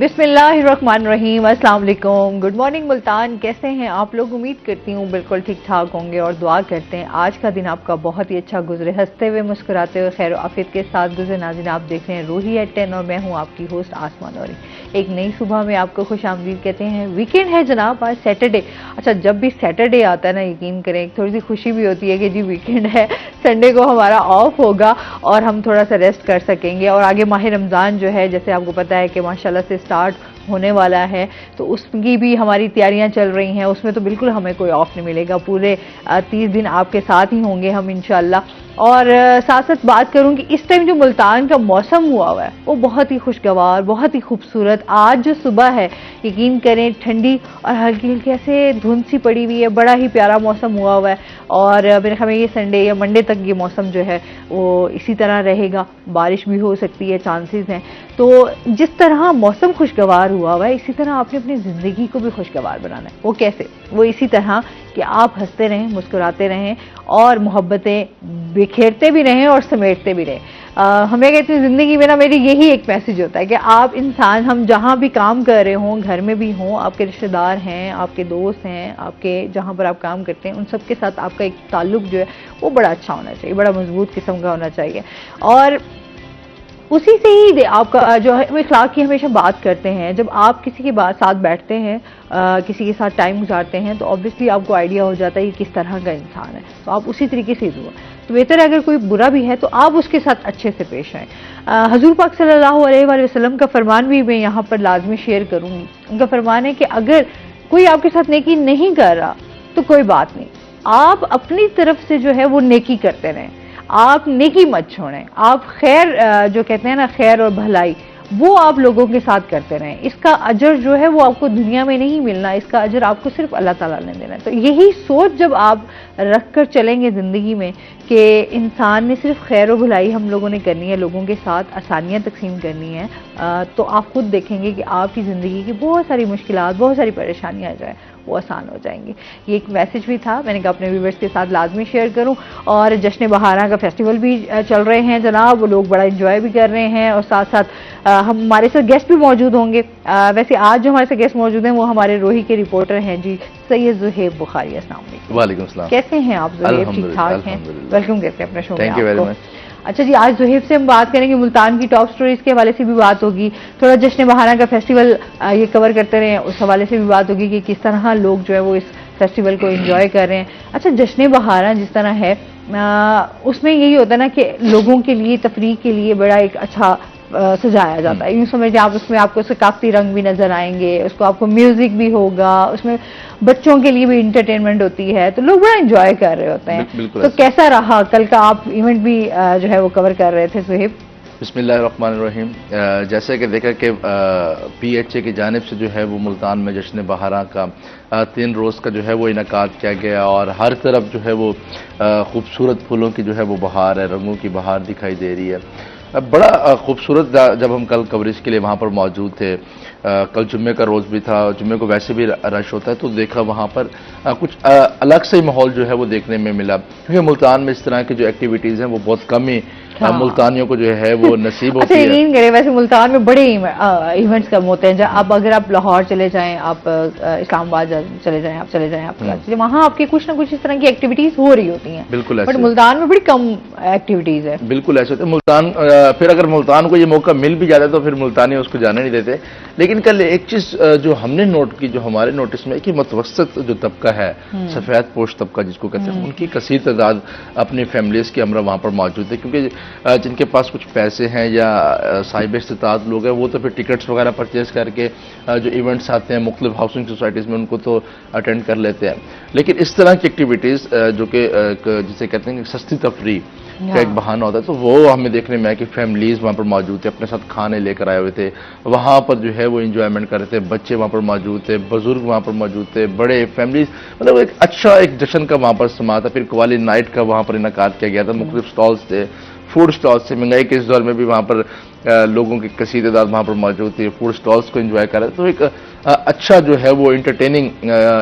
बिस्मिल्लाहिर्रहमानिर्रहीम, अस्सलाम वालेकुम, गुड मॉर्निंग मुल्तान। कैसे हैं आप लोग? उम्मीद करती हूँ बिल्कुल ठीक ठाक होंगे और दुआ करते हैं आज का दिन आपका बहुत ही अच्छा गुजरे, हंसते हुए मुस्कुराते हुए खैर आफियत के साथ गुजरे। नाज़रीन, आप देख रहे हैं रूही एट 10 और मैं हूँ आपकी होस्ट आसमान औरी। एक नई सुबह में आपको खुश आमदीद कहते हैं। वीकेंड है जनाब, आज सैटरडे। अच्छा, जब भी सैटरडे आता है ना, यकीन करें थोड़ी सी खुशी भी होती है कि जी वीकेंड है, संडे को हमारा ऑफ होगा और हम थोड़ा सा रेस्ट कर सकेंगे। और आगे माह रमज़ान जो है, जैसे आपको पता है कि माशाल्लाह से स्टार्ट होने वाला है, तो उसकी भी हमारी तैयारियां चल रही हैं। उसमें तो बिल्कुल हमें कोई ऑफ नहीं मिलेगा, पूरे 30 दिन आपके साथ ही होंगे हम इंशाल्लाह। और साथ साथ बात करूं कि इस टाइम जो मुल्तान का मौसम हुआ है वो बहुत ही खुशगवार, बहुत ही खूबसूरत। आज जो सुबह है, यकीन करें ठंडी और हल्की हल्की ऐसे धुंध सी पड़ी हुई है, बड़ा ही प्यारा मौसम हुआ है। और मेरे ख्याल में ये संडे या मंडे तक ये मौसम जो है वो इसी तरह रहेगा, बारिश भी हो सकती है, चांसेस हैं। तो जिस तरह मौसम खुशगवार हुआ है, इसी तरह आपने अपनी ज़िंदगी को भी खुशगवार बनाना है। वो कैसे? वो इसी तरह कि आप हंसते रहें, मुस्कुराते रहें और मोहब्बतें बिखेरते भी रहें और समेटते भी रहें। हमें कहती हूँ ज़िंदगी में ना, मेरी यही एक मैसेज होता है कि आप इंसान, हम जहाँ भी काम कर रहे हों, घर में भी हों, आपके रिश्तेदार हैं, आपके दोस्त हैं, आपके जहाँ पर आप काम करते हैं, उन सब के साथ आपका एक ताल्लुक जो है वो बड़ा अच्छा होना चाहिए, बड़ा मजबूत किस्म का होना चाहिए। और उसी से ही आपका जो है इखलाक की हमेशा बात करते हैं। जब आप किसी के साथ बैठते हैं, किसी के साथ टाइम गुजारते हैं, तो ऑब्वियसली आपको आइडिया हो जाता है कि किस तरह का इंसान है, तो आप उसी तरीके से हुआ। तो बेहतर है अगर कोई बुरा भी है तो आप उसके साथ अच्छे से पेश आएँ। हजूर पाक सल्लल्लाहु अलैहि वसल्लम का फरमान भी मैं यहाँ पर लाजमी शेयर करूँगी। उनका फरमान है कि अगर कोई आपके साथ नेकी नहीं कर रहा तो कोई बात नहीं, आप अपनी तरफ से जो है वो नेकी करते रहें, आप नेकी मत छोड़ें। आप खैर, जो कहते हैं ना, खैर और भलाई, वो आप लोगों के साथ करते रहें। इसका अजर जो है वो आपको दुनिया में नहीं मिलना, इसका अजर आपको सिर्फ अल्लाह ताला ने देना है। तो यही सोच जब आप रख कर चलेंगे ज़िंदगी में कि इंसान ने सिर्फ खैर और भलाई हम लोगों ने करनी है, लोगों के साथ आसानियाँ तकसीम करनी है, तो आप खुद देखेंगे कि आपकी ज़िंदगी की बहुत सारी मुश्किलात, बहुत सारी परेशानियाँ जो है वो आसान हो जाएंगी। ये एक मैसेज भी था, मैंने कहा अपने व्यूवर्स के साथ लाजमी शेयर करूं। और जश्न बहारा का फेस्टिवल भी चल रहे हैं जनाब, लोग बड़ा एंजॉय भी कर रहे हैं और साथ साथ हमारे साथ गेस्ट भी मौजूद होंगे। वैसे आज जो हमारे साथ गेस्ट मौजूद हैं वो हमारे रोही के रिपोर्टर हैं जी, सैयद ज़ुहैब बुखारी। अस्सलाम वालेकुम। वालेकुम सलाम। कैसे हैं आप ज़ुहैब? ठीक ठाक हैं? वेलकम करते हैं अपने शो में। Thank you very much. अच्छा जी, आज ज़ुहैब से हम बात करेंगे, मुल्तान की टॉप स्टोरीज के हवाले से भी बात होगी, थोड़ा जश्न बहारा का फेस्टिवल ये कवर करते रहे, उस हवाले से भी बात होगी कि किस तरह लोग जो है वो इस फेस्टिवल को एंजॉय कर रहे हैं। अच्छा, जश्न बहारा जिस तरह है, उसमें यही होता है ना कि लोगों के लिए, तफरीह के लिए बड़ा एक अच्छा सजाया जाता है। यूँ समझिए आप, उसमें आपको सकाफती रंग भी नजर आएंगे, उसको आपको म्यूजिक भी होगा, उसमें बच्चों के लिए भी इंटरटेनमेंट होती है, तो लोग बड़ा एंजॉय कर रहे होते हैं। तो कैसा रहा कल का? आप इवेंट भी जो है वो कवर कर रहे थे ज़ुहैब। बिस्मिल्लाहिर्रहमानिर्रहीम। जैसे कि देखा कि PHA की जानिब से जो है वो मुल्तान में जश्न बहारा का 3 रोज़ का जो है वो इनकाद किया गया और हर तरफ जो है वो खूबसूरत फूलों की जो है वो बहार है, रंगों की बहार दिखाई दे रही है। बड़ा खूबसूरत। जब हम कल कवरेज के लिए वहाँ पर मौजूद थे, कल जुम्मे का रोज़ भी था, जुम्मे को वैसे भी रश होता है, तो देखा वहाँ पर कुछ अलग से माहौल जो है वो देखने में मिला, क्योंकि मुल्तान में इस तरह की जो एक्टिविटीज़ हैं वो बहुत कम ही मुल्तानियों को जो है वो नसीब होती है। यकीन करें, वैसे मुल्तान में बड़े इवेंट्स कम होते हैं। अब अगर आप लाहौर चले जाएं, आप इस्लामाबाद चले जाएं, आप चले जाएं, आप वहाँ आपके कुछ ना कुछ इस तरह की एक्टिविटीज हो रही होती हैं। बिल्कुल, बट मुल्तान में बड़ी कम एक्टिविटीज है। बिल्कुल ऐसे होते हैं मुल्तान। फिर अगर मुल्तान को ये मौका मिल भी जाता है तो फिर मुल्तानी उसको जाने नहीं देते। लेकिन कल एक चीज़ जो हमने नोट की, जो हमारे नोटिस में, कि मुतवस्सित जो तबका है, सफ़ेद पोश तबका जिसको कहते हैं, उनकी कसीर तादाद अपनी फैमिलीज़ की हमरा वहाँ पर मौजूद है, क्योंकि जिनके पास कुछ पैसे हैं या साहिब इस्तिताअत लोग हैं वो तो फिर टिकट्स वगैरह परचेज करके जो इवेंट्स आते हैं मुख्तलिफ हाउसिंग सोसाइटीज़ में उनको तो अटेंड कर लेते हैं। लेकिन इस तरह की एक्टिविटीज़ जो कि जिसे कहते हैं कि सस्ती तफरीह का एक बहाना होता है, तो वो हमें देखने में आया कि फैमिलीज़ वहाँ पर मौजूद थे, अपने साथ खाने लेकर आए हुए थे, वहाँ पर जो है वो इंजॉयमेंट कर रहे थे, बच्चे वहाँ पर मौजूद थे, बुजुर्ग वहाँ पर मौजूद थे, बड़े फैमिलीज, मतलब एक अच्छा एक जश्न का वहाँ पर समा था। फिर कवाली नाइट का वहाँ पर इनकाद किया गया था, मुख्तलिफ स्टॉल्स थे, फूड स्टॉल्स थे। महंगाई के इस दौर में भी वहाँ पर लोगों की कसीर तादाद वहाँ पर मौजूद थी, फूड स्टॉल्स को एंजॉय कर रहे थे। तो एक अच्छा जो है वो एंटरटेनिंग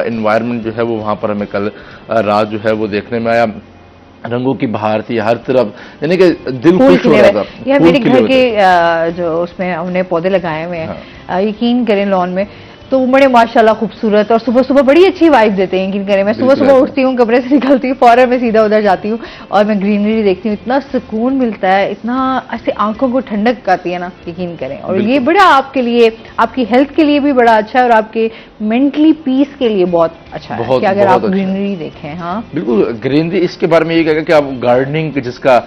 इन्वायरमेंट जो है वो वहाँ पर हमें कल रात जो है वो देखने में आया। रंगों की बहार थी हर तरफ, यानी कि दिल फूल खुश हो खिले रहा हुए। था। यह फूल मेरे खिले घर हुए के थे। जो उसमें हमने पौधे लगाए हुए हाँ। हैं, यकीन करें लॉन में, तो बड़े माशाल्लाह खूबसूरत, और सुबह सुबह बड़ी अच्छी वाइब देते हैं। यकीन करें, मैं सुबह बिल्कुल सुबह ऐसा। उठती हूँ, कमरे से निकलती हूँ, फौरन मैं सीधा उधर जाती हूँ और मैं ग्रीनरी देखती हूँ, इतना सुकून मिलता है, इतना ऐसे आंखों को ठंडक आती है ना, यकीन करें। और ये बिल्कुल। बड़ा आपके लिए, आपकी हेल्थ के लिए भी बड़ा अच्छा है, और आपके मेंटली पीस के लिए बहुत अच्छा है बहुत कि अगर बहुत आप अच्छा है। ग्रीनरी देखें। हाँ बिल्कुल, ग्रीनरी इसके बारे में ये कहेगा कि आप गार्डनिंग जिसका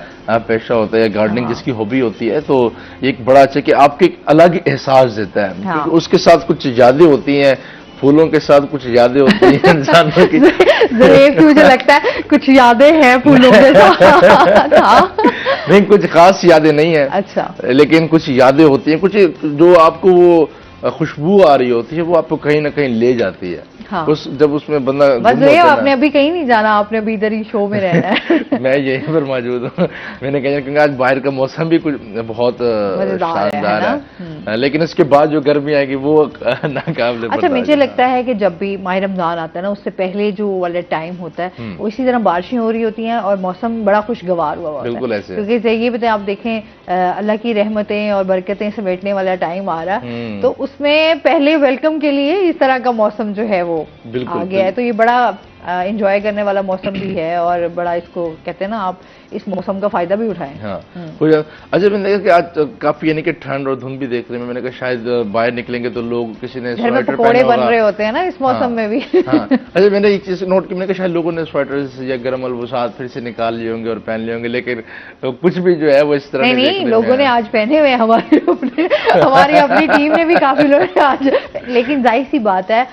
पेशा होता है या गार्डनिंग हाँ जिसकी हॉबी होती है, तो ये एक बड़ा अच्छा कि आपको एक अलग एहसास देता है, हाँ। क्योंकि उसके साथ कुछ यादें होती हैं, फूलों के साथ कुछ यादें होती हैं इंसानों की। ज़रेब की मुझे लगता है कुछ यादें हैं फूलों के साथ। हाँ। नहीं, कुछ खास यादें नहीं है, अच्छा। लेकिन कुछ यादें होती हैं, कुछ जो आपको वो खुशबू आ रही होती है, वो आपको कहीं ना कहीं ले जाती है। हाँ। जब उसमें बंदा बस गुम ये होता है आपने ना। अभी कहीं नहीं जाना, आपने अभी इधर ही शो में रहना है। मैं यहीं पर मौजूद हूँ। मैंने कहा क्योंकि आज बाहर का मौसम भी कुछ बहुत मजेदार है शानदार ना। है, लेकिन इसके बाद जो गर्मी आएगी वो नाकाबिले अच्छा, बर्दाश्त मुझे है। लगता है कि जब भी माह रमजान आता है ना, उससे पहले जो वाला टाइम होता है, वो इसी तरह बारिशें हो रही होती हैं और मौसम बड़ा खुशगवार हुआ होता है। बिल्कुल ऐसे। क्योंकि ये बताएं, आप देखें अल्लाह की रहमतें और बरकतें समेटने वाला टाइम आ रहा है, तो उसमें पहले वेलकम के लिए इस तरह का मौसम जो है वो आ गया है। तो ये बड़ा एंजॉय करने वाला मौसम भी है, और बड़ा इसको कहते हैं ना, आप इस मौसम का फायदा भी उठाएं। हाँ, अच्छा, मैंने देखा कि आज काफी यानी कि ठंड और धुंध भी देख रहे हैं। मैंने कहा शायद बाहर निकलेंगे तो लोग, किसी ने घर में स्वेटर पकोड़े पहना बन होगा। रहे होते हैं ना इस मौसम में भी। हाँ। अच्छा, मैंने एक चीज नोट की, मैंने कहा शायद लोगों ने स्वेटर या गर्म अलबुसात फिर से निकाल लिए होंगे और पहन लिए होंगे, लेकिन तो कुछ भी जो है वो इस तरह नहीं, लोगों ने आज पहने हुए हैं, हमारी अपनी टीम ने भी काफी लोग आज। लेकिन जाहिर सी बात है,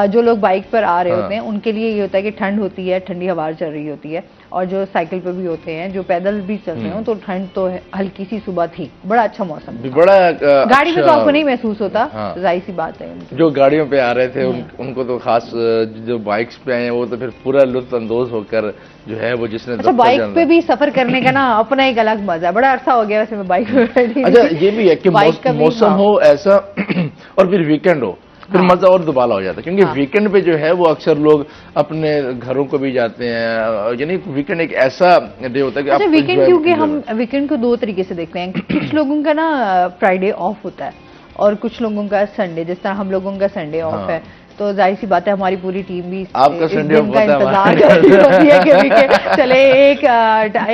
जो लोग बाइक पर आ रहे होते हैं उनके लिए ये होता है कि ठंड होती है, ठंडी हवा चल रही होती है, और जो साइकिल पे भी होते हैं, जो पैदल भी चल रहे हो, तो ठंड तो हल्की सी सुबह थी, बड़ा अच्छा मौसम था। बड़ा गाड़ी में तो आपको नहीं महसूस होता, हाँ। जाहिर सी बात है। जो गाड़ियों पे आ रहे थे उनको तो खास, जो बाइक्स पे आए हैं वो तो फिर पूरा लुत्फ अंदोज होकर जो है वो, जिसने अच्छा, बाइक पे भी सफर करने का ना अपना एक अलग मजा है। बड़ा अरसा हो गया वैसे मैं बाइक पे बैठी। अच्छा, ये भी है कि मौसम हो ऐसा और फिर वीकेंड हो, फिर मजा और दुबाला हो जाता है, क्योंकि वीकेंड पे जो है वो अक्सर लोग अपने घरों को भी जाते हैं, यानी वीकेंड एक ऐसा डे होता है कि अच्छा, वीकेंड, क्योंकि हम वीकेंड को दो तरीके से देखते हैं। कुछ लोगों का ना फ्राइडे ऑफ होता है और कुछ लोगों का संडे, जिस तरह हम लोगों का संडे ऑफ है, तो जाहिर सी बात है हमारी पूरी टीम भी आपका संडे का इंतजार कर रही होती है कि वीकेंड चले,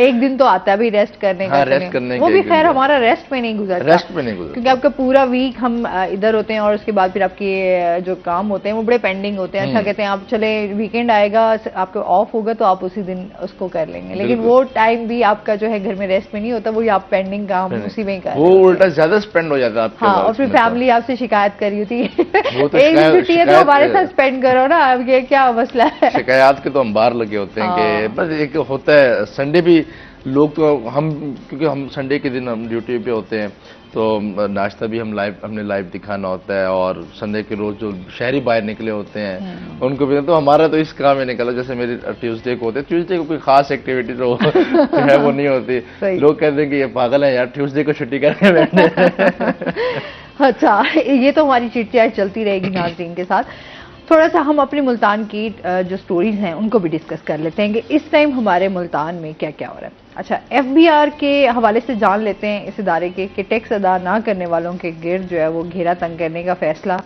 एक दिन तो आता है भी रेस्ट करने का। रेस्ट करने वो भी खैर हमारा रेस्ट में नहीं गुजरता, क्योंकि आपका पूरा वीक हम इधर होते हैं, और उसके बाद फिर आपके जो काम होते हैं वो बड़े पेंडिंग होते हैं। अच्छा, कहते हैं आप चले वीकेंड आएगा, आपको ऑफ होगा तो आप उसी दिन उसको कर लेंगे, लेकिन वो टाइम भी आपका जो है घर में रेस्ट में नहीं होता, वो आप पेंडिंग काम उसी में ही कर, वो उल्टा ज्यादा स्पेंड हो जाता है आपके। हाँ, और फिर फैमिली आपसे शिकायत कर रही होती है, एक दिन छुट्टी है तो हमारे साथ स्पेंड करो ना, अब ये क्या मसला है। शिकायत के तो हम बाहर लगे होते हैं कि बस एक होता है संडे भी लोग, तो हम क्योंकि हम संडे के दिन हम ड्यूटी पे होते हैं, तो नाश्ता भी हमने लाइव दिखाना होता है, और संडे के रोज जो शहरी बाहर निकले होते हैं उनको भी, तो हमारा तो इस काम में निकला। जैसे मेरी ट्यूसडे को होते हैं, ट्यूसडे को कोई खास एक्टिविटी तो है वो नहीं होती, लोग कहते हैं कि ये पागल है यार, ट्यूसडे को छुट्टी करके बैठे। अच्छा, ये तो हमारी चिट चैट चलती रहेगी नाज़रीन के साथ। थोड़ा सा हम अपनी मुल्तान की जो स्टोरीज हैं उनको भी डिस्कस कर लेते हैं कि इस टाइम हमारे मुल्तान में क्या क्या हो रहा है। अच्छा, FBR के हवाले से जान लेते हैं इस इदारे के कि टैक्स अदा ना करने वालों के गिर्द जो है वो घेरा तंग करने का फैसला।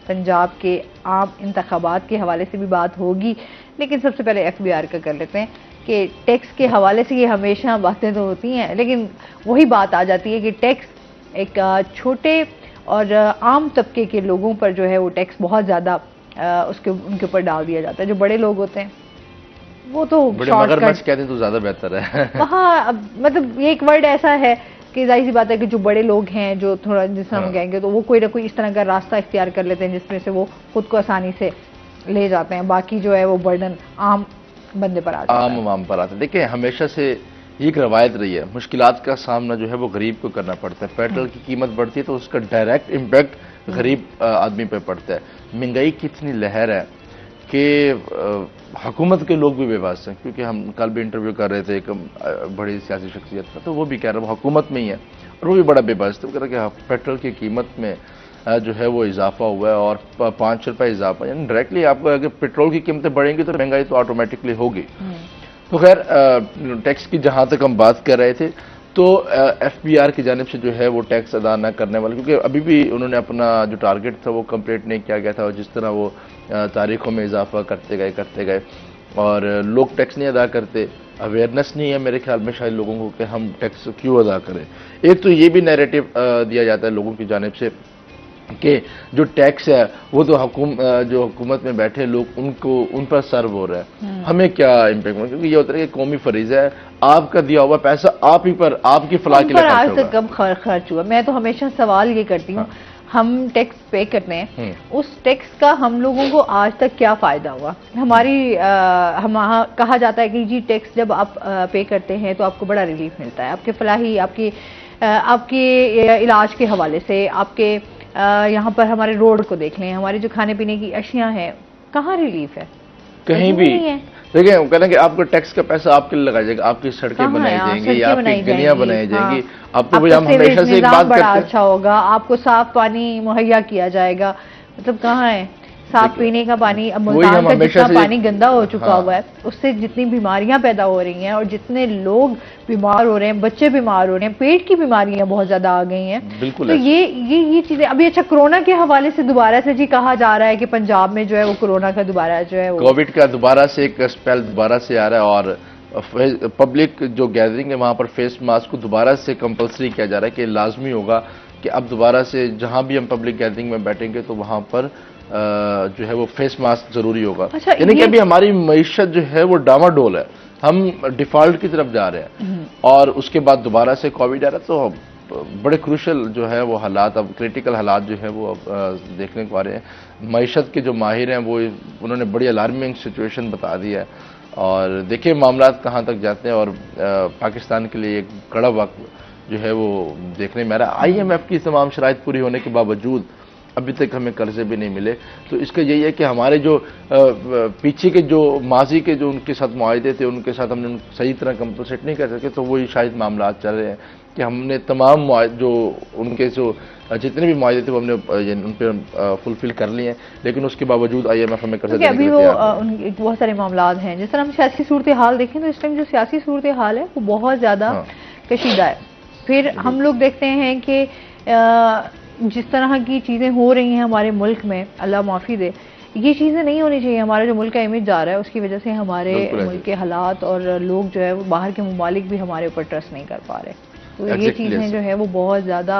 पंजाब के आम इंतखाबात के हवाले से भी बात होगी, लेकिन सबसे पहले FBR का कर लेते हैं कि टैक्स के हवाले से ये हमेशा बातें तो होती हैं, लेकिन वही बात आ जाती है कि टैक्स एक छोटे और आम तबके के लोगों पर जो है वो टैक्स बहुत ज़्यादा उनके ऊपर डाल दिया जाता है। जो बड़े लोग होते हैं वो तो मगरमच्छ कहते हैं तो ज्यादा बेहतर है। वहाँ मतलब ये एक वर्ड ऐसा है कि जाहिर सी बात है कि जो बड़े लोग हैं, जो थोड़ा जिस हम कहेंगे, तो वो कोई ना कोई इस तरह का रास्ता इख्तियार कर लेते हैं जिसमें से वो खुद को आसानी से ले जाते हैं, बाकी जो है वो बर्डन आम बंदे पर आता है, आम पर आता है। देखिए, हमेशा से एक रवायत रही है, मुश्किलात का सामना जो है वो गरीब को करना पड़ता है। पेट्रोल की कीमत बढ़ती है तो उसका डायरेक्ट इम्पैक्ट गरीब आदमी पे पड़ता है। महंगाई की इतनी लहर है कि हुकूमत के लोग भी बेबस हैं, क्योंकि हम कल भी इंटरव्यू कर रहे थे एक बड़ी सियासी शख्सियत का, तो वो भी कह रहा है वो हुकूमत में ही है और वो भी बड़ा बेबस, तो कह रहा है कि पेट्रोल की कीमत में जो है वो इजाफा हुआ है और 5 रुपये इजाफा, यानी डायरेक्टली आपको अगर पेट्रोल की कीमतें बढ़ेंगी तो महंगाई तो ऑटोमेटिकली होगी। तो खैर टैक्स की जहां तक हम बात कर रहे थे, तो एफबीआर की जानिब से जो है वो टैक्स अदा न करने वाले, क्योंकि अभी भी उन्होंने अपना जो टारगेट था वो कंप्लीट नहीं किया गया था, और जिस तरह वो तारीखों में इजाफा करते गए और लोग टैक्स नहीं अदा करते, अवेयरनेस नहीं है मेरे ख्याल में शायद लोगों को कि हम टैक्स क्यों अदा करें। एक तो ये भी नैरेटिव दिया जाता है लोगों की जानिब से कि जो टैक्स है वो तो जो हुकूमत में बैठे लोग उन पर सर्व हो रहा है, हमें क्या इम्पैक्ट होगा, क्योंकि ये होता है कि कौमी फरीज़ा है, आपका दिया हुआ पैसा आप ही पर, आपकी फलाह के लिए खर्च आज तक कब खर्च हुआ। मैं तो हमेशा सवाल ये करती हूँ, हम टैक्स पे करते हैं, उस टैक्स का हम लोगों को आज तक क्या फायदा हुआ। हम कहा जाता है कि जी टैक्स जब आप पे करते हैं तो आपको बड़ा रिलीफ मिलता है, आपके फलाही, आपके इलाज के हवाले से, आपके यहाँ पर हमारे रोड को देख लें, हमारे जो खाने पीने की अशियां हैं, कहाँ रिलीफ है, कहीं भी नहीं है। देखिए वो कहते हैं कि आपको टैक्स का पैसा आपके लिए लगाया जाएगा, आपकी सड़कें बनाई जाएंगी, आपकी गलियां बनाई जाएंगी, अब तो भाई हम हमेशा से एक बात करते हैं, अच्छा होगा, आपको साफ पानी मुहैया किया जाएगा, मतलब कहाँ है साफ पीने का पानी। अब मुल्तान का जितना पानी गंदा हो चुका हुआ है, उससे जितनी बीमारियां पैदा हो रही हैं और जितने लोग बीमार हो रहे हैं, बच्चे बीमार हो रहे हैं, पेट की बीमारियां बहुत ज्यादा आ गई हैं। बिल्कुल। तो ये चीजें अभी अच्छा कोरोना के हवाले से दोबारा से जी कहा जा रहा है कि पंजाब में जो है वो कोरोना का दोबारा जो है कोविड का दोबारा से एक स्पेल दोबारा से आ रहा है, और पब्लिक जो गैदरिंग है वहां पर फेस मास्क को दोबारा से कंपलसरी किया जा रहा है कि लाजमी होगा कि अब दोबारा से जहां भी हम पब्लिक गैदरिंग में बैठेंगे तो वहां पर जो है वो फेस मास्क जरूरी होगा। अच्छा, यानी कि अभी हमारी मईशत जो है वो डामाडोल है, हम डिफॉल्ट की तरफ जा रहे हैं, और उसके बाद दोबारा से कोविड आ रहा है, तो बड़े क्रूशल जो है वो हालात, अब क्रिटिकल हालात जो है वो अब देखने को आ रहे हैं। मईशत के जो माहिर हैं वो उन्होंने बड़ी अलार्मिंग सिचुएशन बता दी है, और देखिए मामला कहाँ तक जाते हैं, और पाकिस्तान के लिए एक कड़ा वक्त जो है वो देखने में आ रहा है। IMF की तमाम शराइत पूरी होने के बावजूद अभी तक हमें कर्जे भी नहीं मिले, तो इसका यही है कि हमारे जो पीछे के जो माजी के जो उनके साथ मुआहदे थे उनके साथ हमने सही तरह कंपनसेट नहीं कर सके, तो वही शायद मामला चल रहे हैं कि हमने तमाम जो उनके जो जितने भी मुआहदे थे वो हमने उन पर फुलफिल कर लिए हैं, लेकिन उसके बावजूद IMF हमें कर्जे देने के लिए तैयार है। बहुत सारे मामला हैं, जिस तरह हम सियासी सूरत हाल देखें तो इस टाइम जो सियासी सूरत हाल है वो बहुत ज़्यादा कशीदा है। फिर हम लोग देखते हैं कि जिस तरह की चीज़ें हो रही हैं हमारे मुल्क में, अल्लाह माफ़ी दे, ये चीज़ें नहीं होनी चाहिए। हमारा जो मुल्क का इमेज जा रहा है उसकी वजह से हमारे मुल्क के हालात और लोग जो है वो बाहर के ममालिक भी हमारे ऊपर ट्रस्ट नहीं कर पा रहे, तो ये चीज़ें जो है वो बहुत ज़्यादा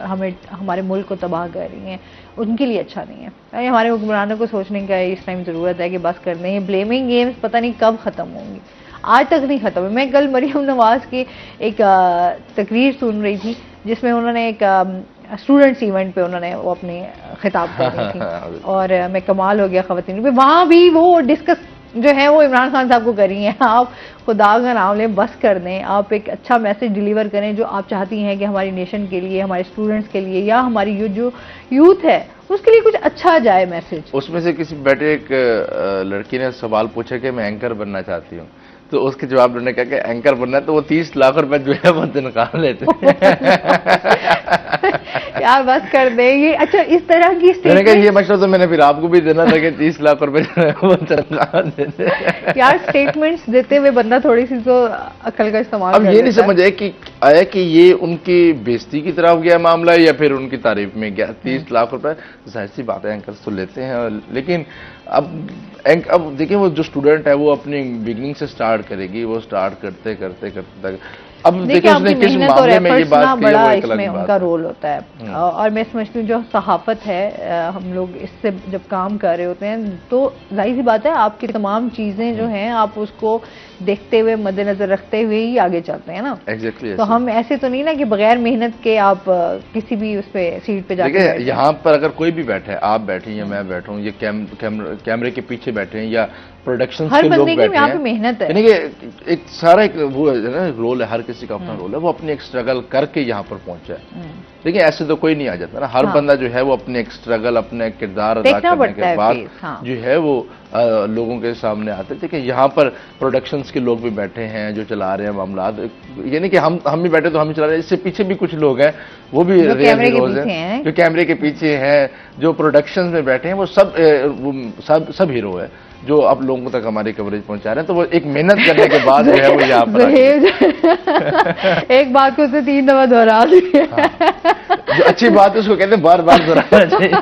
हमारे मुल्क को तबाह कर रही हैं, उनके लिए अच्छा नहीं है। हमारे हुक्मरानों को सोचने का इस टाइम ज़रूरत है कि बस कर दें, ये ब्लेमिंग गेम्स पता नहीं कब ख़त्म होंगी, आज तक नहीं ख़त्म। मैं कल मरियम नवाज की एक तकरीर सुन रही थी जिसमें उन्होंने एक स्टूडेंट्स इवेंट पे उन्होंने वो अपनी खिताब कर रही थी, और मैं कमाल हो गया ख़वातीन पे, वहाँ भी वो डिस्कस जो है वो इमरान खान साहब को कर रही हैं। आप खुदा का नाम लें, बस कर दें, आप एक अच्छा मैसेज डिलीवर करें जो आप चाहती हैं कि हमारी नेशन के लिए, हमारे स्टूडेंट्स के लिए, या हमारी जो यूथ है उसके लिए कुछ अच्छा जाए मैसेज। उसमें से किसी बेटे एक लड़की ने सवाल पूछा कि मैं एंकर बनना चाहती हूँ, तो उसके जवाब उन्होंने कहा कि एंकर बनना है तो वो 30 लाख रुपए जो है वो तनख्वाह लेते यार बस कर दे ये। अच्छा, इस तरह की मैंने कहा ये मशवरा तो मैंने फिर आपको भी देना था कि 30 लाख रुपए जो है वो तनख्वाह देते। यार स्टेटमेंट्स देते हुए बंदा थोड़ी सी तो अकल का इस्तेमाल अब ये नहीं समझ आया कि ये उनकी बेइज्जती की तरफ गया मामला या फिर उनकी तारीफ में गया। 30 लाख रुपए जाहिर सी बात है एंकर तो लेते हैं, लेकिन अब देखिए वो जो स्टूडेंट है वो अपनी बिगनिंग से स्टार्ट करेगी, वो स्टार्ट करते करते करते तक अब देखिए उसने किस मामले में ये बात की है वो एक अलग बात उनका रोल होता है। और मैं समझती हूँ जो सहाफत है, हम लोग इससे जब काम कर रहे होते हैं तो जाहिर सी बात है आपकी तमाम चीजें जो हैं आप उसको देखते हुए, मद्देनजर रखते हुए ही आगे चलते हैं ना। एग्जैक्टली। तो हम ऐसे तो नहीं ना कि बगैर मेहनत के आप किसी भी उस पे सीट पे जाके देखिए यहाँ पर अगर कोई भी बैठे, आप बैठे या मैं बैठूं, ये कैमरे के पीछे बैठे हैं या प्रोडक्शन के लोग बैठे हैं, मेहनत है, यानी कि एक सारा एक वो है ना रोल है, हर किसी का अपना रोल है, वो अपनी एक स्ट्रगल करके यहाँ पर पहुंचा है। देखिए ऐसे तो कोई नहीं आ जाता ना, हर बंदा जो है वो अपने एक स्ट्रगल, अपने किरदार अदा करने के बाद जो है वो लोगों के सामने आते। देखिए यहाँ पर प्रोडक्शंस के लोग भी बैठे हैं जो चला रहे हैं मामला, यानी कि हम भी बैठे तो हम ही चला रहे हैं, इससे पीछे भी कुछ लोग हैं वो भी रियल हीरोज हैं जो कैमरे के पीछे हैं, जो प्रोडक्शंस में बैठे हैं वो सब हीरो है, जो आप लोगों तक हमारी कवरेज पहुंचा रहे हैं, तो वो एक मेहनत करने के बाद जो है वो यहाँ पर एक बात को उसने 3 दफा दोहरा दी। जो अच्छी बात है उसको कहते हैं बार बार दोहराना चाहिए,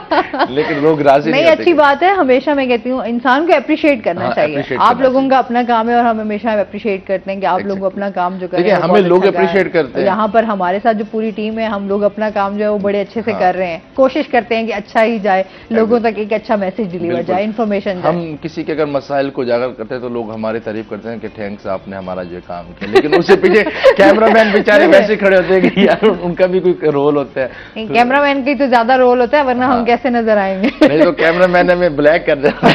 लेकिन लोग राजी नहीं होते। अच्छी बात है, हमेशा मैं कहती हूँ इंसान को अप्रिशिएट करना चाहिए। आप लोगों का अपना काम है और हम हमेशा अप्रिशिएट करते हैं कि आप लोग अपना काम जो कर रहे हैं, हमें लोग अप्रिशिएट करते हैं। यहाँ पर हमारे साथ जो पूरी टीम है, हम लोग अपना काम जो है वो बड़े अच्छे से कर रहे हैं, कोशिश करते हैं कि अच्छा ही जाए, लोगों तक एक अच्छा मैसेज डिलीवर जाए, इन्फॉर्मेशन। हम किसी के अगर मसाइल को उजागर करते हैं तो लोग हमारी तारीफ करते हैं कि थैंक्स आपने हमारा जो काम किया, लेकिन उससे पीछे कैमरामैन बेचारे वैसे खड़े होते हैं कि यार उनका भी कोई रोल होता है। कैमरामैन की तो ज्यादा रोल होता है, वरना हम कैसे नजर आएंगे। नहीं तो कैमरामैन हमें ब्लैक कर देता।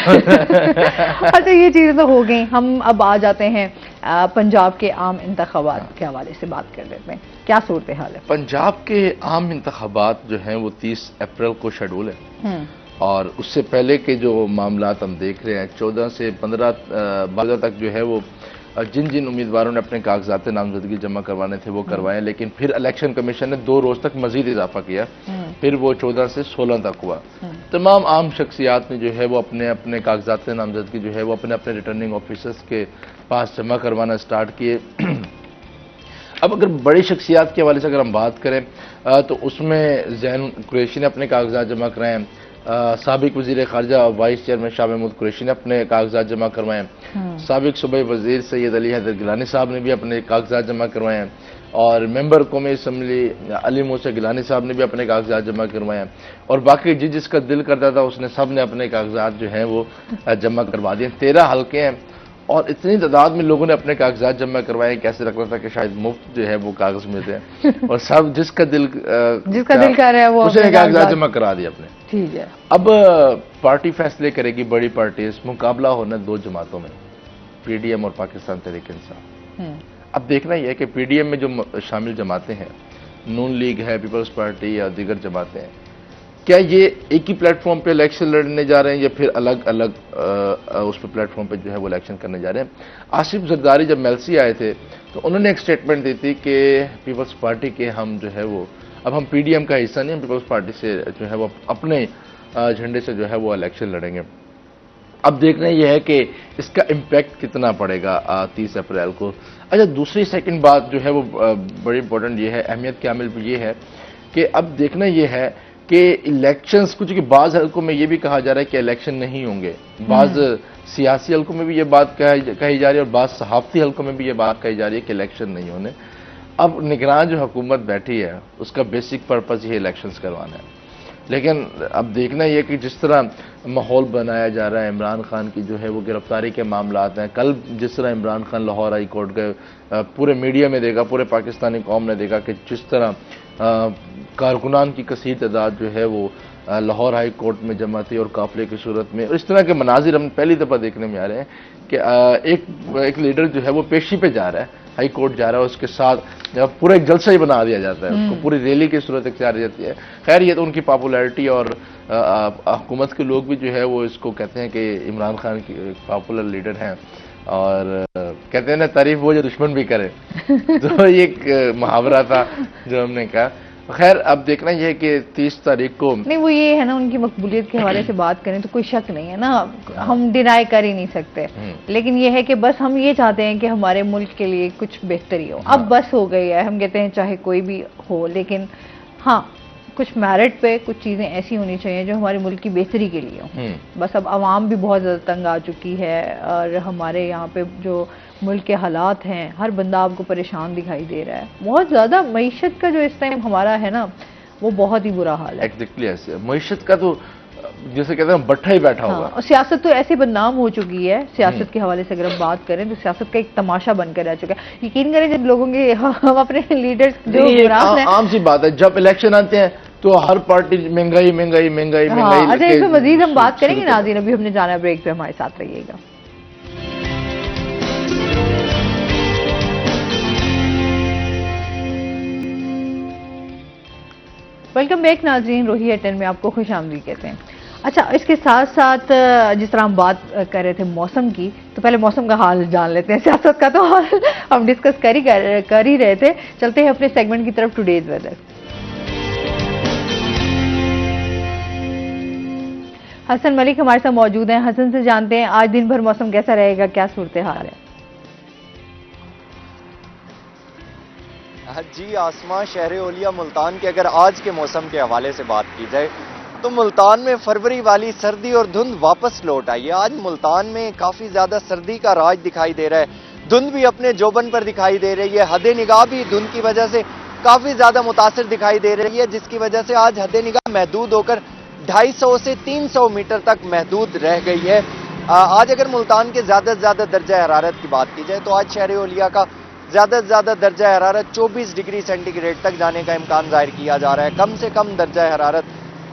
अच्छा, ये चीजें तो हो गई। हम अब आ जाते हैं पंजाब के आम इंतखाबात के हवाले से बात कर लेते हैं। क्या सूरत हाल है? पंजाब के आम इंतखाबात जो हैं वो 30 अप्रैल को शेड्यूल है, और उससे पहले के जो मामलात हम देख रहे हैं 14 से 15 तक जो है वो जिन जिन उम्मीदवारों ने अपने कागजात नामजदगी जमा करवाने थे वो करवाए, लेकिन फिर इलेक्शन कमीशन ने 2 रोज तक मजीद इजाफा किया, फिर वो 14 से 16 तक हुआ। तमाम आम शख्सियात ने जो है वो अपने अपने कागजात नामजदगी जो है वो अपने अपने रिटर्निंग ऑफिसर्स के पास जमा करवाना स्टार्ट किए। अब अगर बड़ी शख्सियात के हवाले से अगर हम बात करें तो उसमें ज़ैन कुरैशी ने अपने कागजात जमा कराए, साबिक वजीर खारजा और वाइस चेयरमैन शाह महमूद कुरैशी ने अपने कागजात जमा करवाए, साबिक सूबाई वजीर सैयद अली हैदर गिलानी साहब ने भी अपने कागजात जमा करवाए हैं, और मेंबर कौमी असम्बली अली मूसा गिलानी साहब ने भी अपने कागजात जमा करवाए हैं, और बाकी जिसका दिल करता था उसने सब ने अपने कागजात जो हैं वो जमा करवा दिए। 13 हल्के हैं और इतनी तादाद में लोगों ने अपने कागजात जमा करवाए, कैसे लग रहा था कि शायद मुफ्त जो है वो कागज मिलते हैं, और सब जिसका दिल कर रहा है वो उसने कागजात जमा करा दिया अपने। ठीक है, अब पार्टी फैसले करेगी, बड़ी पार्टी, मुकाबला होना 2 जमातों में, पीडीएम और पाकिस्तान तहरीक इंसाफ। अब देखना यह है कि पीडीएम में जो शामिल जमातें हैं, नून लीग है, पीपल्स पार्टी या दीगर जमातें हैं, क्या ये एक ही प्लेटफॉर्म पे इलेक्शन लड़ने जा रहे हैं या फिर अलग अलग उस पर प्लेटफॉर्म पे जो है वो इलेक्शन करने जा रहे हैं? आसिफ जरदारी जब मेलसी आए थे तो उन्होंने एक स्टेटमेंट दी थी कि पीपल्स पार्टी के हम जो है वो, अब हम पीडीएम का हिस्सा नहीं, हम पीपल्स पार्टी से जो है वो अपने झंडे से जो है वो इलेक्शन लड़ेंगे। अब देखना यह है कि इसका इम्पैक्ट कितना पड़ेगा 30 अप्रैल को। अच्छा, दूसरी सेकंड बात जो है वो बड़ी इंपॉर्टेंट ये है, अहमियत के हामिल ये है कि अब देखना यह है कि इलेक्शंस कुछ कि बाज़ हल्कों में ये भी कहा जा रहा है कि इलेक्शन नहीं होंगे, बाज़ सियासी हल्कों में भी ये बात कही जा रही है और बाज़ सहाफ़ती हल्कों में भी ये बात कही जा रही है कि इलेक्शन नहीं होने। अब निगरान जो हुकूमत बैठी है उसका बेसिक पर्पज़ ये इलेक्शंस करवाना है, लेकिन अब देखना यह कि जिस तरह माहौल बनाया जा रहा है, इमरान खान की जो है वो गिरफ्तारी के मामलात हैं, कल जिस तरह इमरान खान लाहौर हाई कोर्ट गए, पूरे मीडिया में देखा, पूरे पाकिस्तानी कौम ने देखा कि जिस तरह कारकुनान की कसीर तादाद जो है वो लाहौर हाई कोर्ट में जमा थी और काफिले की सूरत में, और इस तरह के मनाजिर हम पहली दफ़ा देखने में आ रहे हैं कि एक लीडर जो है वो पेशी पे जा रहा है, हाई कोर्ट जा रहा है, उसके साथ पूरा एक जलसा ही बना दिया जाता है, उसको पूरी रैली की सूरत इख्तियार जाती है। खैर ये तो उनकी पॉपुलैरिटी और हुकूमत के लोग भी जो है वो इसको कहते हैं कि इमरान खान की पॉपुलर लीडर हैं, और कहते हैं ना तारीफ वो जो दुश्मन भी करे। तो ये एक मुहावरा था जो हमने कहा। खैर अब देखना यह है कि 30 तारीख को, नहीं वो ये है ना, उनकी मकबूलियत के हवाले से बात करें तो कोई शक नहीं है ना, हम डिनाई कर ही नहीं सकते, लेकिन ये है कि बस हम ये चाहते हैं कि हमारे मुल्क के लिए कुछ बेहतरी हो। अब बस हो गई है, हम कहते हैं चाहे कोई भी हो, लेकिन हाँ कुछ मेरिट पे कुछ चीज़ें ऐसी होनी चाहिए जो हमारे मुल्क की बेहतरी के लिए हो। बस अब आवाम भी बहुत ज़्यादा तंग आ चुकी है, और हमारे यहाँ पे जो मुल्क के हालात हैं, हर बंदा आपको परेशान दिखाई दे रहा है बहुत ज़्यादा। मईशत का जो इस टाइम हमारा है ना वो बहुत ही बुरा हाल है। एग्जैक्टली ऐसे मईशत का तो जैसे कहते हैं भट्ठा ही बैठा होगा। और सियासत तो ऐसे बदनाम हो चुकी है, सियासत के हवाले से अगर हम बात करें तो सियासत का एक तमाशा बनकर रह चुका है। यकीन करें जब लोगों के हम अपने लीडर्स जो आम सी बात है, जब इलेक्शन आते हैं तो हर पार्टी महंगाई महंगाई महंगाई महंगाई। अच्छा, इस पर मजीद हम बात करेंगे नाज़रीन, अभी हमने जाना ब्रेक पे, हमारे साथ रहिएगा। वेलकम बैक नाज़रीन, रोही एटन में आपको खुश आमदीद कहते हैं। अच्छा, इसके साथ साथ जिस तरह हम बात कर रहे थे मौसम की, तो पहले मौसम का हाल जान लेते हैं। सियासत का तो हाल हम डिस्कस कर ही रहे थे, चलते हैं अपने सेगमेंट की तरफ, टुडेज वेदर। हसन मलिक हमारे साथ मौजूद हैं। हसन से जानते हैं आज दिन भर मौसम कैसा रहेगा, क्या सूरत हाल है? जी आसमां शहर ओलिया मुल्तान के अगर आज के मौसम के हवाले से बात की जाए तो मुल्तान में फरवरी वाली सर्दी और धुंध वापस लौट आई है। आज मुल्तान में काफी ज्यादा सर्दी का राज दिखाई दे रहा है। धुंध भी अपने जोबन पर दिखाई दे रही है। हद निगाह भी धुंध की वजह से काफी ज्यादा मुतासिर दिखाई दे रही है, जिसकी वजह से आज हद निगाह महदूद होकर 250 से 300 मीटर तक महदूद रह गई है। आज अगर मुल्तान के ज्यादा से ज्यादा दर्जा हरारत की बात की जाए तो आज शहर ओलिया का ज्यादा से ज्यादा दर्जा हरारत 24 डिग्री सेंटीग्रेड तक जाने का इम्कान जाहिर किया जा रहा है। कम से कम दर्जा हरारत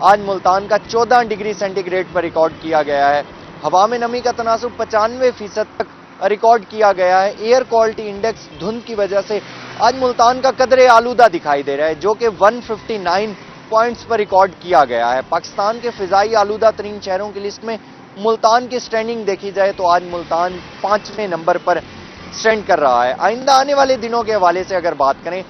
आज मुल्तान का 14 डिग्री सेंटीग्रेड पर रिकॉर्ड किया गया है। हवा में नमी का तनासुब 95% तक रिकॉर्ड किया गया है। एयर क्वालिटी इंडेक्स धुंध की वजह से आज मुल्तान का कदरे आलूदा दिखाई दे रहा है, जो कि 159 पॉइंट्स पर रिकॉर्ड किया गया है। पाकिस्तान के फिजाई आलूदा तरीन शहरों की लिस्ट में मुल्तान की स्टैंडिंग देखी जाए तो आज मुल्तान 5वें नंबर पर स्टैंड कर रहा है। आइंदा आने वाले दिनों के हवाले से अगर बात करें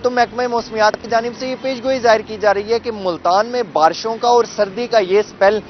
तो महकमा मौसमियात की जानिब से ये पेशगोई जाहिर की जा रही है कि मुल्तान में बारिशों का और सर्दी का ये स्पेल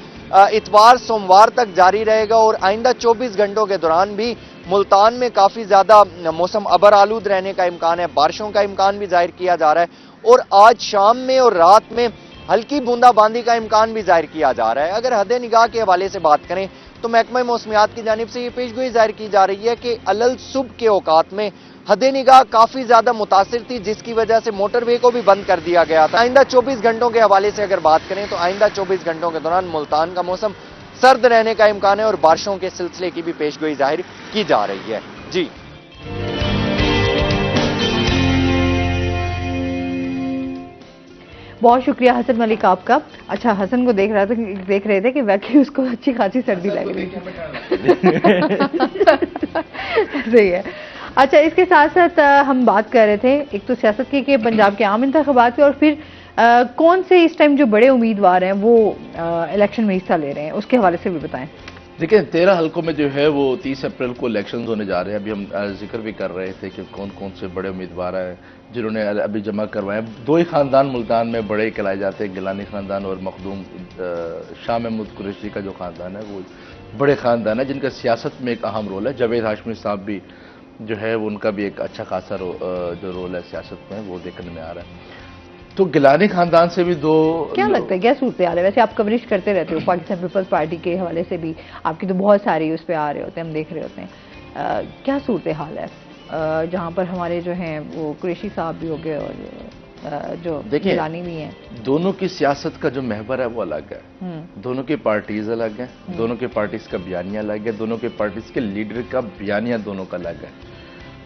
इतवार सोमवार तक जारी रहेगा और आइंदा 24 घंटों के दौरान भी मुल्तान में काफी ज्यादा मौसम अबर आलूद रहने का इम्कान है। बारिशों का इम्कान भी जाहिर किया जा रहा है और आज शाम में और रात में हल्की बूंदाबांदी का इम्कान भी जाहिर किया जा रहा है। अगर हद निगाह के हवाले से बात करें तो महकमा मौसमियात की जानिब से ये पेशगोई जाहिर की जा रही है कि अलल सुबह के औकात में हद निगाह काफी ज्यादा मुतासिर थी, जिसकी वजह से मोटरवे को भी बंद कर दिया गया था। आइंदा 24 घंटों के हवाले से अगर बात करें तो आइंदा 24 घंटों के दौरान मुल्तान का मौसम सर्द रहने का इम्कान है और बारिशों के सिलसिले की भी पेशगोई जाहिर की जा रही है। जी बहुत शुक्रिया हसन मलिक आपका। अच्छा, हसन को देख रहे थे कि वैक्यूम उसको अच्छी खासी सर्दी लग रही है। सही है। अच्छा, इसके साथ साथ हम बात कर रहे थे एक तो सियासत की कि पंजाब के आम इंतखाबात की, और फिर कौन से इस टाइम जो बड़े उम्मीदवार हैं वो इलेक्शन में हिस्सा ले रहे हैं, उसके हवाले से भी बताएं। देखिए 13 हलकों में जो है वो 30 अप्रैल को इलेक्शन होने जा रहे हैं। अभी हम जिक्र भी कर रहे थे कि कौन कौन से बड़े उम्मीदवार हैं जिन्होंने अभी जमा करवाए। दो ही खानदान मुल्तान में बड़े कहलाए जाते हैं, गिलानी खानदान और मखदूम शाह महमूद कुरैशी का जो खानदान है वो बड़े खानदान है जिनका सियासत में एक अहम रोल है। जावेद हाशमी साहब भी जो है उनका भी एक अच्छा खासा जो रोल है सियासत में वो देखने में आ रहा है। तो गिलानी खानदान से भी दो क्या लगता है, क्या सूरत हाल है? वैसे आप कवरेज करते रहते हो पाकिस्तान पीपल्स पार्टी के हवाले से भी, आपकी तो बहुत सारी उस पर आ रहे होते हैं, हम देख रहे होते हैं। क्या सूरत हाल है जहाँ पर हमारे जो हैं वो कुरैशी साहब भी हो गए और जो गिलानी भी हैं? दोनों की सियासत का जो महवर है वो अलग है। दोनों की पार्टीज अलग है, दोनों की पार्टीज का बयानिया अलग है, दोनों के पार्टीज के लीडर का बयानिया दोनों का अलग है।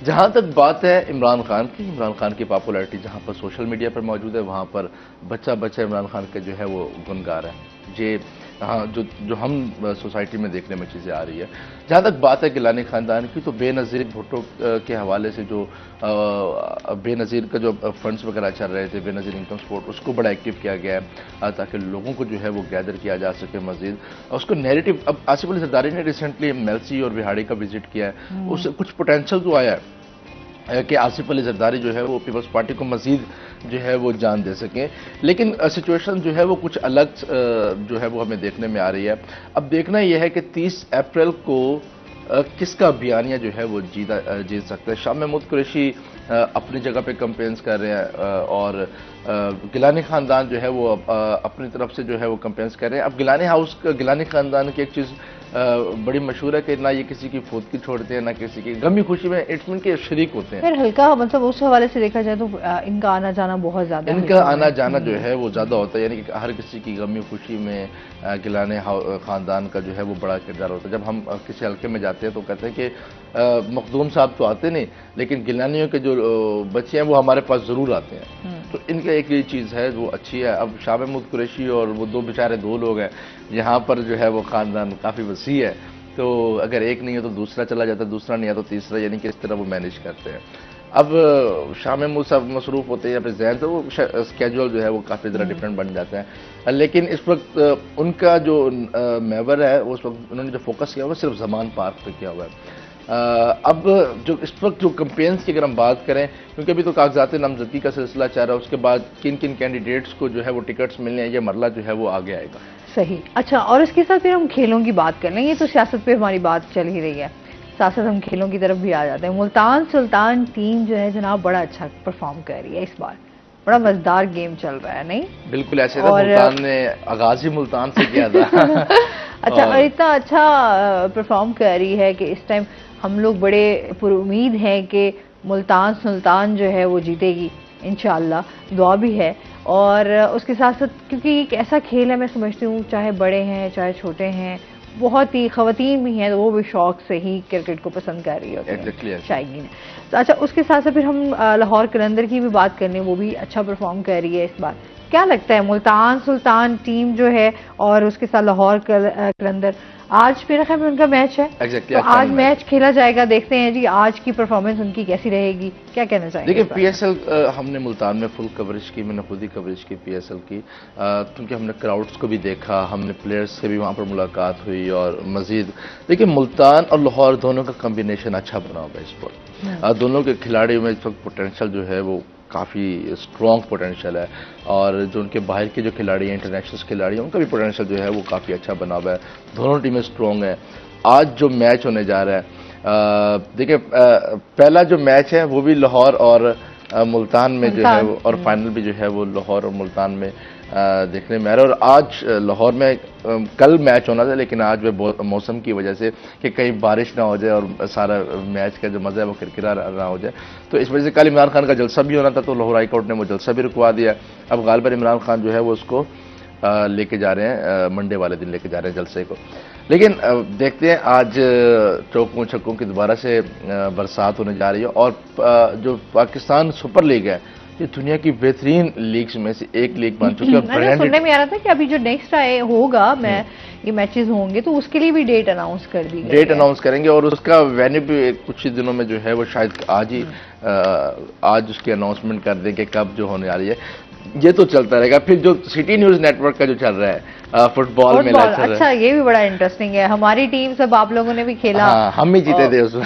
जहां तक बात है इमरान खान की पॉपुलैरिटी जहां पर सोशल मीडिया पर मौजूद है, वहां पर बच्चा बच्चा इमरान खान के जो है वो गुनगार है। ये हाँ जो हम सोसाइटी में देखने में चीज़ें आ रही है। जहाँ तक बात है गिलानी खानदान की, तो बेनज़ीर भुट्टो के हवाले से जो बेनज़ीर का जो फंड्स वगैरह चल रहे थे, बेनज़ीर इनकम सपोर्ट, उसको बड़ा एक्टिव किया गया है ताकि लोगों को जो है वो गैदर किया जा सके मजीद। उसको नैरेटिव अब आसिफ अली जरदारी ने रिसेंटली मेलसी और बिहाड़ी का विजिट किया है, उससे कुछ पोटेंशियल तो आया है कि आसिफ अली जरदारी जो है वो पीपल्स पार्टी को मजीद जो है वो जान दे सकें। लेकिन सिचुएशन जो है वो कुछ अलग जो है वो हमें देखने में आ रही है। अब देखना यह है कि 30 अप्रैल को किसका बयानिया जो है वो जीत सकता है। शाह महमूद कुरैशी अपनी जगह पे कैंपेन्स कर रहे हैं और गिलानी खानदान जो है वो अपनी तरफ से जो है वो कैंपेन्स कर रहे हैं। अब गिलानी खानदान की एक चीज़ बड़ी मशहूर है कि ना ये किसी की फौतगी छोड़ते हैं, ना किसी की गमी खुशी में इट्समिन के शरीक होते हैं। फिर हल्का मतलब उस हवाले से देखा जाए तो इनका आना जाना बहुत ज्यादा, इनका आना जाना जो है वो ज़्यादा होता है, यानी कि हर किसी की गमी खुशी में गिलानी खानदान का जो है वो बड़ा किरदार होता है। जब हम किसी हल्के में जाते हैं तो कहते हैं कि मखदूम साहब तो आते नहीं, लेकिन गिलानियों के जो बच्चे हैं वो हमारे पास ज़रूर आते हैं। तो इनका एक ये चीज़ है वो अच्छी है। अब शाह महमूद कुरैशी और वो बेचारे दो लोग हैं, यहाँ पर जो है वो ख़ानदान काफ़ी वसी है, तो अगर एक नहीं है तो दूसरा चला जाता है, दूसरा नहीं है तो तीसरा, यानी कि इस तरह वो मैनेज करते हैं। अब शाह महमूद साहब मसरूफ़ होते हैं या फिर जहन, तो वो स्केजुअल जो है वो काफ़ी ज़रा डिफरेंट बन जाता है। लेकिन इस वक्त उनका जो महवर है उस वक्त उन्होंने जो फोकस किया हुआ सिर्फ ज़मान पार्क पर किया हुआ है। अब जो इस वक्त जो कैंपेन्स की अगर हम बात करें, क्योंकि अभी तो कागजात नामजदगी का सिलसिला चल रहा है, उसके बाद किन किन कैंडिडेट्स को जो है वो टिकट्स मिलने हैं, ये मरला जो है वो आगे आएगा। सही। अच्छा, और इसके साथ फिर हम खेलों की बात कर लें। ये तो सियासत पे हमारी बात चल ही रही है, साथ साथ हम खेलों की तरफ भी आ जाते हैं। मुल्तान सुल्तान टीम जो है जनाब बड़ा अच्छा परफॉर्म कर रही है इस बार, बड़ा मजेदार गेम चल रहा है, नहीं? बिल्कुल ऐसे था, मुल्तान ने आगाज ही मुल्तान से किया था। अच्छा, और इतना अच्छा परफॉर्म कर रही है कि इस टाइम हम लोग बड़े पुरुमीद हैं कि मुल्तान सुल्तान जो है वो जीतेगी इंशाअल्लाह, दुआ भी है। और उसके साथ साथ क्योंकि एक ऐसा खेल है, मैं समझती हूँ चाहे बड़े हैं चाहे छोटे हैं, बहुत ही खवातीन भी हैं तो वो भी शौक से ही क्रिकेट को पसंद कर रही होती है, शायकीन। तो अच्छा, उसके साथ साथ फिर हम लाहौर कलंदर की भी बात कर लें, वो भी अच्छा परफॉर्म कर रही है इस बार। क्या लगता है मुल्तान सुल्तान टीम जो है और उसके साथ लाहौर कलंदर, आज मेरे ख्याल में उनका मैच है, तो आज मैच खेला जाएगा, देखते हैं जी आज की परफॉर्मेंस उनकी कैसी रहेगी, क्या कहना चाहेंगे? देखिए पीएसएल हमने मुल्तान में फुल कवरेज की, मैंने खुद ही कवरेज की पीएसएल की, क्योंकि हमने क्राउड्स को भी देखा, हमने प्लेयर्स से भी वहाँ पर मुलाकात हुई। और मजीद देखिए मुल्तान और लाहौर दोनों का कम्बिनेशन अच्छा बना हुआ है इस पर, दोनों के खिलाड़ियों में इस वक्त पोटेंशियल जो है वो काफ़ी स्ट्रॉन्ग पोटेंशियल है। और जो उनके बाहर के जो खिलाड़ी हैं, इंटरनेशनल खिलाड़ी हैं, उनका भी पोटेंशियल जो है वो काफ़ी अच्छा बना हुआ है। दोनों टीमें स्ट्रॉन्ग हैं। आज जो मैच होने जा रहा है, देखिए पहला जो मैच है वो भी लाहौर और मुल्तान में जो है वो, और फाइनल भी जो है वो लाहौर और मुल्तान में देखने में आ रहा है। और आज लाहौर में कल मैच होना था, लेकिन आज वह मौसम की वजह से कि कहीं बारिश ना हो जाए और सारा मैच का जो मज़ा है वो किरकिरा ना हो जाए, तो इस वजह से कल इमरान खान का जलसा भी होना था, तो लाहौर हाई कोर्ट ने वो जलसा भी रुकवा दिया। अब गालिबन इमरान खान जो है वो उसको लेके जा रहे हैं, मंडे वाले दिन लेके जा रहे हैं जलसे को। लेकिन देखते हैं, आज चौकों छक्कों की दोबारा से बरसात होने जा रही है। और जो पाकिस्तान सुपर लीग है, ये दुनिया की बेहतरीन लीग्स में से एक लीग बन चुकी है। सुनने में आ रहा था कि अभी जो नेक्स्ट होगा ये मैचेस होंगे तो उसके लिए भी डेट अनाउंस कर दी गई है। डेट अनाउंस करेंगे और उसका वेन्यू भी कुछ ही दिनों में जो है वो शायद आज उसकी अनाउंसमेंट कर दें कि कब जो होने आ रही है। ये तो चलता रहेगा। फिर जो सिटी न्यूज नेटवर्क का जो चल रहा है फुटबॉल में, अच्छा ये भी बड़ा इंटरेस्टिंग है। हमारी टीम सब आप लोगों ने भी खेला, हाँ, हम ही जीते थे उसमें।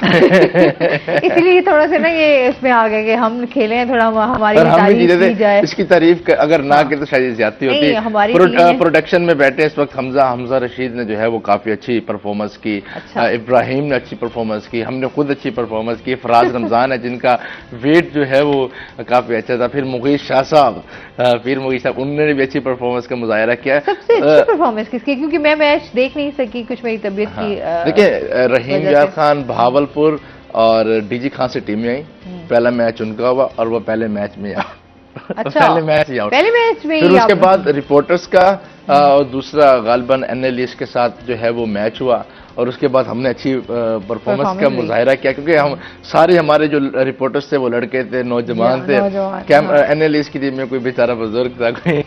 इसलिए थोड़ा सा ना ये इसमें आ गए कि हम खेले हैं, थोड़ा हमारी तारीफ की जाए। इसकी तारीफ अगर ना की तो शायद ज्यादती होती। हमारी प्रोडक्शन में बैठे इस वक्त हमजा रशीद ने जो है वो काफी अच्छी परफॉर्मेंस की, इब्राहिम ने अच्छी परफॉर्मेंस की, हमने खुद अच्छी परफॉर्मेंस की, फराज रमजान है जिनका वेट जो है वो काफी अच्छा था, फिर मुगीश शाह साहब, उन्होंने भी अच्छी परफॉर्मेंस का मुजाहरा किया। परफॉर्मेंस किसकी? क्योंकि मैं मैच देख नहीं सकी, कुछ मेरी तबीयत की। देखिए रहीम यार खान भावलपुर और डीजी खान से टीम में आई, पहला मैच उनका हुआ और वो पहले मैच में अच्छा, पहले मैच ही आउट, पहले मैच में। फिर उसके बाद रिपोर्टर्स का और दूसरा गालिबन एनालिस्ट के साथ जो है वो मैच हुआ और उसके बाद हमने अच्छी परफॉर्मेंस का मुजाहरा किया, क्योंकि हम सारे हमारे जो रिपोर्टर्स थे वो लड़के थे, नौजवान थे। एनालिस्ट की टीम में कोई बेचारा बुजुर्ग था कोई।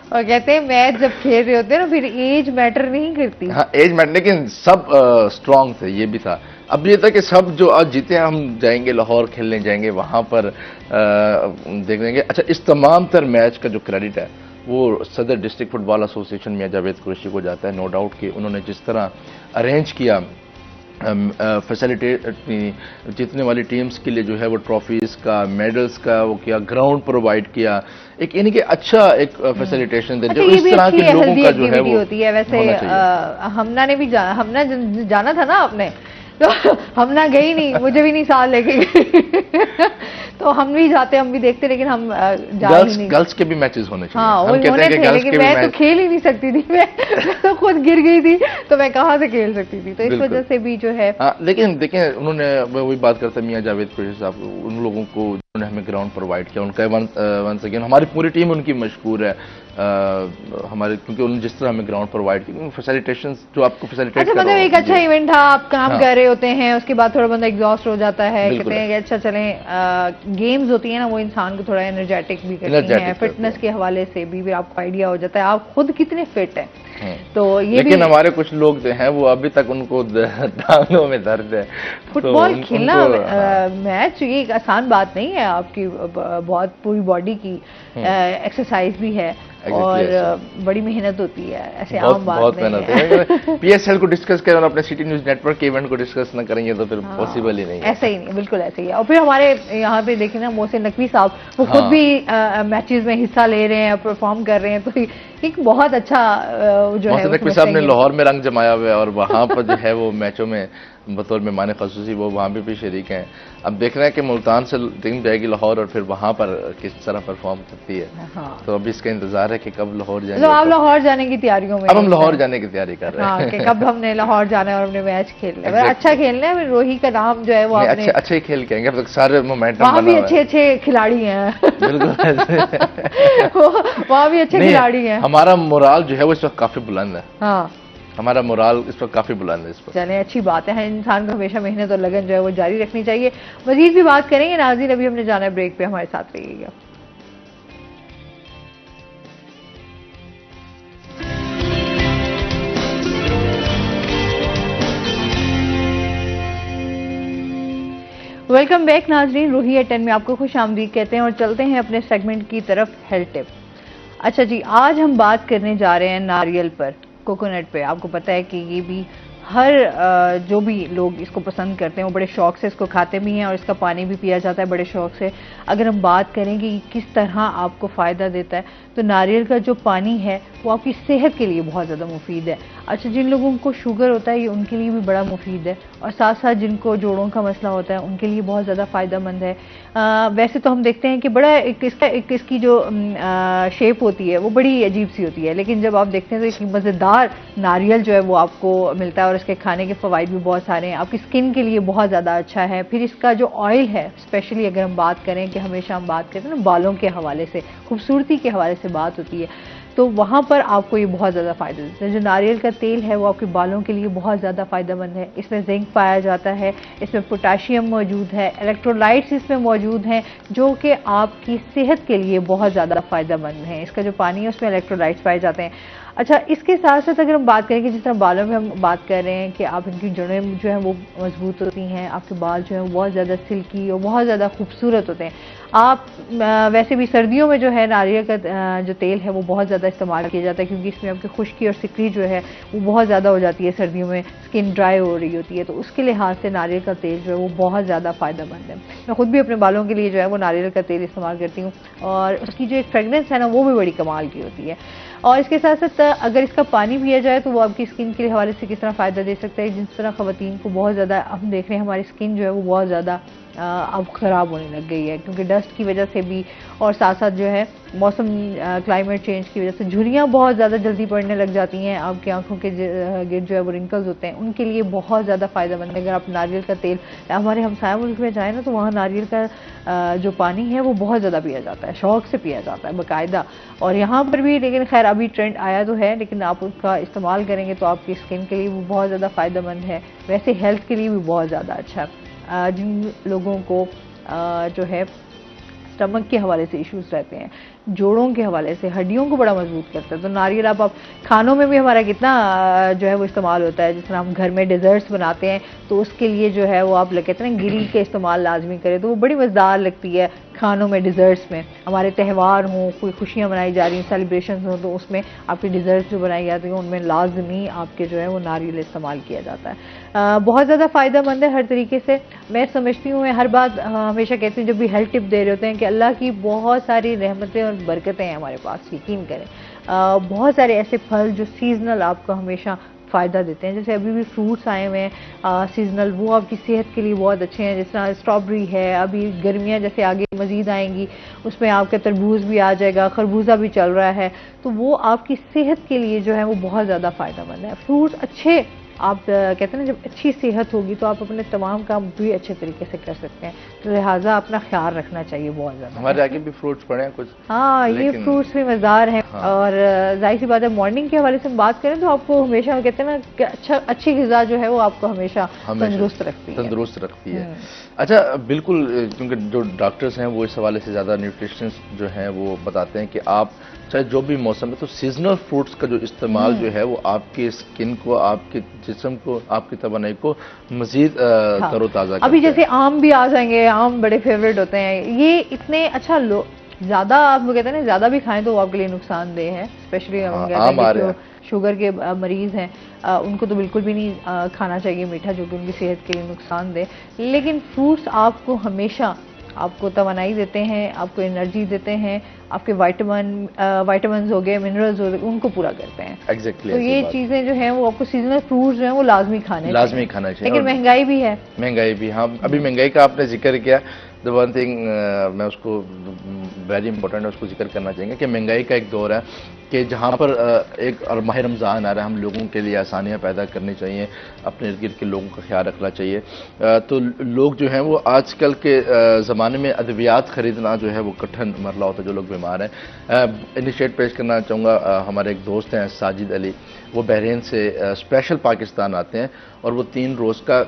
और कहते हैं मैच जब खेल रहे होते हैं ना फिर एज मैटर नहीं करती। हाँ एज मैटर, लेकिन सब स्ट्रांग थे, ये भी था। अब ये था कि सब जो आज जीते हैं, हम जाएंगे लाहौर खेलने जाएंगे, वहां पर देख लेंगे। अच्छा, इस तमाम तर मैच का जो क्रेडिट है वो सदर डिस्ट्रिक्ट फुटबॉल एसोसिएशन मियां जावेद कुरैशी को जाता है। नो डाउट कि उन्होंने जिस तरह अरेंज किया फैसिलिटेट जीतने वाली टीम्स के लिए जो है वो ट्रॉफीज का, मेडल्स का वो किया, ग्राउंड प्रोवाइड किया, एक यानी कि अच्छा एक फैसिलिटेशन दे, इस तरह के लोगों का जो है वो होती है। वैसे हमना ने भी हमना जाना था ना आपने, तो हमना गई नहीं, मुझे भी नहीं साथ लेके गई। तो हम भी जाते, हम भी देखते, लेकिन हम जा ही नहीं। गर्ल्स के भी मैचेस होने चाहिए। हाँ, हम कहते हैं कि लेकिन मैं तो खेल ही नहीं सकती थी, मैं तो खुद गिर गई थी, तो मैं कहाँ से खेल सकती थी, तो इस वजह से भी जो है। लेकिन देखें, उन्होंने वही बात करते मियां जावेद कुरैशी साहब, उन लोगों को उन्होंने हमें ग्राउंड प्रोवाइड किया, उनका वंस अगेन हमारी पूरी टीम उनकी मशहूर है हमारे, क्योंकि उन्होंने जिस तरह हमें ग्राउंड प्रोवाइड की, फैसिलिटेशन जो आपको फैसिलिटेट अच्छा, मतलब एक अच्छा इवेंट था, आप काम कर रहे होते हैं, उसके बाद थोड़ा बंदा एग्जॉस्ट हो जाता है, कहते हैं कि अच्छा चलें, गेम्स होती है ना वो इंसान को थोड़ा एनर्जेटिक भी करती हैं, फिटनेस के हवाले से भी आपको आइडिया हो जाता है आप खुद कितने फिट हैं। तो ये लेकिन हमारे कुछ लोग जो हैं वो अभी तक उनको टांगों में दर्द है। फुटबॉल खेलना मैच ये एक आसान बात नहीं है, आपकी बहुत पूरी बॉडी की एक्सरसाइज भी है। और बड़ी मेहनत होती है, ऐसे आम बात बहुत नहीं मेहनत है। पीएसएल को डिस्कस करें और अपने सिटी न्यूज नेटवर्क के इवेंट को डिस्कस न करेंगे तो फिर पॉसिबल ही नहीं है। ऐसा ही नहीं, बिल्कुल ऐसे ही है। और फिर हमारे यहाँ पे देखें ना, मोहसिन नकवी साहब वो खुद भी मैचेस में हिस्सा ले रहे हैं, परफॉर्म कर रहे हैं, तो एक बहुत अच्छा जो है मोहसिन नकवी साहब ने लाहौर में रंग जमाया हुआ है और वहाँ पर जो है वो मैचों में बतौर मेहमान खसूसी वो वहाँ भी शरीक हैं। अब देख रहे हैं कि मुल्तान से टीम जाएगी लाहौर और फिर वहाँ पर किस तरह परफॉर्म करती है। तो अभी इसका इंतजार है कि कब लाहौर जाएंगे। आप लाहौर जाने की तैयारियों में? अब हम लाहौर जाने की तैयारी कर रहे हैं कि कब हमने लाहौर जाना है और हमने मैच खेलना है। अच्छा खेलना है। रोही का नाम जो है वो अच्छे ही खेल के अब तक सारे मोमेंटम वहाँ भी अच्छे खिलाड़ी हैं। बिल्कुल वहाँ भी अच्छे खिलाड़ी हैं। हमारा मोराल जो है वो इस वक्त काफी बुलंद है। हाँ, हमारा मोराल इस पर काफी बुलंद है। इस पर चलें, अच्छी बात है। इंसान को हमेशा मेहनत और लगन जो है वो जारी रखनी चाहिए। मजीद भी बात करेंगे नाज़रीन, अभी हमने जाना है ब्रेक पे, हमारे साथ रहिएगा। वेलकम बैक नाज़रीन, रूही एट 10 में आपको खुश आमदीद कहते हैं और चलते हैं अपने सेगमेंट की तरफ, हेल्थ टिप। अच्छा जी, आज हम बात करने जा रहे हैं नारियल पर, कोकोनट पे। आपको पता है कि ये भी हर जो भी लोग इसको पसंद करते हैं वो बड़े शौक से इसको खाते भी हैं और इसका पानी भी पिया जाता है बड़े शौक से। अगर हम बात करें कि किस तरह आपको फ़ायदा देता है, तो नारियल का जो पानी है वो आपकी सेहत के लिए बहुत ज़्यादा मुफीद है। अच्छा, जिन लोगों को शुगर होता है ये उनके लिए भी बड़ा मुफीद है, और साथ साथ जिनको जोड़ों का मसला होता है उनके लिए बहुत ज़्यादा फ़ायदेमंद है। वैसे तो हम देखते हैं कि बड़ा इसकी जो शेप होती है वो बड़ी अजीब सी होती है, लेकिन जब आप देखते हैं तो एक मज़ेदार नारियल जो है वो आपको मिलता है और इसके खाने के फ़वाइद भी बहुत सारे हैं। आपकी स्किन के लिए बहुत ज़्यादा अच्छा है। फिर इसका जो ऑयल है, स्पेशली अगर हम बात करें कि हमेशा हम बात करते हैं ना बालों के हवाले से, खूबसूरती के हवाले से बात होती है, तो वहाँ पर आपको ये बहुत ज़्यादा फ़ायदा देता है। जो नारियल का तेल है वो आपके बालों के लिए बहुत ज़्यादा फ़ायदेमंद है। इसमें जिंक पाया जाता है, इसमें पोटाशियम मौजूद है, इलेक्ट्रोलाइट्स इसमें मौजूद हैं जो कि आपकी सेहत के लिए बहुत ज़्यादा फ़ायदेमंद है। इसका जो पानी है उसमें इलेक्ट्रोलाइट्स पाए जाते हैं। अच्छा, इसके साथ साथ अगर हम बात करें कि जिस तरह बालों में हम बात कर रहे हैं कि आप इनकी जड़ें जो हैं वो मजबूत होती हैं, आपके बाल जो हैं बहुत ज़्यादा सिल्की और बहुत ज़्यादा खूबसूरत होते हैं। आप वैसे भी सर्दियों में जो है नारियल का जो तेल है वो बहुत ज़्यादा इस्तेमाल किया जाता है, क्योंकि इसमें आपकी खुश्की और सिकरी जो है वो बहुत ज़्यादा हो जाती है, सर्दियों में स्किन ड्राई हो रही होती है, तो उसके लिहाज से नारियल का तेल जो है वो बहुत ज़्यादा फ़ायदेमंद है। मैं खुद भी अपने बालों के लिए जो है वो नारियल का तेल इस्तेमाल करती हूँ और उसकी जो एक फ्रेगनेंस है ना वो भी बड़ी कमाल की होती है। और इसके साथ साथ अगर इसका पानी पिया जाए तो वो आपकी स्किन के हवाले से किस तरह फ़ायदा दे सकता है। जिस तरह ख़वातीन को बहुत ज़्यादा, हम देख रहे हैं हमारी स्किन जो है वो बहुत ज़्यादा अब ख़राब होने लग गई है, क्योंकि डस्ट की वजह से भी और साथ साथ जो है मौसम क्लाइमेट चेंज की वजह से झुर्रियाँ बहुत ज़्यादा जल्दी पड़ने लग जाती हैं। आपकी आंखों के गिर्द जो है वो रिंकल्स होते हैं, उनके लिए बहुत ज़्यादा फ़ायदेमंद है। अगर आप नारियल का तेल, हमारे हमसाया मुल्क में जाए ना तो वहाँ नारियल का जो पानी है वो बहुत ज़्यादा पिया जाता है, शौक से पिया जाता है बाकायदा। और यहाँ पर भी, लेकिन खैर अभी ट्रेंड आया तो है, लेकिन आप उसका इस्तेमाल करेंगे तो आपकी स्किन के लिए वो बहुत ज़्यादा फ़ायदेमंद है। वैसे हेल्थ के लिए भी बहुत ज़्यादा अच्छा है। जिन लोगों को जो है स्टमक के हवाले से इश्यूज रहते हैं, जोड़ों के हवाले से, हड्डियों को बड़ा मजबूत करता है, तो नारियल आप खानों में भी हमारा कितना जो है वो इस्तेमाल होता है। जिस तरह हम घर में डेजर्ट्स बनाते हैं तो उसके लिए जो है वो आप कहते हैं ना गिरी के इस्तेमाल लाजमी करें, तो वो बड़ी मज़ेदार लगती है खानों में, डिज़र्ट्स में। हमारे त्यौहार हों, कोई खुशियाँ मनाई जा रही हैं, सेलिब्रेशन हों, तो उसमें आपकी डिज़र्ट्स जो बनाई जाती हैं उनमें लाजमी आपके जो है वो नारियल इस्तेमाल किया जाता है। बहुत ज़्यादा फ़ायदेमंद है हर तरीके से। मैं समझती हूँ, मैं हर बात हमेशा कहती हूँ जब भी हेल्थ टिप दे रहे होते हैं कि अल्लाह की बहुत सारी रहमतें और बरकतें हैं हमारे पास, यकीन करें। बहुत सारे ऐसे फल जो सीजनल आपको हमेशा फ़ायदा देते हैं, जैसे अभी भी फ्रूट्स आए हुए हैं सीजनल, वो आपकी सेहत के लिए बहुत अच्छे हैं। जिस तरह स्ट्रॉबेरी है, अभी गर्मियाँ जैसे आगे मज़ीद आएंगी उसमें आपका तरबूज भी आ जाएगा, खरबूजा भी चल रहा है, तो वो आपकी सेहत के लिए जो है वो बहुत ज़्यादा फ़ायदेमंद है। फ्रूट्स अच्छे, आप कहते हैं ना जब अच्छी सेहत होगी तो आप अपने तमाम काम भी अच्छे तरीके से कर सकते हैं, तो लिहाजा अपना ख्याल रखना चाहिए बहुत ज़्यादा। हमारे आगे भी फ्रूट्स पड़े हैं कुछ। हाँ, ये फ्रूट्स भी मज़ेदार हैं। हाँ। और जाहिर सी बात है मॉर्निंग के हवाले से हम बात करें तो आपको हमेशा कहते हैं ना कि अच्छी ग़िज़ा जो है वो आपको हमेशा तंदुरुस्त रखती है। अच्छा, बिल्कुल, क्योंकि जो डॉक्टर्स हैं वो इस हवाले से ज़्यादा न्यूट्रिशनिस्ट जो हैं वो बताते हैं कि आप चाहे जो भी मौसम है तो सीजनल फ्रूट्स का जो इस्तेमाल जो है वो आपकी स्किन को, आपके जिस्म को, आपकी तवानाई को मजीद तरोताज़ा। अभी जैसे आम भी आ जाएंगे, आम बड़े फेवरेट होते हैं, ये इतने अच्छा ज्यादा आप वो कहते हैं ना, ज्यादा भी खाएं तो वो आपके लिए नुकसानदेह है। स्पेशली हम कहते हैं कि जो शुगर के मरीज हैं उनको तो बिल्कुल भी नहीं खाना चाहिए मीठा, जो कि उनकी सेहत के लिए नुकसानदेह। लेकिन फ्रूट्स आपको हमेशा आपको तवानाई देते हैं, आपको एनर्जी देते हैं, आपके वाइटामिन हो गए, मिनरल्स हो गए, उनको पूरा करते हैं। एग्जैक्टली तो ये चीजें जो है वो आपको सीजनल फ्रूट्स जो है वो लाजमी खाना चाहिए। लेकिन महंगाई भी है। महंगाई भी, हाँ, अभी महंगाई का आपने जिक्र किया। द वन थिंग मैं उसको वेरी इंपॉर्टेंट है, उसको जिक्र करना चाहेंगे कि महंगाई का एक दौर है कि जहाँ पर एक और माह रमज़ान आ रहा है, हम लोगों के लिए आसानियाँ पैदा करनी चाहिए, अपने इर्द गिर्द के लोगों का ख्याल रखना चाहिए। तो लोग जो हैं वो आजकल के ज़माने में अद्वियात ख़रीदना जो है वो कठिन मरला होता है, जो लोग बीमार हैं। इनिशिएट पेश करना चाहूँगा, हमारे एक दोस्त हैं साजिद अली, वो बहरीन से स्पेशल पाकिस्तान आते हैं और वो 3 रोज़ का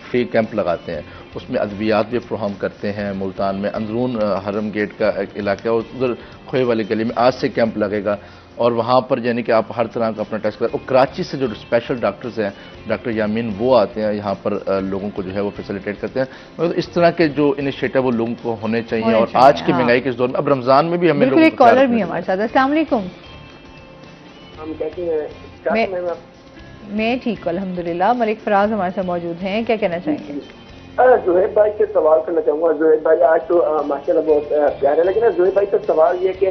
फ्री कैंप लगाते हैं। उसमें अद्वियात भी फ्राहम करते हैं। मुल्तान में अंदरून हरम गेट का एक इलाका है, उधर खोए वाली गली में आज से कैंप लगेगा और वहाँ पर यानी कि आप हर तरह का अपना टेस्ट करें। और कराची से जो स्पेशल डॉक्टर्स हैं, डॉक्टर यामीन, वो आते हैं यहाँ पर लोगों को जो है वो फैसिलिटेट करते हैं। तो इस तरह के जो इनिशिएटिव वो लोगों को होने चाहिए। और आज की महंगाई के इस दौर में, अब रमज़ान में भी हमें लोगों एक कॉलर भी हमारे साथ। अस्सलाम वालेकुम। हम कहते हैं मैं ठीक हूँ अल्हम्दुलिल्लाह। मलिक फराज हमारे साथ मौजूद हैं, क्या कहना चाहेंगे? जुहैब भाई से सवाल करना चाहूंगा। जुहैब भाई आज तो माशाल्लाह बहुत प्यारे है, लेकिन जुहैब भाई से सवाल ये कि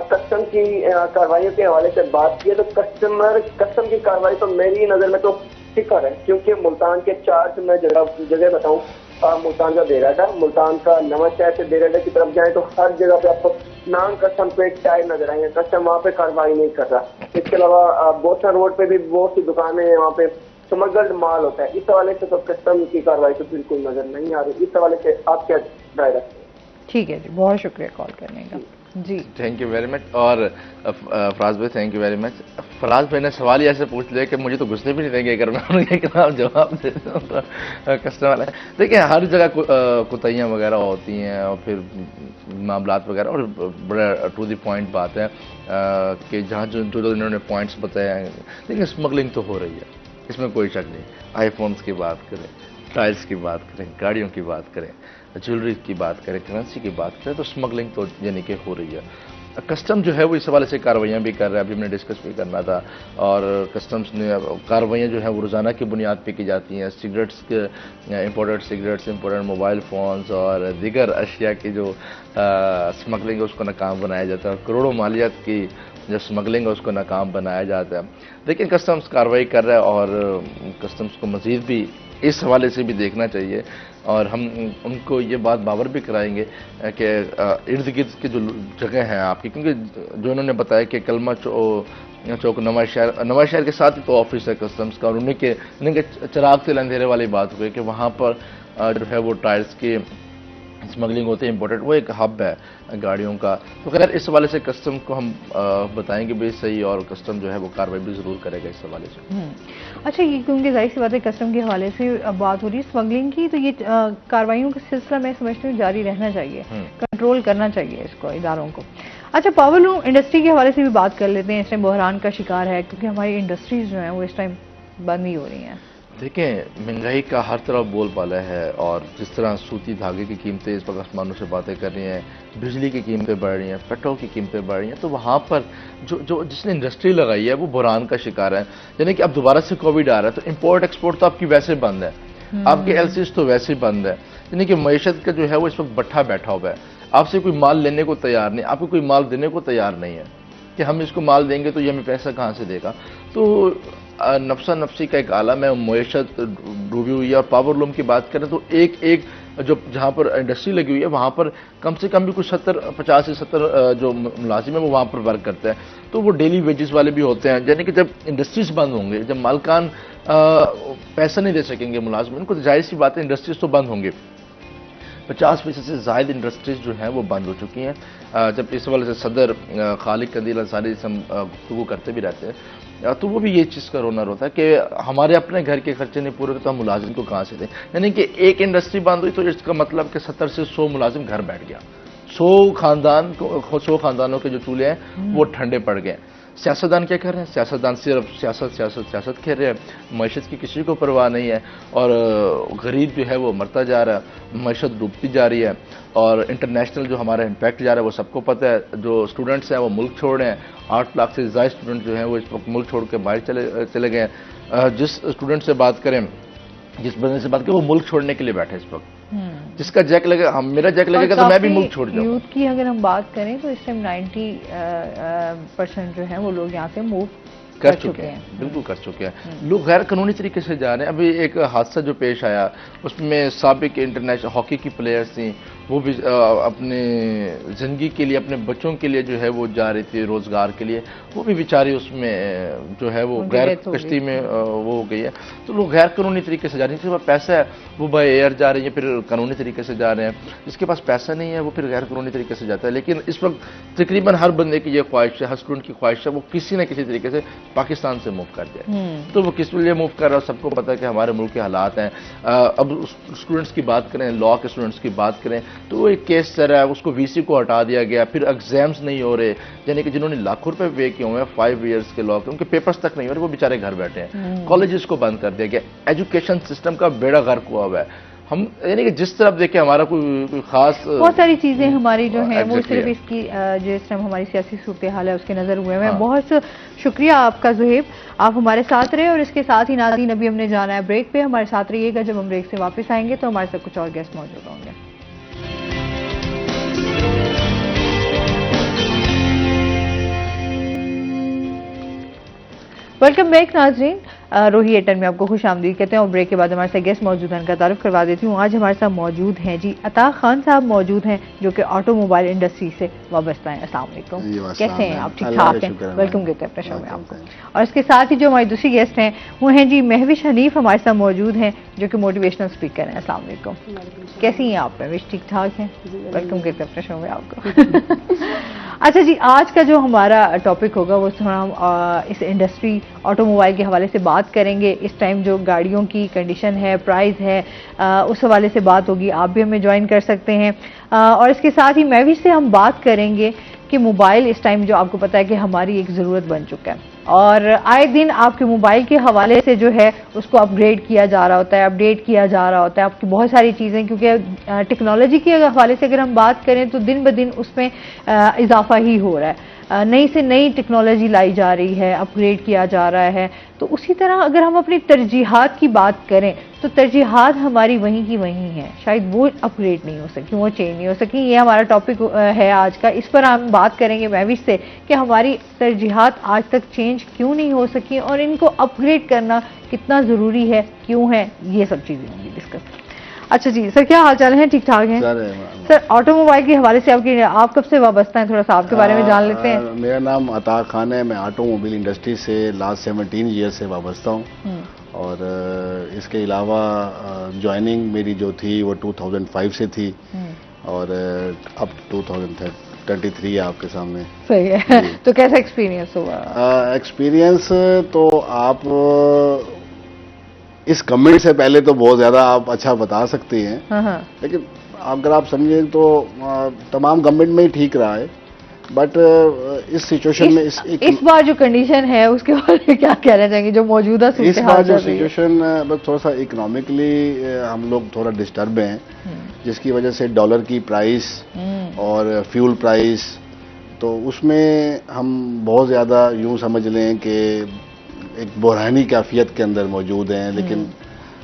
कस्टम की कार्रवाइयों के हवाले से बात की है तो कस्टम की कार्रवाई तो मेरी नजर में तो फिक्र है, क्योंकि मुल्तान के 4 मैं जगह बताऊं, मुल्तान का बेराडा, मुल्तान का नवा शहर से बेराडा की तरफ जाए तो हर जगह पे आपको नॉन कस्टम पे टायर नजर आएंगे। कस्टम वहाँ पे कार्रवाई नहीं कर रहा। इसके अलावा बोसा रोड पे भी बहुत सी दुकानें हैं, वहाँ पे स्मगल्ड माल होता है। इस हवाले से तो कस्टम की कार्रवाई तो बिल्कुल नजर नहीं आ रही। इस हवाले से आप क्या राय रखते हैं? ठीक है जी, बहुत शुक्रिया कॉल करने का जी। Thank you very much. और फराज भाई thank you very much. Faraz भाई ने सवाल ही ऐसे पूछ लिया कि मुझे तो घुसने भी नहीं देंगे अगर मैं उनके आप जवाब दे दूँ तो कस्टम वाला। देखिए हर जगह कुताइयाँ वगैरह होती हैं और फिर मामलात वगैरह, और बड़ा टू द पॉइंट बात है कि जहाँ जो इन्होंने पॉइंट्स बताए हैं, लेकिन स्मगलिंग तो हो रही है, इसमें कोई शक नहीं। आईफोन्स की बात करें, टाइल्स की बात करें, गाड़ियों की बात करें, ज्वेलरी की बात करें, करेंसी की बात करें, तो स्मगलिंग तो यानी कि हो रही है। कस्टम जो है वो इस हवाले से कार्रवाइयाँ भी कर रहा है, अभी हमने डिस्कस भी करना था। और कस्टम्स ने कार्रवाइयाँ जो है वो रोज़ाना की बुनियाद पे की जाती हैं। सिगरेट्स के imported cigarettes, imported mobile phones और दीगर अशिया की जो स्मगलिंग है उसको नाकाम बनाया जाता है। करोड़ों मालियात की जो स्मगलिंग है उसको नाकाम बनाया जाता है। लेकिन कस्टम्स कार्रवाई कर रहा है और कस्टम्स को मज़ीद भी इस हवाले से भी देखना चाहिए। और हम उनको ये बात बावर भी कराएंगे कि इर्द गिर्द की जो जगह हैं आपकी, क्योंकि जो उन्होंने बताया कि कलमा चौक नवा शहर के साथ ही तो ऑफिस है कस्टम्स का, और उन्हीं के चिराग से अंधेरे वाली बात हुई कि वहाँ पर जो है वो टायर्स की स्मगलिंग होती है इम्पोर्टेड, वो एक हब है गाड़ियों का। तो खैर इस हवाले से कस्टम को हम बताएंगे भी सही, और कस्टम जो है वो कार्रवाई भी जरूर करेगा इस हवाले से। अच्छा, ये क्योंकि जाहिर सी बात है कस्टम के हवाले से बात हो रही है स्मगलिंग की, तो ये कार्रवाइयों का सिलसिला मैं समझती हूँ जारी रहना चाहिए, कंट्रोल करना चाहिए इसको, इदारों को। अच्छा, पावर लूम इंडस्ट्री के हवाले से भी बात कर लेते हैं। इस टाइम बहरान का शिकार है क्योंकि हमारी इंडस्ट्रीज जो हैं वो इस टाइम बंद ही हो रही हैं। देखें महंगाई का हर तरफ बोलबाला है, और जिस तरह सूती धागे की कीमतें इस वक्त आसमानों से बातें कर रही हैं, बिजली की कीमतें बढ़ रही हैं, पेट्रोल की कीमतें बढ़ रही हैं, तो वहाँ पर जो जिसने इंडस्ट्री लगाई है वो बहरान का शिकार है। यानी कि अब दोबारा से कोविड आ रहा है तो इंपोर्ट एक्सपोर्ट तो आपकी वैसे बंद है, आपके एलसीज तो वैसे ही बंद है। यानी कि मईशत का जो है वो इस वक्त भट्ठा बैठा हुआ है। आपसे कोई माल लेने को तैयार नहीं, आपको कोई माल देने को तैयार नहीं है कि हम इसको माल देंगे तो ये हमें पैसा कहाँ से देगा। तो नफसा नफसी का एक आलम है, मुआशत डूबी हुई है। और पावर लूम की बात करें तो एक जो जहाँ पर इंडस्ट्री लगी हुई है वहाँ पर कम से कम भी कुछ 50 से 70 जो मुलाजिम है वो वहाँ पर वर्क करते हैं, तो वो डेली वेजेस वाले भी होते हैं। यानी कि जब इंडस्ट्रीज बंद होंगे, जब मालकान पैसा नहीं दे सकेंगे मुलाजिम को, तो जाहिर सी बात है इंडस्ट्रीज तो बंद होंगे। 50% से ज़ायद इंडस्ट्रीज जो हैं वो बंद हो चुकी हैं। जब इस वाले से सदर खालिद कंदील अंसारी से हम गुफ्तगू करते भी रहते हैं तो वो भी ये चीज़ का रोना होता है कि हमारे अपने घर के खर्चे नहीं पूरे होते तो हम मुलाजिम को कहाँ से दें। यानी कि एक इंडस्ट्री बंद हुई तो इसका मतलब कि 70 से 100 मुलाजिम घर बैठ गया, 100 खानदानों के जो चूल्हे हैं वो ठंडे पड़ गए। सियासतदान क्या कर रहे हैं? सियासतदान सिर्फ सियासत सियासत सियासत खेल रहे हैं, मईशत की किसी को परवाह नहीं है, और गरीब जो है वो मरता जा रहा है, मईशत डूबती जा रही है, और इंटरनेशनल जो हमारा इम्पैक्ट जा रहा है वो सबको पता है। जो स्टूडेंट्स हैं वो मुल्क छोड़ रहे हैं, 8 लाख से ज़्यादा स्टूडेंट जो हैं वो इस वक्त मुल्क छोड़ के बाहर चले गए हैं। जिस स्टूडेंट से बात करें, जिस बंदे से बात करें, वो मुल्क छोड़ने के लिए बैठे इस वक्त। जिसका जैक लगेगा, हम मेरा जैक लगेगा तो मैं भी मुल्क छोड़ जाऊंगा। यूथ की अगर हम बात करें तो इस टाइम 90% जो है वो लोग यहाँ से मूव कर चुके हैं, बिल्कुल कर चुके हैं। लोग गैर कानूनी तरीके से जा रहे हैं। अभी एक हादसा जो पेश आया उसमें साबिक इंटरनेशनल हॉकी की प्लेयर्स थी, वो भी अपने ज़िंदगी के लिए, अपने बच्चों के लिए जो है वो जा रही थी रोज़गार के लिए, वो भी बेचारी उसमें जो है वो गैर कश्ती में वो हो गई है। तो लोग गैर कानूनी तरीके से जा रहे हैं। जिसके पास पैसा है वो बाय एयर जा रहे हैं, फिर कानूनी तरीके से जा रहे हैं। जिसके पास पैसा नहीं है वो फिर गैर कानूनी तरीके से जाता है। लेकिन इस वक्त तकरीबन हर बंदे की ये ख्वाहिश है, हर स्टूडेंट की ख्वाहिश है वो किसी न किसी तरीके से पाकिस्तान से मूव कर जाए। तो वो किस लिए मूव कर रहा है सबको पता है कि हमारे मुल्क के हालात हैं। अब स्टूडेंट्स की बात करें, लॉ के स्टूडेंट्स की बात करें, तो वो एक केस चल रहा है, उसको वीसी को हटा दिया गया, फिर एग्जाम्स नहीं हो रहे, यानी कि जिन्होंने लाखों रुपए पे किए हुए हैं 5 ईयर्स के लॉ के, उनके पेपर्स तक नहीं हो रहे, वो बेचारे घर बैठे हैं। कॉलेजेस को बंद कर दिया गया, एजुकेशन सिस्टम का बेड़ा गर्क हुआ हुआ है। हम यानी कि जिस तरफ देखें हमारा कोई खास बहुत सारी चीजें हमारी जो है वो सिर्फ इसकी जो इस टाइम हमारी सियासी सूरत हाल है उसके नजर हुए हैं। बहुत शुक्रिया आपका ज़ुहैब, आप हमारे साथ रहे। और इसके साथ ही नाज़रीन अभी हमने जाना है ब्रेक पे, हमारे साथ रहिएगा। जब हम ब्रेक से वापस आएंगे तो हमारे साथ कुछ और गेस्ट मौजूद होंगे। वेलकम बैक नाजरीन, रोही एटन में आपको खुश आमदीद कहते हैं। और ब्रेक के बाद हमारे साथ गेस्ट मौजूद हैं, उनका तारुफ करवा देती हूँ। आज हमारे साथ मौजूद हैं जी अता खान साहब मौजूद हैं, जो कि ऑटोमोबाइल इंडस्ट्री से वाबस्ता हैं। अस्सलाम वालेकुम, कैसे हैं आप? ठीक ठाक हैं? वेलकम कहते हैं अपने शो में आपको। और इसके साथ ही जो हमारी दूसरी गेस्ट हैं वो हैं जी महविश हनीफ, हमारे साथ मौजूद हैं, जो कि मोटिवेशनल स्पीकर हैं। अस्सलाम वालेकुम, कैसी हैं आप महविश? ठीक ठाक हैं? वेलकम कहते हैं अपने शो में आपको। अच्छा जी, आज का जो हमारा टॉपिक होगा वो थोड़ा हम इस इंडस्ट्री ऑटोमोबाइल के हवाले से बात करेंगे। इस टाइम जो गाड़ियों की कंडीशन है, प्राइस है, उस हवाले से बात होगी। आप भी हमें ज्वाइन कर सकते हैं। और इसके साथ ही महविश से हम बात करेंगे कि मोबाइल इस टाइम जो आपको पता है कि हमारी एक ज़रूरत बन चुका है, और आए दिन आपके मोबाइल के हवाले से जो है उसको अपग्रेड किया जा रहा होता है, अपडेट किया जा रहा होता है आपकी बहुत सारी चीज़ें। क्योंकि टेक्नोलॉजी के हवाले से अगर हम बात करें तो दिन ब दिन उसमें इजाफा ही हो रहा है, नई से नई टेक्नोलॉजी लाई जा रही है, अपग्रेड किया जा रहा है। तो उसी तरह अगर हम अपनी तरजीहात की बात करें तो तरजीहात हमारी वहीं की वहीं हैं, शायद वो अपग्रेड नहीं हो सकी, वो चेंज नहीं हो सकी। ये हमारा टॉपिक है आज का। इस पर हम बात करेंगे महविश से कि हमारी तरजीहात आज तक चेंज क्यों नहीं हो सकी और इनको अपग्रेड करना कितना ज़रूरी है, क्यों है, ये सब चीज़ें होंगी डिस्कस। अच्छा जी सर, क्या हाल चाल है? ठीक ठाक हैं सर। ऑटोमोबाइल के हवाले से आप कब से वाबस्ता हैं, थोड़ा सा आपके बारे में जान लेते हैं। मेरा नाम अता खान है, मैं ऑटोमोबाइल इंडस्ट्री से लास्ट 17 ईयर से वाबस्ता हूँ। और इसके अलावा ज्वाइनिंग मेरी जो थी वो 2005 से थी, और अब 2023 है आपके सामने। सही है। तो कैसा एक्सपीरियंस हुआ? एक्सपीरियंस तो आप इस कमेंट से पहले तो बहुत ज़्यादा आप अच्छा बता सकते हैं, लेकिन अगर आप समझें तो तमाम गवर्नमेंट में ही ठीक रहा है। बट इस सिचुएशन में इस बार जो कंडीशन है उसके बारे में क्या कहना चाहेंगे, जो मौजूदा इस बार जो सिचुएशन बस थोड़ा सा इकोनॉमिकली हम लोग थोड़ा डिस्टर्ब हैं, जिसकी वजह से डॉलर की प्राइस और फ्यूल प्राइस, तो उसमें हम बहुत ज़्यादा यूँ समझ लें कि एक बुरहानी कैफियत के अंदर मौजूद हैं। लेकिन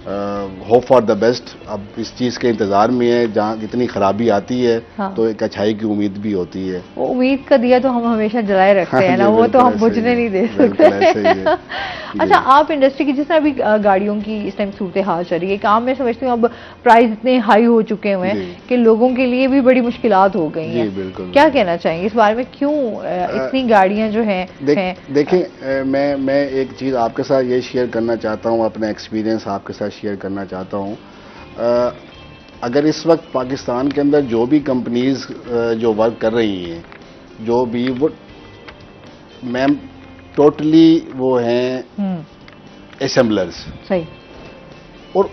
होप फॉर द बेस्ट, अब इस चीज़ के इंतज़ार में है। जहाँ जितनी खराबी आती है तो एक अच्छाई की उम्मीद भी होती है। वो उम्मीद का दिया तो हम हमेशा जलाए रखते हैं ना, वो तो हम बुझने नहीं दे सकते। अच्छा, आप इंडस्ट्री की जिस तरह अभी गाड़ियों की इस टाइम सूरत हाल चल रही है, काम मैं समझती हूँ अब प्राइस इतने हाई हो चुके हुए हैं कि लोगों के लिए भी बड़ी मुश्किलात हो गई हैं। क्या कहना चाहेंगे इस बारे में, क्यों इतनी गाड़ियाँ जो हैं? देखें, मैं एक चीज़ आपके साथ ये शेयर करना चाहता हूँ, अपना एक्सपीरियंस आपके साथ शेयर करना चाहता हूँ। अगर इस वक्त पाकिस्तान के अंदर जो भी कंपनीज जो वर्क कर रही हैं, जो भी वो मैम टोटली वो हैं असेंबलर्स। सही। और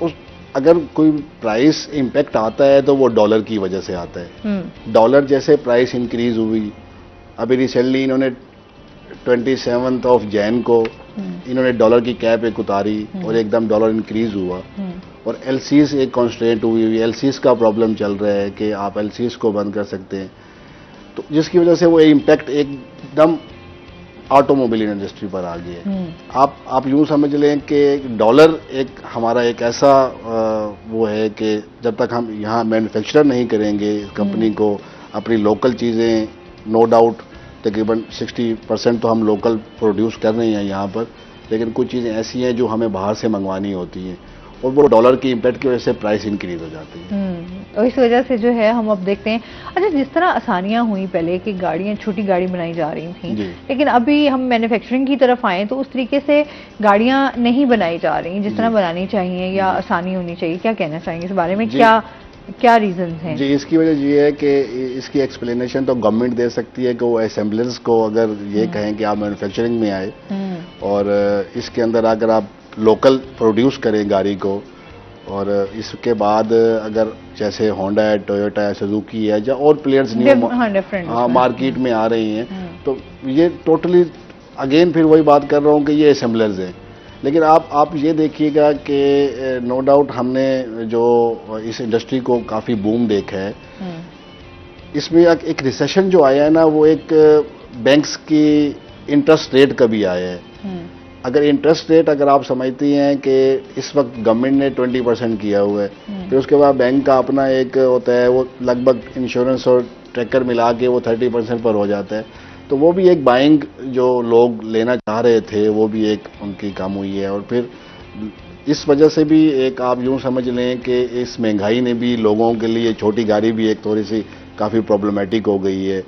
अगर कोई प्राइस इम्पैक्ट आता है तो वो डॉलर की वजह से आता है। डॉलर जैसे प्राइस इंक्रीज हुई, अभी रिसेंटली इन्होंने 27 ऑफ जैन को इन्होंने डॉलर की कैप एक उतारी और एकदम डॉलर इंक्रीज हुआ और एलसीज एक कॉन्स्ट्रेंट हुई एलसीज का प्रॉब्लम चल रहा है कि आप एलसीज को बंद कर सकते हैं, तो जिसकी वजह से वो इम्पैक्ट एकदम ऑटोमोबाइल इंडस्ट्री पर आ गया है। आप यूं समझ लें कि डॉलर एक हमारा एक ऐसा वो है कि जब तक हम यहाँ मैन्युफैक्चर नहीं करेंगे कंपनी को अपनी लोकल चीज़ें, नो डाउट तकरीबन 60% तो हम लोकल प्रोड्यूस कर रहे हैं यहाँ पर, लेकिन कुछ चीज़ें ऐसी हैं जो हमें बाहर से मंगवानी होती हैं और वो डॉलर की इम्पैक्ट की वजह से प्राइस इंक्रीज हो जाती है। और इस वजह से जो है हम अब देखते हैं, अच्छा जिस तरह आसानियां हुई पहले कि गाड़ियां छोटी गाड़ी बनाई जा रही थी, लेकिन अभी हम मैन्युफैक्चरिंग की तरफ आए तो उस तरीके से गाड़ियां नहीं बनाई जा रही जिस तरह बनानी चाहिए या आसानी होनी चाहिए। क्या कहना चाहेंगे इस बारे में, क्या रीजन हैं? जी, इसकी वजह ये है कि इसकी एक्सप्लेनेशन तो गवर्नमेंट दे सकती है कि वो असेंबलर्स को अगर ये कहें कि आप मैन्युफैक्चरिंग में आए और इसके अंदर अगर आप लोकल प्रोड्यूस करें गाड़ी को, और इसके बाद अगर जैसे होंडा है, टोयोटा है, सुजुकी है या और प्लेयर्स न्यू मार्केट में आ रही हैं, तो ये टोटली अगेन फिर वही बात कर रहा हूँ कि ये असेंबलर्स हैं। लेकिन आप ये देखिएगा कि नो डाउट हमने जो इस इंडस्ट्री को काफ़ी बूम देखा है, इसमें एक रिसेशन जो आया है ना, वो एक बैंक्स की इंटरेस्ट रेट का भी आया है। अगर इंटरेस्ट रेट अगर आप समझती हैं कि इस वक्त गवर्नमेंट ने 20% किया हुआ है, फिर उसके बाद बैंक का अपना एक होता है, वो लगभग इंश्योरेंस और ट्रैकर मिला के वो 30% पर हो जाता है, तो वो भी एक बाइंग जो लोग लेना चाह रहे थे वो भी एक उनकी कम हुई है। और फिर इस वजह से भी एक आप यूं समझ लें कि इस महंगाई ने भी लोगों के लिए छोटी गाड़ी भी एक थोड़ी सी काफ़ी प्रॉब्लमेटिक हो गई है।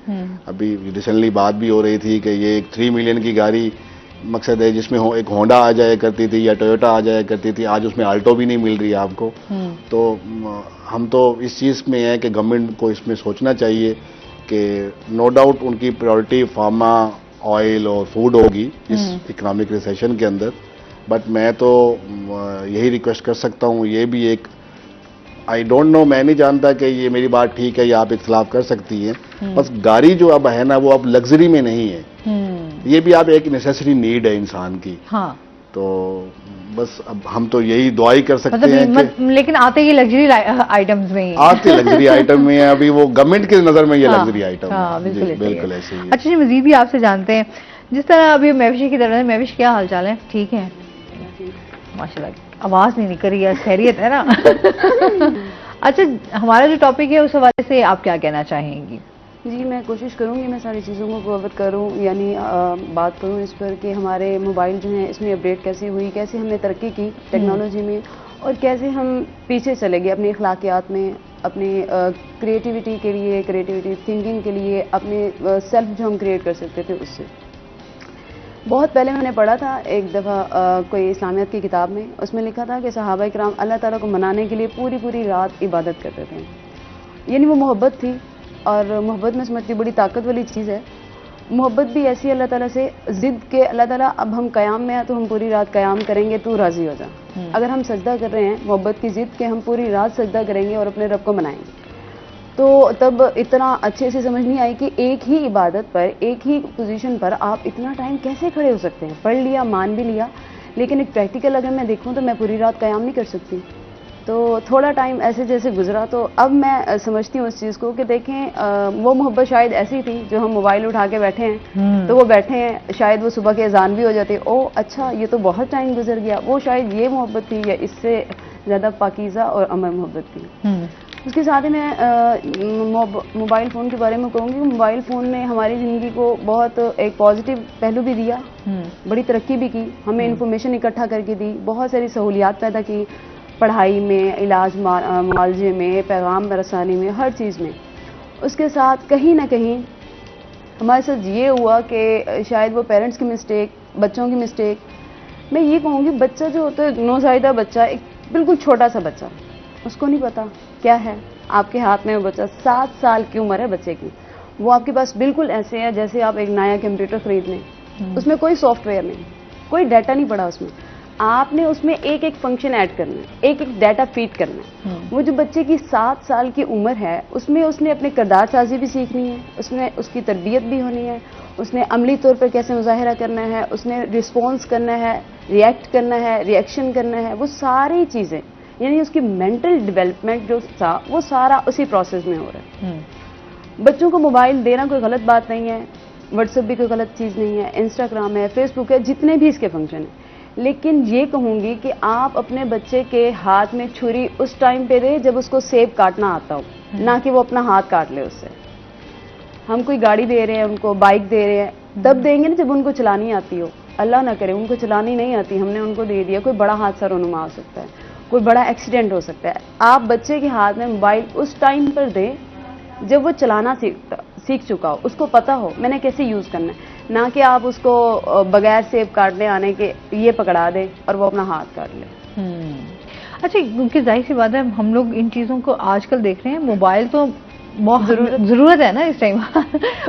अभी रिसेंटली बात भी हो रही थी कि ये एक 3 मिलियन की गाड़ी मकसद है जिसमें एक होंडा आ जाया करती थी या टोयोटा आ जाया करती थी, आज उसमें आल्टो भी नहीं मिल रही है आपको। तो हम तो इस चीज़ में है कि गवर्नमेंट को इसमें सोचना चाहिए कि नो डाउट उनकी प्रायोरिटी फार्मा, ऑयल और फूड होगी इस इकोनॉमिक रिसेशन के अंदर, बट मैं तो यही रिक्वेस्ट कर सकता हूँ, ये भी एक आई डोंट नो, मैं नहीं जानता कि ये मेरी बात ठीक है या आप इख्तलाफ कर सकती हैं, बस गाड़ी जो अब है ना वो अब लग्जरी में नहीं है, ये भी आप एक नेसेसरी नीड है इंसान की। हाँ। तो बस अब हम तो यही दुआ ही कर सकते हैं कि लेकिन आते ये लग्जरी आइटम्स में ही आते लग्जरी आइटम में है, अभी वो गवर्नमेंट की नजर में ये लग्जरी आइटम है। बिल्कुल ऐसे ही। अच्छा जी, मजीद भी आपसे जानते हैं, जिस तरह अभी महविश की तरफ है, महविश क्या हाल चाल है? ठीक है माशाल्लाह, आवाज नहीं निकल रही है, खैरियत है ना? अच्छा, हमारा जो टॉपिक है उस हवाले से आप क्या कहना चाहेंगी? जी, मैं कोशिश करूँगी मैं सारी चीज़ों को कवर करूँ, यानी बात करूँ इस पर कि हमारे मोबाइल जो हैं इसमें अपडेट कैसे हुई, कैसे हमने तरक्की की टेक्नोलॉजी में और कैसे हम पीछे चले गए अपने अखलाकियात में, अपनी क्रिएटिविटी के लिए, क्रिएटिविटी थिंकिंग के लिए, अपने सेल्फ जो हम क्रिएट कर सकते थे उससे। बहुत पहले मैंने पढ़ा था एक दफ़ा कोई इस्लामियत की किताब में, उसमें लिखा था कि सहाबा इकराम अल्लाह ताला को मनाने के लिए पूरी पूरी रात इबादत करते थे, यानी वो मोहब्बत थी और मोहब्बत में समझती बड़ी ताकत वाली चीज़ है। मोहब्बत भी ऐसी अल्लाह ताला से ज़िद के अल्लाह ताला अब हम क़याम में हैं तो हम पूरी रात क़याम करेंगे, तू राज़ी हो जा। अगर हम सजदा कर रहे हैं मोहब्बत की ज़िद के हम पूरी रात सजदा करेंगे और अपने रब को मनाएंगे। तो तब इतना अच्छे से समझ नहीं आई कि एक ही इबादत पर, एक ही पोजीशन पर आप इतना टाइम कैसे खड़े हो सकते हैं। पढ़ लिया, मान भी लिया, लेकिन एक प्रैक्टिकल अगर मैं देखूँ तो मैं पूरी रात क़याम नहीं कर सकती। तो थोड़ा टाइम ऐसे जैसे गुजरा तो अब मैं समझती हूँ उस चीज़ को कि देखें वो मोहब्बत शायद ऐसी थी जो हम मोबाइल उठा के बैठे हैं तो वो बैठे हैं, शायद वो सुबह के अजान भी हो जाती, ओ अच्छा ये तो बहुत टाइम गुजर गया, वो शायद ये मोहब्बत थी या इससे ज़्यादा पाकीज़ा और अमर मोहब्बत थी। उसके साथ ही मैं मोबाइल फ़ोन के बारे में कहूँगी। मोबाइल फ़ोन ने हमारी ज़िंदगी को बहुत एक पॉजिटिव पहलू भी दिया, बड़ी तरक्की भी की, हमें इंफॉर्मेशन इकट्ठा करके दी, बहुत सारी सहूलियात पैदा की, पढ़ाई में, इलाज मुआवजे में, पैगाम रसानी में, हर चीज़ में। उसके साथ कहीं ना कहीं हमारे साथ ये हुआ कि शायद वो पेरेंट्स की मिस्टेक, बच्चों की मिस्टेक, मैं ये कहूँगी बच्चा जो होता है नौज़ायदा बच्चा, एक बिल्कुल छोटा सा बच्चा, उसको नहीं पता क्या है आपके हाथ में वो बच्चा, 7 साल की उम्र है बच्चे की, वो आपके पास बिल्कुल ऐसे है जैसे आप एक नया कंप्यूटर खरीद लें, उसमें कोई सॉफ्टवेयर नहीं, कोई डाटा नहीं पड़ा उसमें, आपने उसमें एक एक फंक्शन ऐड करना है, एक एक डाटा फीड करना है। वो जो बच्चे की 7 साल की उम्र है, उसमें उसने अपने किरदार साजी भी सीखनी है, उसमें उसकी तरबियत भी होनी है, उसने अमली तौर पर कैसे मुजाहिरा करना है, उसने रिस्पॉन्स करना है, रिएक्ट करना है, रिएक्शन करना है, वो सारी चीज़ें, यानी उसकी मेंटल डेवलपमेंट जो था वो सारा उसी प्रोसेस में हो रहा है। बच्चों को मोबाइल देना कोई गलत बात नहीं है, व्हाट्सएप भी कोई गलत चीज़ नहीं है, इंस्टाग्राम है, फेसबुक है, जितने भी इसके फंक्शन हैं, लेकिन ये कहूँगी कि आप अपने बच्चे के हाथ में छुरी उस टाइम पे दे जब उसको सेब काटना आता हो, ना कि वो अपना हाथ काट ले उससे। हम कोई गाड़ी दे रहे हैं उनको, बाइक दे रहे हैं, तब देंगे ना जब उनको चलानी आती हो। अल्लाह ना करे उनको चलानी नहीं आती, हमने उनको दे दिया, कोई बड़ा हादसा रोनुमा हो सकता है, कोई बड़ा एक्सीडेंट हो सकता है। आप बच्चे के हाथ में मोबाइल उस टाइम पर दें जब वो चलाना सीख चुका हो, उसको पता हो मैंने कैसे यूज़ करना है, ना कि आप उसको बगैर सेब काटने आने के ये पकड़ा दें और वो अपना हाथ काट ले। अच्छा, क्योंकि जाहिर सी बात है हम लोग इन चीज़ों को आजकल देख रहे हैं, मोबाइल तो बहुत ज़रूरत है ना इस टाइम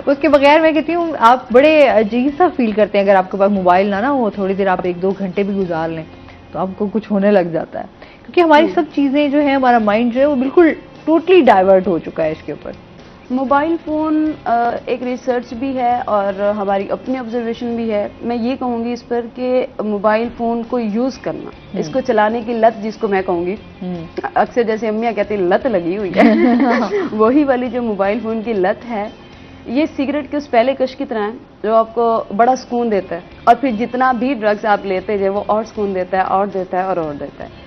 उसके बगैर मैं कहती हूँ आप बड़े अजीब सा फील करते हैं। अगर आपके पास मोबाइल ना हो, थोड़ी देर आप 1-2 घंटे भी गुजार लें तो आपको कुछ होने लग जाता है, क्योंकि हमारी सब चीज़ें जो है, हमारा माइंड जो है वो बिल्कुल टोटली डाइवर्ट हो चुका है इसके ऊपर। मोबाइल फ़ोन एक रिसर्च भी है और हमारी अपनी ऑब्जर्वेशन भी है। मैं ये कहूँगी इस पर कि मोबाइल फ़ोन को यूज़ करना, इसको चलाने की लत जिसको मैं कहूँगी, अक्सर जैसे अम्मियाँ कहती हैं लत लगी हुई है वही वाली जो मोबाइल फ़ोन की लत है, ये सिगरेट के उस पहले कश की तरह है जो आपको बड़ा सुकून देता है, और फिर जितना भी ड्रग्स आप लेते हैं वो और सुकून देता है, और देता है और देता है।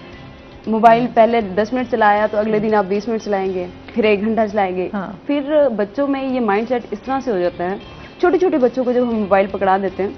मोबाइल पहले 10 मिनट चलाया तो अगले दिन आप 20 मिनट चलाएंगे, फिर 1 घंटा चलाएंगे। फिर बच्चों में ये माइंडसेट इस तरह से हो जाता है, छोटे छोटे बच्चों को जब हम मोबाइल पकड़ा देते हैं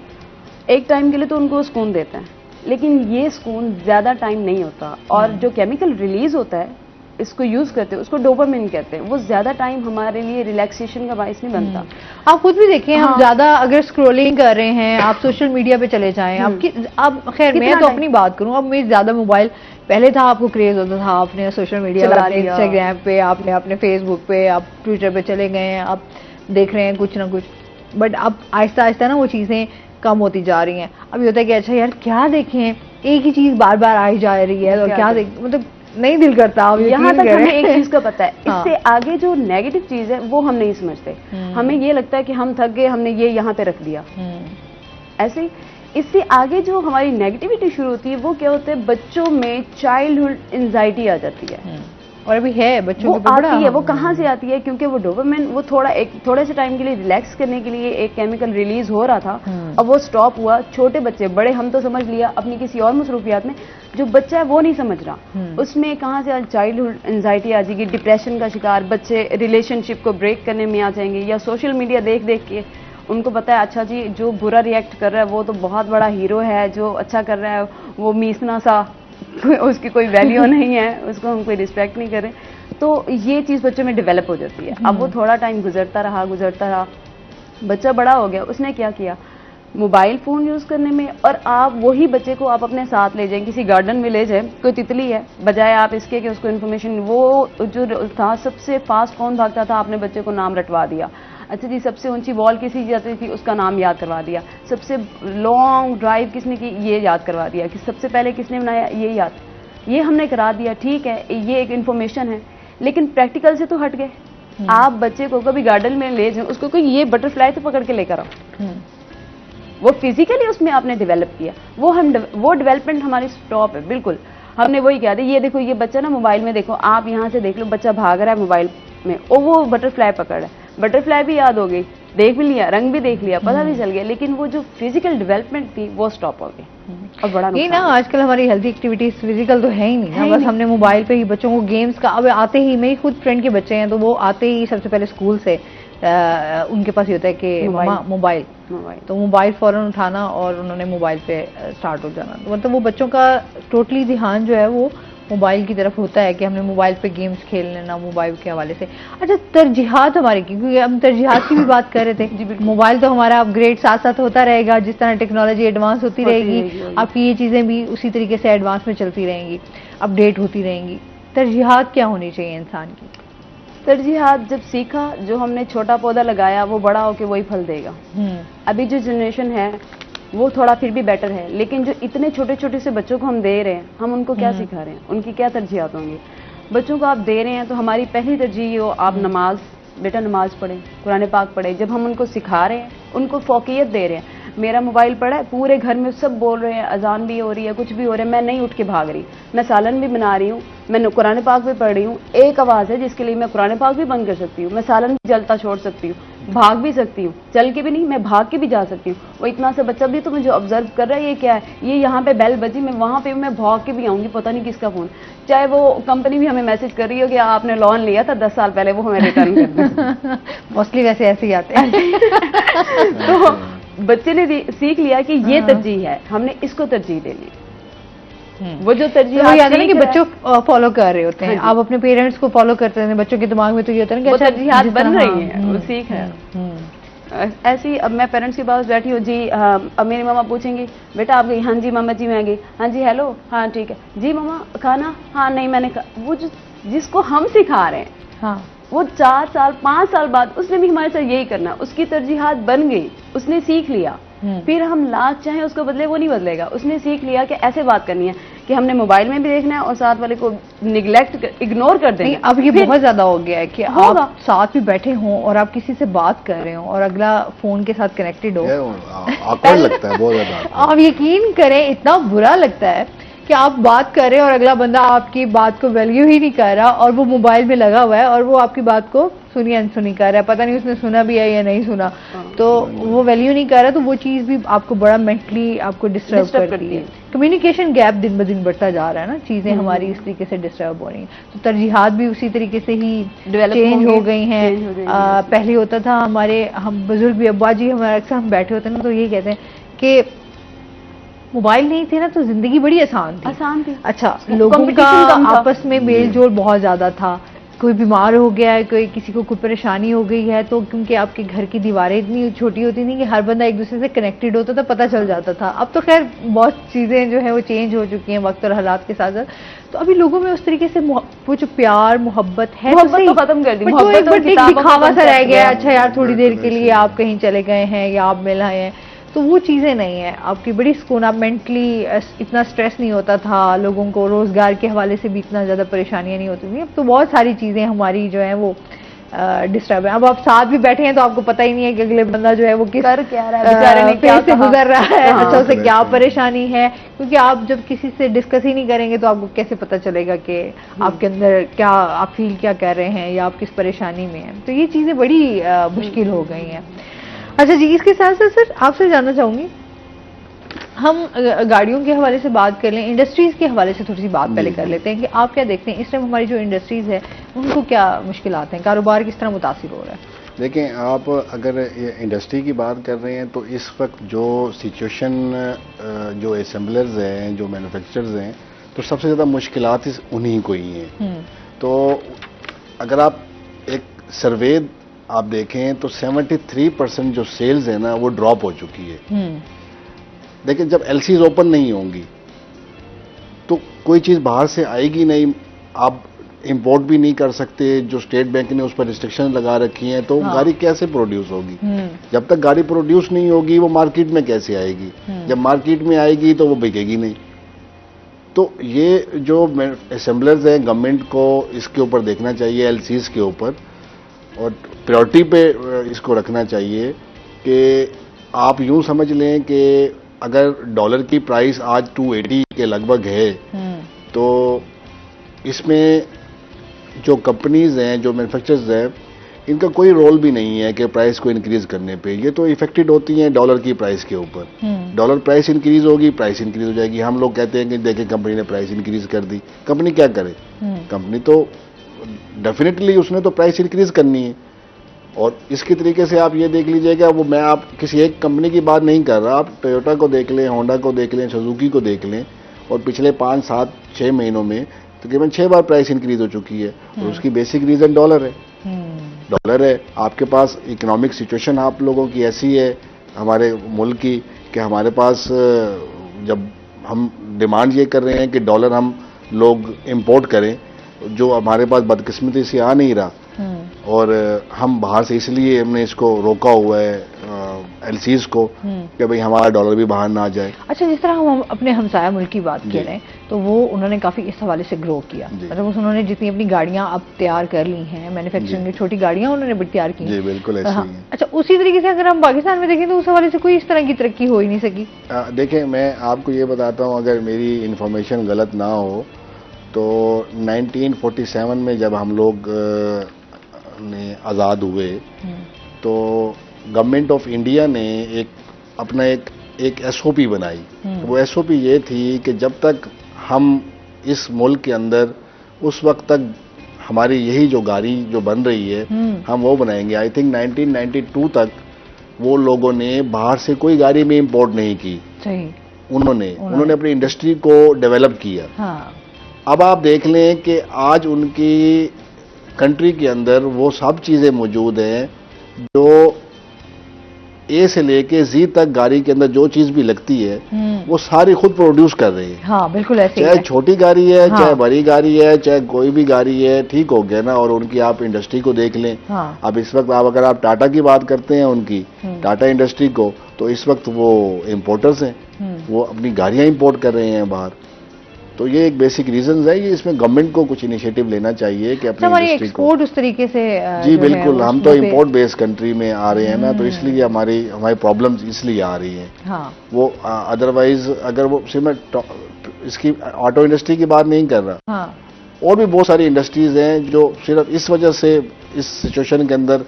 एक टाइम के लिए तो उनको सुकून देता है, लेकिन ये सुकून ज़्यादा टाइम नहीं होता, और जो केमिकल रिलीज होता है इसको यूज करते हैं उसको डोपामिन कहते हैं, वो ज्यादा टाइम हमारे लिए रिलैक्सेशन का बायस नहीं बनता। आप खुद भी देखिए, हम ज्यादा अगर स्क्रॉलिंग कर रहे हैं, आप सोशल मीडिया पे चले जाएं, आप खैर मैं तो अपनी बात करूं, अब मैं ज्यादा मोबाइल, पहले था आपको क्रेज होता था, आपने सोशल मीडिया पर, इंस्टाग्राम पे, आपने अपने फेसबुक पे, आप ट्विटर पे चले गए हैं, आप देख रहे हैं कुछ ना कुछ, बट अब आहिस्ता आहिस्ता ना वो चीजें कम होती जा रही हैं। अब ये होता है कि अच्छा यार क्या देखें, एक ही चीज बार बार आई जा रही है, तो क्या देख, मतलब नहीं दिल करता। यहाँ तक हमें एक चीज का पता है, इससे आगे जो नेगेटिव चीज है वो हम नहीं समझते, हमें ये लगता है कि हम थक गए, हमने ये यहाँ पे रख दिया। ऐसे ही इससे आगे जो हमारी नेगेटिविटी शुरू होती है वो क्या होता है, बच्चों में चाइल्डहुड एंजाइटी आ जाती है, और अभी है बच्चों को आती है। वो कहाँ से आती है, क्योंकि वो डोपामिन वो थोड़े से टाइम के लिए रिलैक्स करने के लिए एक केमिकल रिलीज हो रहा था, अब वो स्टॉप हुआ। छोटे बच्चे, बड़े हम तो समझ लिया अपनी किसी और मसरूफियात में, जो बच्चा है वो नहीं समझ रहा, उसमें कहाँ से चाइल्डहुड एंजाइटी आ जाएगी, डिप्रेशन का शिकार, बच्चे रिलेशनशिप को ब्रेक करने में आ जाएंगे, या सोशल मीडिया देख देख के उनको पता है अच्छा जी जो बुरा रिएक्ट कर रहा है वो तो बहुत बड़ा हीरो है, जो अच्छा कर रहा है वो मीसना सा, उसकी कोई वैल्यू नहीं है, उसको हम कोई रिस्पेक्ट नहीं करें। तो ये चीज़ बच्चों में डेवलप हो जाती है। अब वो थोड़ा टाइम गुजरता रहा, बच्चा बड़ा हो गया, उसने क्या किया, मोबाइल फ़ोन यूज़ करने में, और आप वही बच्चे को आप अपने साथ ले जाएं, किसी गार्डन में ले जाएं, कोई तितली है, बजाय आप इसके कि उसको इन्फॉर्मेशन, वो जो था सबसे फास्ट कौन भागता था, आपने बच्चे को नाम रटवा दिया। अच्छा जी, सबसे ऊंची वॉल किसी जाती थी, उसका नाम याद करवा दिया। सबसे लॉन्ग ड्राइव किसने की, ये याद करवा दिया। कि सबसे पहले किसने बनाया, ये याद, ये हमने करा दिया। ठीक है, ये एक इन्फॉर्मेशन है, लेकिन प्रैक्टिकल से तो हट गए। आप बच्चे को कभी गार्डन में ले जाए, उसको कोई ये बटरफ्लाई तो पकड़ के लेकर आओ, वो फिजिकली उसमें आपने डेवलप किया, वो डेवलपमेंट हमारी स्टॉप है बिल्कुल। हमने वही कहा था, ये देखो ये बच्चा ना मोबाइल में, देखो आप यहाँ से देख लो, बच्चा भाग रहा है मोबाइल में, और वो बटरफ्लाई पकड़ है, बटरफ्लाई भी याद हो गई, देख भी लिया, रंग भी देख लिया, पता भी चल गया, लेकिन वो जो फिजिकल डेवलपमेंट थी वो स्टॉप हो गई। और बड़ा ये ना आजकल हमारी हेल्थी एक्टिविटीज फिजिकल तो है ही नहीं ना, बस हमने मोबाइल पे ही बच्चों को गेम्स का, अब आते ही, मेरी खुद फ्रेंड के बच्चे हैं तो वो आते ही सबसे पहले स्कूल से उनके पास ये होता है कि मोबाइल, तो मोबाइल फौरन उठाना और उन्होंने मोबाइल पे स्टार्ट हो जाना। तो मतलब वो बच्चों का टोटली ध्यान जो है वो मोबाइल की तरफ होता है कि हमने मोबाइल पे गेम्स खेल लेना मोबाइल के हवाले से। अच्छा, तरजीहात हमारी, क्योंकि हम तरजीहात की भी बात कर रहे थे, मोबाइल तो हमारा अपग्रेड साथ साथ होता रहेगा, जिस तरह टेक्नोलॉजी एडवांस होती रहेगी आपकी ये चीज़ें भी उसी तरीके से एडवांस में चलती रहेंगी, अपडेट होती रहेंगी। तरजीहात क्या होनी चाहिए इंसान की? तरजीहात जब सीखा, जो हमने छोटा पौधा लगाया वो बड़ा होके वही फल देगा। अभी जो जनरेशन है वो थोड़ा फिर भी बेटर है, लेकिन जो इतने छोटे छोटे से बच्चों को हम दे रहे हैं, हम उनको क्या सिखा रहे हैं, उनकी क्या तरजीहात होंगी? बच्चों को आप दे रहे हैं तो हमारी पहली तरजीह हो, आप नमाज, बेटा नमाज पढ़ें, कुरान पाक पढ़े। जब हम उनको सिखा रहे हैं, उनको फोकियत दे रहे हैं, मेरा मोबाइल पड़ा है, पूरे घर में सब बोल रहे हैं, अजान भी हो रही है, कुछ भी हो रहा है, मैं नहीं उठ के भाग रही, मैं सालन भी बना रही हूँ, मैं कुरान पाक भी पढ़ रही हूँ, एक आवाज़ है जिसके लिए मैं कुरान पाक भी बंद कर सकती हूँ, मैं सालन भी जलता छोड़ सकती हूँ, भाग भी सकती हूँ, चल के भी नहीं, मैं भाग के भी जा सकती हूँ। वो इतना सा बच्चा भी तो मुझे ऑब्जर्व कर रहा है, ये क्या है, ये यहाँ पे बेल बजी, मैं वहाँ पे मैं भाग के भी आऊँगी, पता नहीं किसका फ़ोन, चाहे वो कंपनी भी हमें मैसेज कर रही हो कि आपने लोन लिया था 10 साल पहले, वो हमें रिटर्न कर दें। मोस्टली वैसे ऐसे ही आते हैं। तो बच्चे ने सीख लिया कि ये तरजीह है, हमने इसको तरजीह देनी। वो जो तरजीह तो याद है ना कि बच्चों फॉलो कर रहे होते हैं, आप अपने पेरेंट्स को फॉलो करते हैं, बच्चों के दिमाग में तो ये होता है ना कि अच्छा तरजीहात बन रही है, वो सीख है। ऐसी अब मैं पेरेंट्स के पास बैठी हूँ जी, अब मेरी मामा पूछेंगी बेटा आप गई? हाँ जी मामा जी मैं गई। हाँ जी हेलो, हाँ ठीक है जी मामा, खाना? हाँ नहीं मैंने वो जो जिसको हम सिखा रहे हैं, हाँ वो 4 साल 5 साल बाद उसने भी हमारे साथ यही करना, उसकी तरजीहात बन गई, उसने सीख लिया। फिर हम लाख चाहे उसको बदले, वो नहीं बदलेगा, उसने सीख लिया कि ऐसे बात करनी है कि हमने मोबाइल में भी देखना है और साथ वाले को निगलेक्ट इग्नोर कर देंगे। अब ये बहुत ज्यादा हो गया है कि आप साथ भी बैठे हों और आप किसी से बात कर रहे हो और अगला फोन के साथ कनेक्टेड हो, awkward लगता है बहुत ज्यादा। आप यकीन करें इतना बुरा लगता है कि आप बात कर रहे हैं और अगला बंदा आपकी बात को वैल्यू ही नहीं कर रहा और वो मोबाइल में लगा हुआ है और वो आपकी बात को सुनी अनसुनी कर रहा है, पता नहीं उसने सुना भी है या नहीं सुना, तो वो वैल्यू नहीं कर रहा, तो वो चीज़ भी आपको बड़ा मेंटली आपको डिस्टर्ब करती है। कम्युनिकेशन गैप दिन ब दिन बढ़ता जा रहा है ना, चीज़ें हमारी इस तरीके से डिस्टर्ब हो रही हैं, तो तरजीहात भी उसी तरीके से ही चेंज हो गई हैं। पहले होता था हमारे, हम बुजुर्ग भी, अब्बा जी हमारे अक्सर हम बैठे होते हैं ना तो यही कहते हैं कि मोबाइल नहीं थे ना तो जिंदगी बड़ी आसान थी। अच्छा, लोगों का आपस में मेल जोल बहुत ज्यादा था, कोई बीमार हो गया है, कोई किसी को कोई परेशानी हो गई है, तो क्योंकि आपके घर की दीवारें इतनी छोटी होती थी कि हर बंदा एक दूसरे से कनेक्टेड होता था, पता चल जाता था। अब तो खैर बहुत चीजें जो है वो चेंज हो चुकी हैं वक्त और हालात के साथ साथ, तो अभी लोगों में उस तरीके से वो जो प्यार मोहब्बत है तो खत्म कर दी, दिखावा सा रह गया। अच्छा यार थोड़ी देर के लिए आप कहीं चले गए हैं या आप मिल आए हैं, तो वो चीज़ें नहीं है, आपकी बड़ी सुकून, आप मेंटली इतना स्ट्रेस नहीं होता था, लोगों को रोज़गार के हवाले से भी इतना ज़्यादा परेशानियां नहीं होती थी। अब तो बहुत सारी चीज़ें हमारी जो है वो डिस्टर्ब है। अब आप साथ भी बैठे हैं तो आपको पता ही नहीं है कि अगले बंदा जो है वो किस कर क्या रहा है, बेचारे ने क्या से गुजर रहा है, अच्छा उसे क्या परेशानी है, क्योंकि आप जब किसी से डिस्कस ही नहीं करेंगे तो आपको कैसे पता चलेगा कि आपके अंदर क्या, आप फील क्या कर रहे हैं या आप किस परेशानी में हैं। तो ये चीज़ें बड़ी मुश्किल हो गई हैं। अच्छा जी, इसके साथ साथ सर आपसे जानना चाहूंगी, हम गाड़ियों के हवाले से बात कर लें, इंडस्ट्रीज के हवाले से थोड़ी सी बात पहले कर लेते हैं कि आप क्या देखते हैं इस टाइम हमारी जो इंडस्ट्रीज है उनको क्या मुश्किलात हैं, कारोबार किस तरह मुतासिर हो रहा है? देखें, आप अगर इंडस्ट्री की बात कर रहे हैं तो इस वक्त जो सिचुएशन, जो असेंबलर्स हैं, जो मैन्युफैक्चरर्स हैं, तो सबसे ज़्यादा मुश्किलात उन्हीं को ही हैं। तो अगर आप एक सर्वे आप देखें तो 73% जो सेल्स है ना वो ड्रॉप हो चुकी है। लेकिन जब एलसीज ओपन नहीं होंगी तो कोई चीज़ बाहर से आएगी नहीं, आप इंपोर्ट भी नहीं कर सकते, जो स्टेट बैंक ने उस पर रिस्ट्रिक्शन लगा रखी हैं, तो गाड़ी कैसे प्रोड्यूस होगी? जब तक गाड़ी प्रोड्यूस नहीं होगी वो मार्केट में कैसे आएगी? जब मार्केट में आएगी तो वो बिकेगी नहीं। तो ये जो असेंबलर्स हैं, गवर्नमेंट को इसके ऊपर देखना चाहिए, एलसीज के ऊपर, और प्रायोरिटी पे इसको रखना चाहिए कि आप यूं समझ लें कि अगर डॉलर की प्राइस आज 280 के लगभग है, तो इसमें जो कंपनीज हैं, जो मैन्युफैक्चरर्स हैं, इनका कोई रोल भी नहीं है कि प्राइस को इंक्रीज करने पे। ये तो इफेक्टेड होती हैं डॉलर की प्राइस के ऊपर। डॉलर प्राइस इंक्रीज होगी, प्राइस इंक्रीज हो जाएगी। हम लोग कहते हैं कि देखें कंपनी ने प्राइस इंक्रीज कर दी, कंपनी क्या करे? कंपनी तो डेफिनेटली उसने तो प्राइस इंक्रीज करनी है। और इसके तरीके से आप ये देख लीजिएगा, वो मैं आप किसी एक कंपनी की बात नहीं कर रहा, आप टोयोटा को देख लें, होंडा को देख लें, सुजुकी को देख लें, और पिछले 5, 7, 6 महीनों में तकरीबन 6 बार प्राइस इंक्रीज हो चुकी है। और उसकी बेसिक रीजन डॉलर है। डॉलर है, आपके पास इकोनॉमिक सिचुएशन आप लोगों की ऐसी है हमारे मुल्क की कि हमारे पास जब हम डिमांड ये कर रहे हैं कि डॉलर हम लोग इंपोर्ट करें, जो हमारे पास बदकिस्मती से आ नहीं रहा, और हम बाहर से इसलिए हमने इसको रोका हुआ है, एलसीज को कि भाई हमारा डॉलर भी बाहर ना जाए। अच्छा, जिस तरह हम अपने हमसाया मुल्क की बात कर रहे हैं, तो वो उन्होंने काफी इस हवाले से ग्रो किया, मतलब उन्होंने जितनी अपनी गाड़ियां अब तैयार कर ली हैं, मैन्युफैक्चरिंग की छोटी गाड़ियां उन्होंने भी तैयार की। जी बिल्कुल ऐसे ही है। अच्छा, उसी तरीके से अगर हम पाकिस्तान में देखें तो उस हवाले से कोई इस तरह की तरक्की हो ही नहीं सकी। देखें, मैं आपको ये बताता हूँ, अगर मेरी इंफॉर्मेशन गलत ना हो तो 1947 में जब हम लोग ने आज़ाद हुए तो गवर्नमेंट ऑफ इंडिया ने अपना एक एसओपी बनाई। वो एसओपी ये थी कि जब तक हम इस मुल्क के अंदर, उस वक्त तक हमारी यही जो गाड़ी जो बन रही है हम वो बनाएंगे। आई थिंक 1992 तक वो लोगों ने बाहर से कोई गाड़ी में इंपोर्ट नहीं की। सही। उन्होंने अपनी इंडस्ट्री को डेवलप किया। हाँ। अब आप देख लें कि आज उनकी कंट्री के अंदर वो सब चीजें मौजूद हैं जो ए से लेके जी तक गाड़ी के अंदर जो चीज भी लगती है वो सारी खुद प्रोड्यूस कर रही है। हाँ, बिल्कुल ऐसे ही चाहे है। छोटी गाड़ी है, हाँ। चाहे बड़ी गाड़ी है, चाहे कोई भी गाड़ी है, ठीक हो गया ना। और उनकी आप इंडस्ट्री को देख लें। हाँ। अब इस वक्त अगर आप टाटा की बात करते हैं, उनकी टाटा इंडस्ट्री को, तो इस वक्त वो इम्पोर्टर्स हैं, वो अपनी गाड़ियां इंपोर्ट कर रहे हैं बाहर। तो ये एक बेसिक रीजन है। ये इसमें गवर्नमेंट को कुछ इनिशिएटिव लेना चाहिए कि अपनी हमारी इंडस्ट्री को। एक्सपोर्ट उस तरीके से जी बिल्कुल, हम तो इंपोर्ट बेस्ड कंट्री में आ रहे हैं ना, तो इसलिए हमारी प्रॉब्लम्स इसलिए आ रही हैं। हाँ। वो अदरवाइज अगर वो सिर्फ मैं इसकी ऑटो इंडस्ट्री की बात नहीं कर रहा। हाँ। और भी बहुत सारी इंडस्ट्रीज हैं जो सिर्फ इस वजह से इस सिचुएशन के अंदर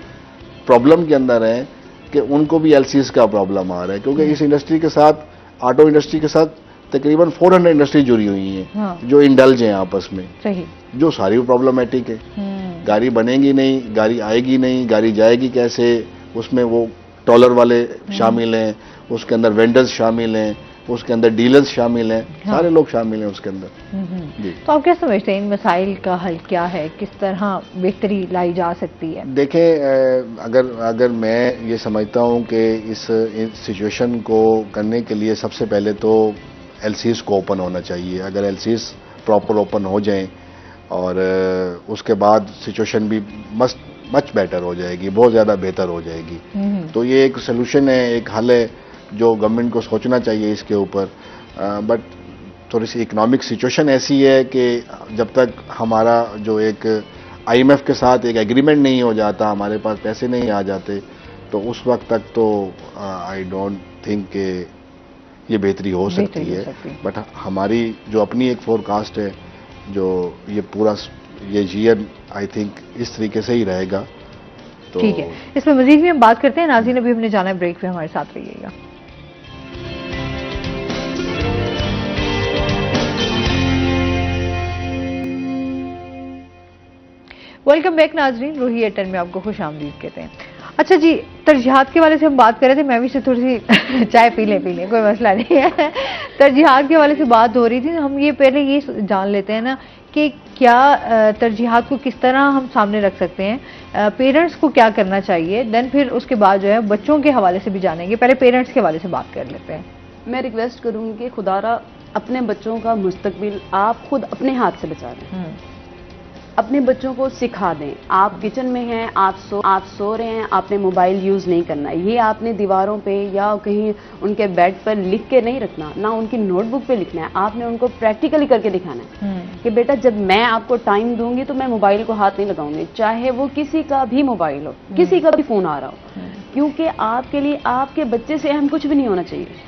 प्रॉब्लम के अंदर हैं कि उनको भी एलसीज का प्रॉब्लम आ रहा है, क्योंकि इस इंडस्ट्री के साथ, ऑटो इंडस्ट्री के साथ तकरीबन 400 इंडस्ट्री जुड़ी हुई हैं। हाँ। जो इंडल्ज हैं आपस में। सही। जो सारी प्रॉब्लमेटिक है। गाड़ी बनेगी नहीं, गाड़ी आएगी नहीं, गाड़ी जाएगी कैसे, उसमें वो टॉलर वाले शामिल हैं, उसके अंदर वेंडर्स शामिल हैं, उसके अंदर डीलर्स शामिल हैं। हाँ। सारे लोग शामिल हैं उसके अंदर। जी। तो आप क्या समझते हैं इन मसाइल का हल क्या है, किस तरह बेहतरी लाई जा सकती है? देखें, अगर मैं ये समझता हूँ कि इस सिचुएशन को करने के लिए सबसे पहले तो एलसीज को ओपन होना चाहिए। अगर एलसीज प्रॉपर ओपन हो जाएं और उसके बाद सिचुएशन भी मच बेटर हो जाएगी, बहुत ज़्यादा बेहतर हो जाएगी। तो ये एक सोल्यूशन है, एक हल है जो गवर्नमेंट को सोचना चाहिए इसके ऊपर। बट थोड़ी सी इकोनॉमिक सिचुएशन ऐसी है कि जब तक हमारा जो एक आईएमएफ के साथ एक एग्रीमेंट नहीं हो जाता, हमारे पास पैसे नहीं आ जाते, तो उस वक्त तक तो आई डोंट थिंक कि ये बेहतरी हो सकती है। बट हमारी जो अपनी एक फोरकास्ट है, जो ये पूरा ये ईयर आई थिंक इस तरीके से ही रहेगा। तो ठीक है, इसमें मजीद भी हम बात करते हैं। नाज़रीन, अभी हमने जाना है ब्रेक पे, हमारे साथ रहिएगा। वेलकम बैक नाजरीन, रूही एयरटेल में आपको खुश आमदीद कहते हैं। अच्छा जी, तरजीहात के वाले से हम बात कर रहे थे, मैं भी से थोड़ी सी चाय पी लें कोई मसला नहीं है। तरजीहात के वाले से बात हो रही थी, हम ये पहले ये जान लेते हैं ना कि क्या तरजीहात को किस तरह हम सामने रख सकते हैं, पेरेंट्स को क्या करना चाहिए, देन फिर उसके बाद जो है बच्चों के हवाले से भी जानेंगे। पहले पेरेंट्स के हवाले से बात कर लेते हैं। मैं रिक्वेस्ट करूंगी कि खुदारा अपने बच्चों का मुस्तकबिल आप खुद अपने हाथ से बचा लें। अपने बच्चों को सिखा दें। आप किचन में हैं, आप सो रहे हैं, आपने मोबाइल यूज़ नहीं करना है। ये आपने दीवारों पे या कहीं उनके बेड पर लिख के नहीं रखना, ना उनकी नोटबुक पे लिखना है। आपने उनको प्रैक्टिकली करके दिखाना है कि बेटा जब मैं आपको टाइम दूंगी तो मैं मोबाइल को हाथ नहीं लगाऊंगी, चाहे वो किसी का भी मोबाइल हो, किसी का भी फोन आ रहा हो, क्योंकि आपके लिए आपके बच्चे से अहम कुछ भी नहीं होना चाहिए।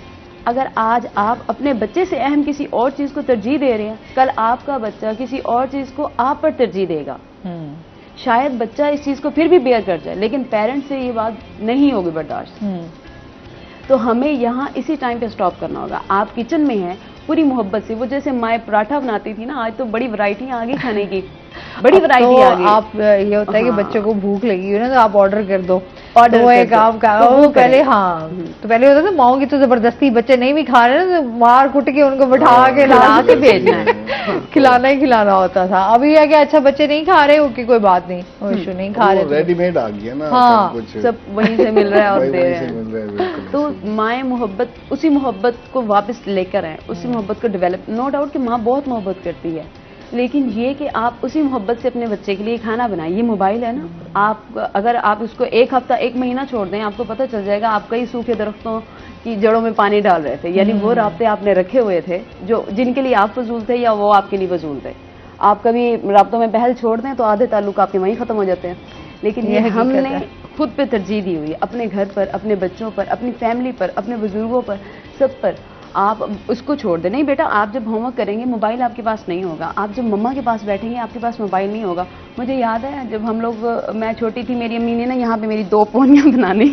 अगर आज आप अपने बच्चे से अहम किसी और चीज को तरजीह दे रहे हैं, कल आपका बच्चा किसी और चीज को आप पर तरजीह देगा। शायद बच्चा इस चीज को फिर भी बेयर कर जाए, लेकिन पेरेंट्स से ये बात नहीं होगी बर्दाश्त। तो हमें यहाँ इसी टाइम पे स्टॉप करना होगा। आप किचन में हैं, पूरी मोहब्बत से, वो जैसे माए पराठा बनाती थी ना, आज तो बड़ी वैरायटी आ गई खाने की, बड़ी वैरायटी आ गई। आप ये होता है कि बच्चों को भूख लगी है ना, तो आप ऑर्डर कर दो, ऑर्डर तो एक आप का वो पहले तो पहले होता था माओ की तो जबरदस्ती, बच्चे नहीं भी खा रहे ना तो मार कुट के उनको बैठा के ला के भेजना है, खिलाना ही खिलाना होता था। अभी है कि अच्छा बच्चे नहीं खा रहे, ओके कोई बात नहीं, कोई इशू नहीं खा रहे, रेडीमेड आ गया ना। हाँ, सब वहीं से मिल रहा है और दे रहे हैं। तो माए मोहब्बत, उसी मोहब्बत को वापस लेकर आए, उसी मोहब्बत को डेवलप। नो डाउट कि माँ बहुत मोहब्बत करती है, लेकिन ये कि आप उसी मोहब्बत से अपने बच्चे के लिए खाना बनाएं। ये मोबाइल है ना, आप अगर आप उसको एक हफ्ता 1 महीना छोड़ दें, आपको पता चल जाएगा आप कई सूखे दरख्तों की जड़ों में पानी डाल रहे थे, यानी वो राब्ते आपने रखे हुए थे जो जिनके लिए आप फजूल थे या वो आपके लिए फजूल थे। आप कभी राब्तों में पहल छोड़ दें तो आधे ताल्लुक आपके वहीं खत्म हो जाते हैं। लेकिन ये हमने खुद पे तरजीह दी हुई है, अपने घर पर, अपने बच्चों पर, अपनी फैमिली पर, अपने बुजुर्गों पर, सब पर। आप उसको छोड़ दें। नहीं बेटा, आप जब होमवर्क करेंगे मोबाइल आपके पास नहीं होगा, आप जब मम्मा के पास बैठेंगे आपके पास मोबाइल नहीं होगा। मुझे याद है जब हम लोग, मैं छोटी थी, मेरी अम्मी ने ना यहाँ पे मेरी 2 पोनियाँ बनानी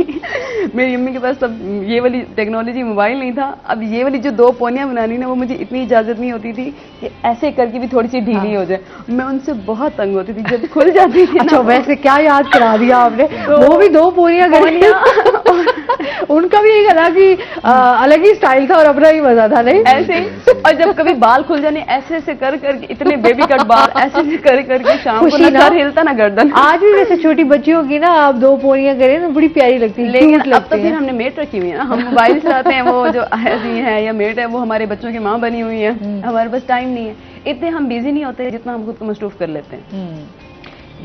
मेरी अम्मी के पास तब ये वाली टेक्नोलॉजी मोबाइल नहीं था। अब ये वाली जो 2 पोनियाँ बनानी ना, वो मुझे इतनी इजाजत नहीं होती थी कि ऐसे करके भी थोड़ी सी ढीली हो जाए। मैं उनसे बहुत तंग होती थी जब खुल जाती थी। अच्छा, वैसे क्या याद करा दिया आपने। वो भी 2 पोनियाँ उनका भी एक अलग ही स्टाइल था और अपना ही मजा था, नहीं ऐसे ही। और जब कभी बाल खुल जाने ऐसे से कर करके, इतने बेबी कट बाल ऐसे से कर करके शाम को ना सर हिलता ना गर्दन। आज भी वैसे छोटी बच्चियों की ना आप 2 पोनियाँ करें तो बड़ी प्यारी लगती है, लेकिन अब तो फिर हमने मेट रखी हुई है ना, हम मोबाइल से आते हैं, वो जो ऐसी है या मेट है वो हमारे बच्चों की माँ बनी हुई है। हमारे पास टाइम नहीं है, इतने हम बिजी नहीं होते जितना हम खुद को मसरूफ कर लेते हैं।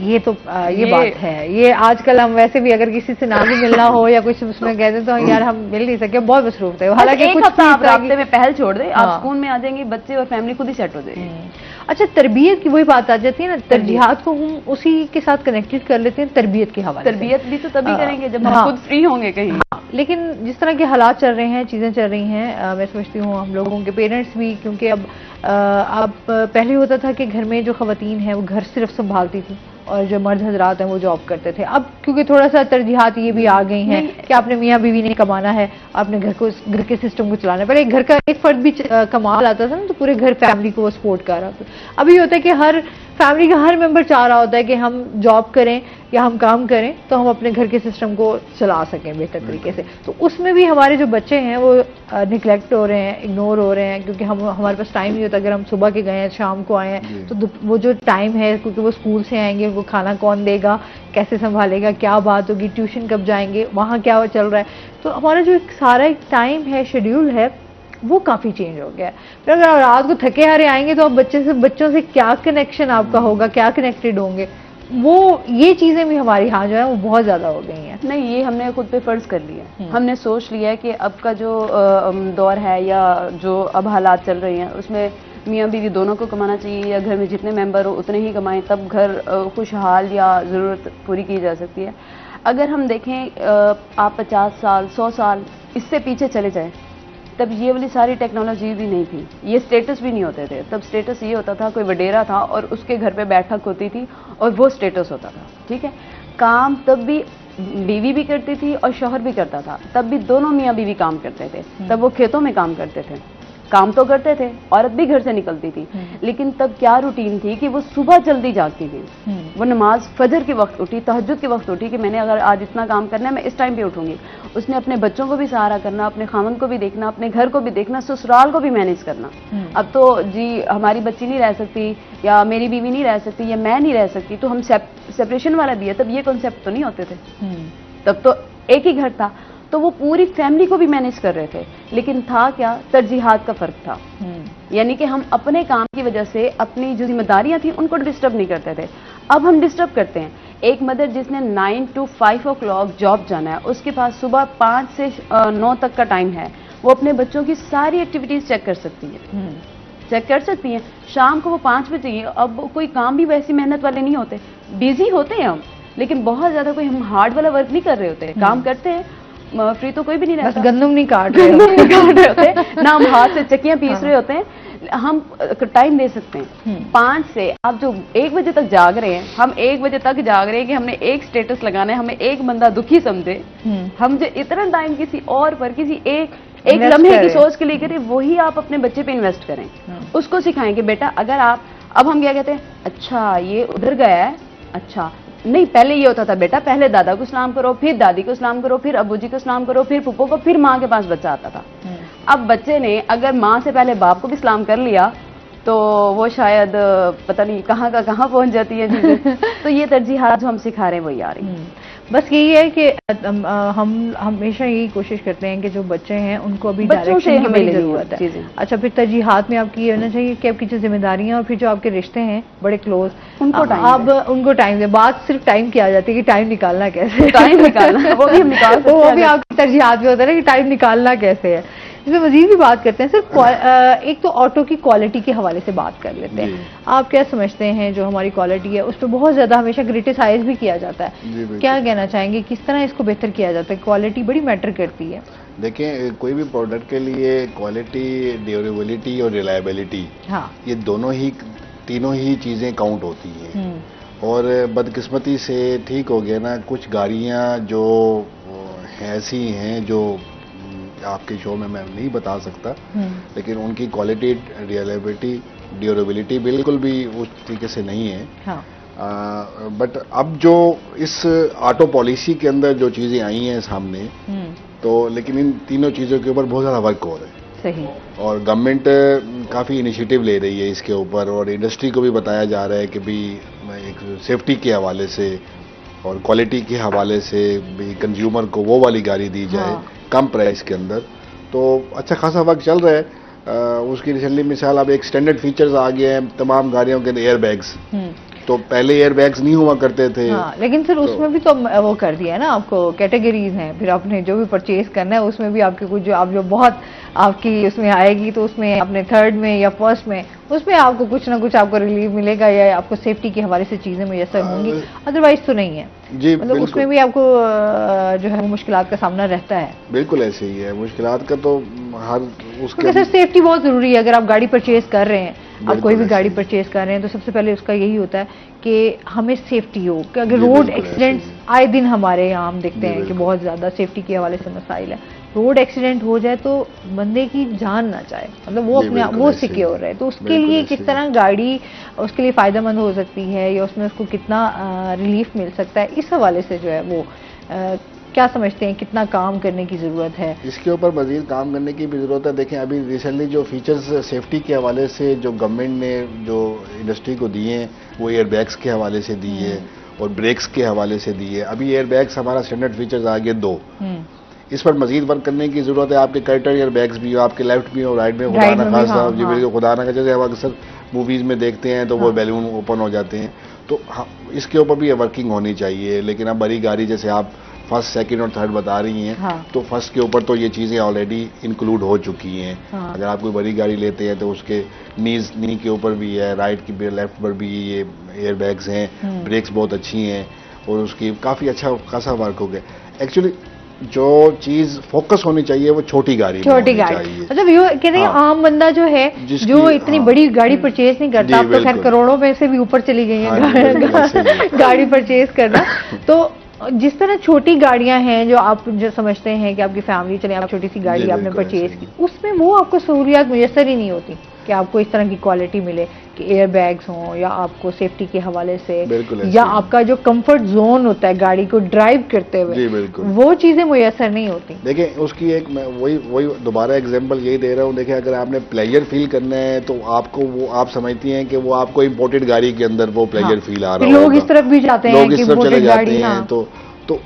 ये तो ये बात है। ये आजकल हम वैसे भी अगर किसी से ना भी मिलना हो या कुछ उसमें कहते तो यार हम मिल नहीं सके, बहुत मसरूफ थे। हालांकि कुछ आप रास्ते में पहल छोड़ दे, आप स्कूल में आ जाएंगे, बच्चे और फैमिली खुद ही सेट हो जाएगी। अच्छा, तरबियत की वही बात आ जाती है ना, तरजीहात को हम उसी के साथ कनेक्टेड कर लेते हैं तरबियत के हवाले। तरबियत भी तो तभी करेंगे जब हम खुद फ्री होंगे कहीं। लेकिन जिस तरह के हालात चल रहे हैं, चीजें चल रही हैं, मैं समझती हूँ हम लोगों के पेरेंट्स भी, क्योंकि अब पहले होता था कि घर में जो खवातीन है वो घर सिर्फ संभालती थी और जो मर्द हजरात हैं वो जॉब करते थे। अब क्योंकि थोड़ा सा तरजीहात ये भी आ गई हैं कि आपने मियाँ बीवी ने कमाना है, आपने घर के सिस्टम को चलाना है। पहले घर का एक फर्द भी कमा लाता था ना तो पूरे घर फैमिली को वो सपोर्ट कर रहा था। अभी होता है कि हर फैमिली का हर मेंबर चाह रहा होता है कि हम जॉब करें या हम काम करें तो हम अपने घर के सिस्टम को चला सकें बेहतर तरीके से। तो उसमें भी हमारे जो बच्चे हैं वो निगलेक्ट हो रहे हैं, इग्नोर हो रहे हैं, क्योंकि हमारे पास टाइम नहीं होता। अगर हम सुबह के गए हैं, शाम को आए हैं, तो वो जो टाइम है, क्योंकि वो स्कूल से आएंगे, उनको खाना कौन देगा, कैसे संभालेगा, क्या बात होगी, ट्यूशन कब जाएंगे, वहाँ क्या चल रहा है। तो हमारा जो सारा एक टाइम है, शेड्यूल है, वो काफ़ी चेंज हो गया है। फिर अगर रात को थके हारे आएंगे तो आप बच्चों से क्या कनेक्शन आपका होगा, क्या कनेक्टेड होंगे, वो ये चीज़ें भी हमारी यहाँ जो है वो बहुत ज़्यादा हो गई हैं। नहीं, ये हमने खुद पे फर्ज कर लिया। हमने सोच लिया है कि अब का जो दौर है या जो अब हालात चल रहे हैं उसमें मियाँ बीवी दोनों को कमाना चाहिए, या घर में जितने मेंबर हो उतने ही कमाएं, तब घर खुशहाल या ज़रूरत पूरी की जा सकती है। अगर हम देखें आप 50 साल 100 साल इससे पीछे चले जाएं, तब ये वाली सारी टेक्नोलॉजी भी नहीं थी, ये स्टेटस भी नहीं होते थे। तब स्टेटस ये होता था कोई वडेरा था और उसके घर पे बैठक होती थी और वो स्टेटस होता था। ठीक है, काम तब भी बीवी भी करती थी और शौहर भी करता था, तब भी दोनों मियाँ बीवी काम करते थे। तब वो खेतों में काम करते थे, काम तो करते थे, औरत भी घर से निकलती थी, लेकिन तब क्या रूटीन थी कि वो सुबह जल्दी जागती थी, वो नमाज फजर के वक्त उठी, तहज्जुद के वक्त उठी कि मैंने अगर आज इतना काम करना है मैं इस टाइम पे उठूंगी। उसने अपने बच्चों को भी सहारा करना, अपने खामन को भी देखना, अपने घर को भी देखना, ससुराल को भी मैनेज करना। अब तो जी हमारी बच्ची नहीं रह सकती या मेरी बीवी नहीं रह सकती या मैं नहीं रह सकती, तो हम सेपरेशन वाला भी है। तब ये कॉन्सेप्ट तो नहीं होते थे, तब तो एक ही घर था, तो वो पूरी फैमिली को भी मैनेज कर रहे थे। लेकिन था क्या, तरजीहात का फर्क था। यानी कि हम अपने काम की वजह से अपनी जो जिम्मेदारियां थी उनको डिस्टर्ब नहीं करते थे, अब हम डिस्टर्ब करते हैं। एक मदर जिसने 9 to 5 o'clock जॉब जाना है, उसके पास सुबह 5 से 9 तक का टाइम है, वो अपने बच्चों की सारी एक्टिविटीज चेक कर सकती है, चेक कर सकती हैं। शाम को वो 5 बजे, अब कोई काम भी वैसी मेहनत वाले नहीं होते, बिजी होते हैं हम, लेकिन बहुत ज्यादा कोई हम हार्ड वाला वर्क नहीं कर रहे होते, काम करते हैं, फ्री तो कोई भी नहीं रहता, बस गंदम नहीं काट रहे होते ना, हम हाथ से चक्कियां पीस रहे होते हैं, हम टाइम दे सकते हैं। 5 से आप जो 1 बजे तक जाग रहे हैं, हम 1 बजे तक जाग रहे हैं कि हमने एक स्टेटस लगाना है, हमें एक बंदा दुखी समझे, हम जो इतना टाइम किसी और पर, किसी एक लम्हे की सोच के लिए करें, वही आप अपने बच्चे पे इन्वेस्ट करें। उसको सिखाएं कि बेटा अगर आप, अब हम क्या कहते हैं, अच्छा ये उधर गया है, अच्छा नहीं, पहले ये होता था बेटा पहले दादा को सलाम करो, फिर दादी को सलाम करो, फिर अबूजी को सलाम करो, फिर पुप्पो को, फिर माँ के पास बच्चा आता था। अब बच्चे ने अगर माँ से पहले बाप को भी सलाम कर लिया तो वो शायद पता नहीं कहाँ का कहाँ पहुंच जाती है चीजें। तो ये तरजीहात जो हम सिखा रहे हैं वही आ रही है। बस यही है कि हम हमेशा यही कोशिश करते हैं कि जो बच्चे हैं उनको अभी बच्चों से डायरेक्शन की बड़ी हमें जरूरत है। चीजें। अच्छा, फिर तरजीहात में आपकी ये होना चाहिए कि आपकी जो जिम्मेदारियां और फिर जो आपके रिश्ते हैं बड़े क्लोज, उनको टाइम अब उनको टाइम दे। बात सिर्फ टाइम की आ जाती है कि टाइम निकालना कैसे, टाइम निकालना वो भी हम निकाल सकते वो हैं भी आपकी तरजीहात में होता है ना कि टाइम निकालना कैसे है। इसमें मजीद भी बात करते हैं सिर्फ एक तो ऑटो की क्वालिटी के हवाले से बात कर लेते हैं। आप क्या समझते हैं जो हमारी क्वालिटी है उस पर बहुत ज्यादा हमेशा क्रिटिसाइज भी किया जाता है, क्या कहना चाहेंगे किस तरह इसको बेहतर किया जाता है? क्वालिटी बड़ी मैटर करती है। देखिए, कोई भी प्रोडक्ट के लिए क्वालिटी, ड्यूरेबिलिटी और रिलायबिलिटी, हाँ, ये तीनों ही चीज़ें काउंट होती हैं। और बदकिस्मती से ठीक हो गया ना, कुछ गाड़ियाँ जो ऐसी हैं जो आपके शो में मैं नहीं बता सकता, लेकिन उनकी क्वालिटी, रिलायबिलिटी, ड्यूरेबिलिटी बिल्कुल भी उस तरीके से नहीं है। हाँ, बट अब जो इस ऑटो पॉलिसी के अंदर जो चीज़ें आई हैं सामने, तो लेकिन इन तीनों चीज़ों के ऊपर बहुत ज़्यादा वर्क हो रहा है। सही। और गवर्नमेंट काफ़ी इनिशिएटिव ले रही है इसके ऊपर, और इंडस्ट्री को भी बताया जा रहा है कि भी एक सेफ्टी के हवाले से और क्वालिटी के हवाले से भी कंज्यूमर को वो वाली गाड़ी दी जाए कम प्राइस के अंदर। तो अच्छा खासा वक्त चल रहा है। उसकी रिसेंटली मिसाल, अब एक स्टैंडर्ड फीचर्स आ गए हैं तमाम गाड़ियों के एयर बैग्स। तो पहले एयर बैग्स नहीं हुआ करते थे। हाँ, लेकिन फिर उसमें भी तो वो कर दिया है ना, आपको कैटेगरीज हैं, फिर आपने जो भी परचेज करना है उसमें भी आपके कुछ जो आप जो बहुत आपकी उसमें आएगी तो उसमें अपने थर्ड में या फर्स्ट में उसमें आपको कुछ ना कुछ आपको रिलीफ मिलेगा या आपको सेफ्टी के हवाले से चीजें मुयसर होंगी, अदरवाइज तो नहीं है जी। मतलब उसमें भी आपको जो है वो मुश्किलात का सामना रहता है। बिल्कुल ऐसे ही है, मुश्किलात का तो हर उसके सर सेफ्टी बहुत जरूरी है। अगर आप गाड़ी परचेज कर रहे हैं, आप कोई भी गाड़ी परचेज कर रहे हैं, तो सबसे पहले उसका यही होता है कि हमें सेफ्टी हो कि अगर रोड एक्सीडेंट्स आए दिन हमारे यहाँ हम देखते हैं कि बहुत ज्यादा सेफ्टी के हवाले से मसाइल है। रोड एक्सीडेंट हो जाए तो बंदे की जान ना जाए, मतलब वो अपने वो सिक्योर रहे, तो उसके लिए किस तरह गाड़ी उसके लिए फायदेमंद हो सकती है या उसमें उसको कितना रिलीफ मिल सकता है, इस हवाले से जो है वो क्या समझते हैं कितना काम करने की ज़रूरत है? इसके ऊपर मजीद काम करने की भी ज़रूरत है। देखें, अभी रिसेंटली जो फीचर्स सेफ्टी के हवाले से जो गवर्नमेंट ने जो इंडस्ट्री को दिए हैं, वो एयर बैग्स के हवाले से दिए और ब्रेक्स के हवाले से दिए। अभी एयर बैग्स हमारा स्टैंडर्ड फीचर्स आ गए 2। इस पर मजीद वर्क करने की ज़रूरत है। आपके कर्टर एयर बैग्स भी हो, आपके लेफ्ट भी हो, राइट में, खुदा ना खासा जी बिल्कुल खुदा ना खासा, जैसे हम अक्सर मूवीज़ में देखते हैं तो वो बैलून ओपन हो जाते हैं। तो इसके ऊपर भी वर्किंग होनी चाहिए। लेकिन अब बड़ी गाड़ी जैसे आप फर्स्ट, सेकंड और थर्ड बता रही हैं, तो फर्स्ट के ऊपर तो ये चीज़ें ऑलरेडी इंक्लूड हो चुकी हैं। अगर आप कोई बड़ी गाड़ी लेते हैं तो उसके नी के ऊपर भी है, राइट की लेफ्ट पर भी ये एयर बैग्स हैं, ब्रेक्स बहुत अच्छी हैं और उसकी काफ़ी अच्छा खासा वर्क हो गया। एक्चुअली जो चीज फोकस होनी चाहिए वो छोटी गाड़ी चाहिए। मतलब ये कहते हैं आम बंदा जो है जो इतनी बड़ी गाड़ी परचेज नहीं करता, अब तो खैर करोड़ों में से भी ऊपर चली गई है गाड़ी परचेज करना। तो जिस तरह छोटी गाड़ियां हैं जो आप जो समझते हैं कि आपकी फैमिली चले, आप छोटी सी गाड़ी आपने परचेज की, उसमें वो आपको सहूलियात मुयसर ही नहीं होती कि आपको इस तरह की क्वालिटी मिले कि एयर बैग्स हों या आपको सेफ्टी के हवाले से या आपका जो कंफर्ट जोन होता है गाड़ी को ड्राइव करते हुए, वो चीजें मुयसर नहीं होती। देखिए, उसकी एक मैं वही दोबारा एग्जांपल यही दे रहा हूँ। देखिए, अगर आपने प्लेजर फील करना है तो आपको वो आप समझती हैं कि वो आपको इम्पोर्टेड गाड़ी के अंदर वो प्लेजर फील आ रहा है। लोग इस तरफ भी जाते हैं, लोग इस तरफ चले जाते हैं। तो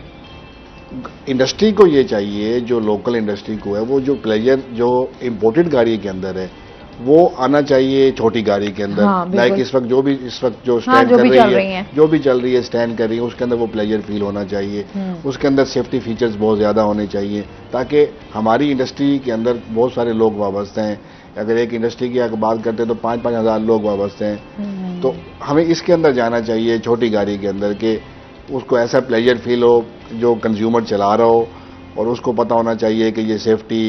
इंडस्ट्री को ये चाहिए, जो लोकल इंडस्ट्री को है, वो जो प्लेजर जो इम्पोर्टेड गाड़ी के अंदर है वो आना चाहिए छोटी गाड़ी के अंदर। लाइक इस वक्त जो स्टैंड कर रही है, जो भी चल रही है, स्टैंड कर रही है, उसके अंदर वो प्लेजर फील होना चाहिए। उसके अंदर सेफ्टी फीचर्स बहुत ज़्यादा होने चाहिए ताकि हमारी इंडस्ट्री के अंदर बहुत सारे लोग वाबस्ते हैं। अगर एक इंडस्ट्री की अगर बात करते हैं तो 5-5 हज़ार लोग वाबस्ते हैं। तो हमें इसके अंदर जाना चाहिए छोटी गाड़ी के अंदर कि उसको ऐसा प्लेजर फील हो जो कंज्यूमर चला रहा हो, और उसको पता होना चाहिए कि ये सेफ्टी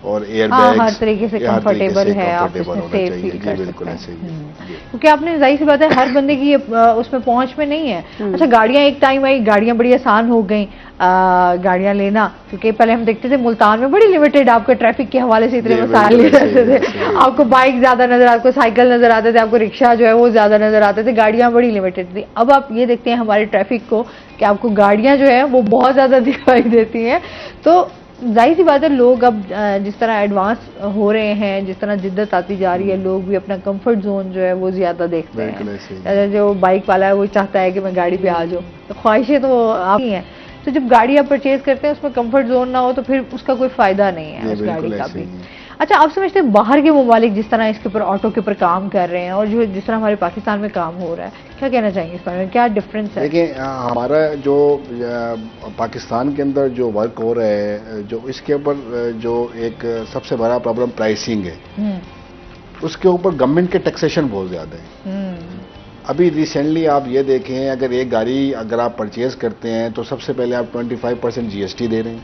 और एयर बैग्स हर तरीके से कंफर्टेबल है, आप इसमें सेफ फील कर सकते हैं। क्योंकि आपने जाहिर सी बात है हर बंदे की उसमें पहुंच में नहीं है। अच्छा, गाड़ियां एक टाइम आई, गाड़ियां बड़ी आसान हो गई गाड़ियां लेना, क्योंकि पहले हम देखते थे मुल्तान में बड़ी लिमिटेड आपको ट्रैफिक के हवाले से इतने मसाइल ले जाते थे। आपको बाइक ज्यादा नजर, आपको साइकिल नजर आते थे, आपको रिक्शा जो है वो ज्यादा नजर आते थे, गाड़ियां बड़ी लिमिटेड थी। अब आप ये देखते हैं हमारे ट्रैफिक को कि आपको गाड़ियां जो है वो बहुत ज्यादा दिखाई देती हैं। तो जाहिर सी बात है लोग अब जिस तरह एडवांस हो रहे हैं, जिस तरह जिद्दत आती जा रही है, लोग भी अपना कंफर्ट जोन जो है वो ज्यादा देखते हैं। जो बाइक वाला है वो चाहता है कि मैं गाड़ी पे आ जाऊँ, तो ख्वाहिशें तो आपकी हैं, तो जब गाड़ी आप परचेज करते हैं उसमें कंफर्ट जोन ना हो तो फिर उसका कोई फायदा नहीं है उस गाड़ी का भी। अच्छा, आप समझते हैं बाहर के ममालिक जिस तरह इसके ऊपर ऑटो के ऊपर काम कर रहे हैं और जो जिस तरह हमारे पाकिस्तान में काम हो रहा है, क्या कहना चाहेंगे इस बारे में, क्या डिफरेंस है? देखिए, हमारा जो पाकिस्तान के अंदर जो वर्क हो रहा है, जो इसके ऊपर जो एक सबसे बड़ा प्रॉब्लम प्राइसिंग है, उसके ऊपर गवर्नमेंट के टैक्सेशन बहुत ज्यादा है। अभी रिसेंटली आप ये देखें, अगर एक गाड़ी अगर आप परचेज करते हैं तो सबसे पहले आप 25% जीएसटी दे रहे हैं,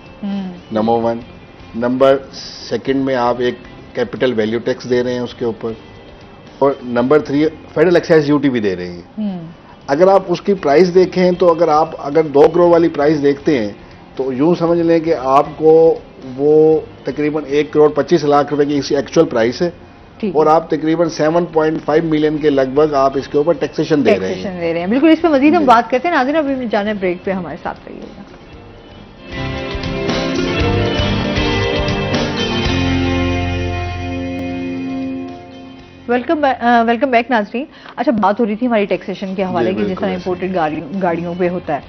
नंबर 1। नंबर 2 में आप एक कैपिटल वैल्यू टैक्स दे रहे हैं उसके ऊपर, और नंबर 3 फेडरल एक्साइज ड्यूटी भी दे रहे हैं। अगर आप उसकी प्राइस देखें तो अगर 2 करोड़ वाली प्राइस देखते हैं तो यूं समझ लें कि आपको वो तकरीबन 1 करोड़ 25 लाख रुपए की एक्चुअल प्राइस है, और आप तकरीबन 7.5 मिलियन के लगभग आप इसके ऊपर टैक्सेशन दे रहे हैं। बिल्कुल, इस पर मजीद हम बात करते हैं। नाज़रीन, अभी जाने ब्रेक पे, हमारे साथ रहिएगा। वेलकम बैक नाज़रीन। अच्छा, बात हो रही थी हमारी टैक्सेशन के हवाले की, जिस तरह इंपोर्टेड गाड़ियों पे होता है।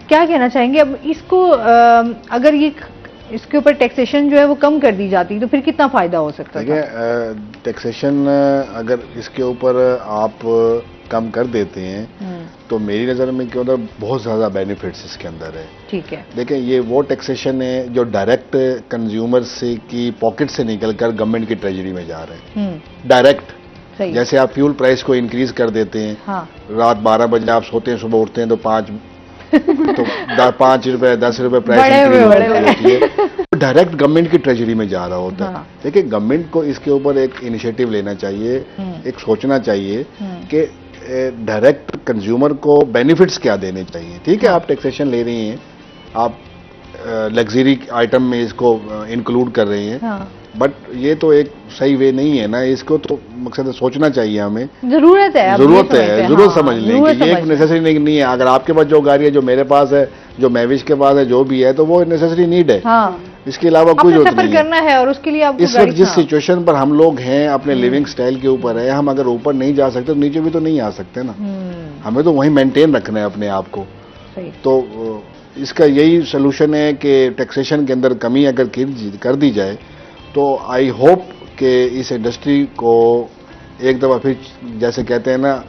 क्या कहना चाहेंगे अब इसको, अगर ये इसके ऊपर टैक्सेशन जो है वो कम कर दी जाती तो फिर कितना फायदा हो सकता है? टैक्सेशन अगर इसके ऊपर आप कम कर देते हैं तो मेरी नज़र में क्या होता है, बहुत ज़्यादा बेनिफिट्स इसके अंदर है। ठीक है, देखिए ये वो टैक्सेशन है जो डायरेक्ट कंज्यूमर से की पॉकेट से निकलकर गवर्नमेंट की ट्रेजरी में जा रहे हैं, डायरेक्ट। जैसे आप फ्यूल प्राइस को इंक्रीज कर देते हैं, हाँ। रात 12 बजे आप सोते हैं, सुबह उठते हैं तो 5 रुपए 10 रुपए प्राइस इंक्रीज होती है, डायरेक्ट गवर्नमेंट की ट्रेजरी में जा रहा होता है। देखिए, गवर्नमेंट को इसके ऊपर एक इनिशिएटिव लेना चाहिए, एक सोचना चाहिए कि डायरेक्ट कंज्यूमर को बेनिफिट्स क्या देने चाहिए। ठीक है, आप टैक्सेशन ले रही हैं, आप लग्जरी आइटम में इसको इंक्लूड कर रहे हैं, हाँ। बट ये तो एक सही वे नहीं है ना, इसको तो मकसद सोचना चाहिए हमें। जरूरत है, जरूरत समझ लें कि ये एक नेसेसरी नहीं है। अगर आपके पास जो गाड़ी है, जो मेरे पास है, जो मैविश के पास है, जो भी है, तो वो नेसेसरी नीड है, हाँ। इसके अलावा कोई जरूरत नहीं करना है। और उसके लिए आपको इस वक्त जिस सिचुएशन पर हम लोग हैं, अपने लिविंग स्टाइल के ऊपर है, हम अगर ऊपर नहीं जा सकते तो नीचे भी तो नहीं आ सकते ना, हमें तो वहीं मेंटेन रखना है अपने आप को। तो इसका यही सोल्यूशन है कि टैक्सेशन के अंदर कमी अगर कर दी जाए तो आई होप कि इस इंडस्ट्री को एक दफा फिर, जैसे कहते हैं ना,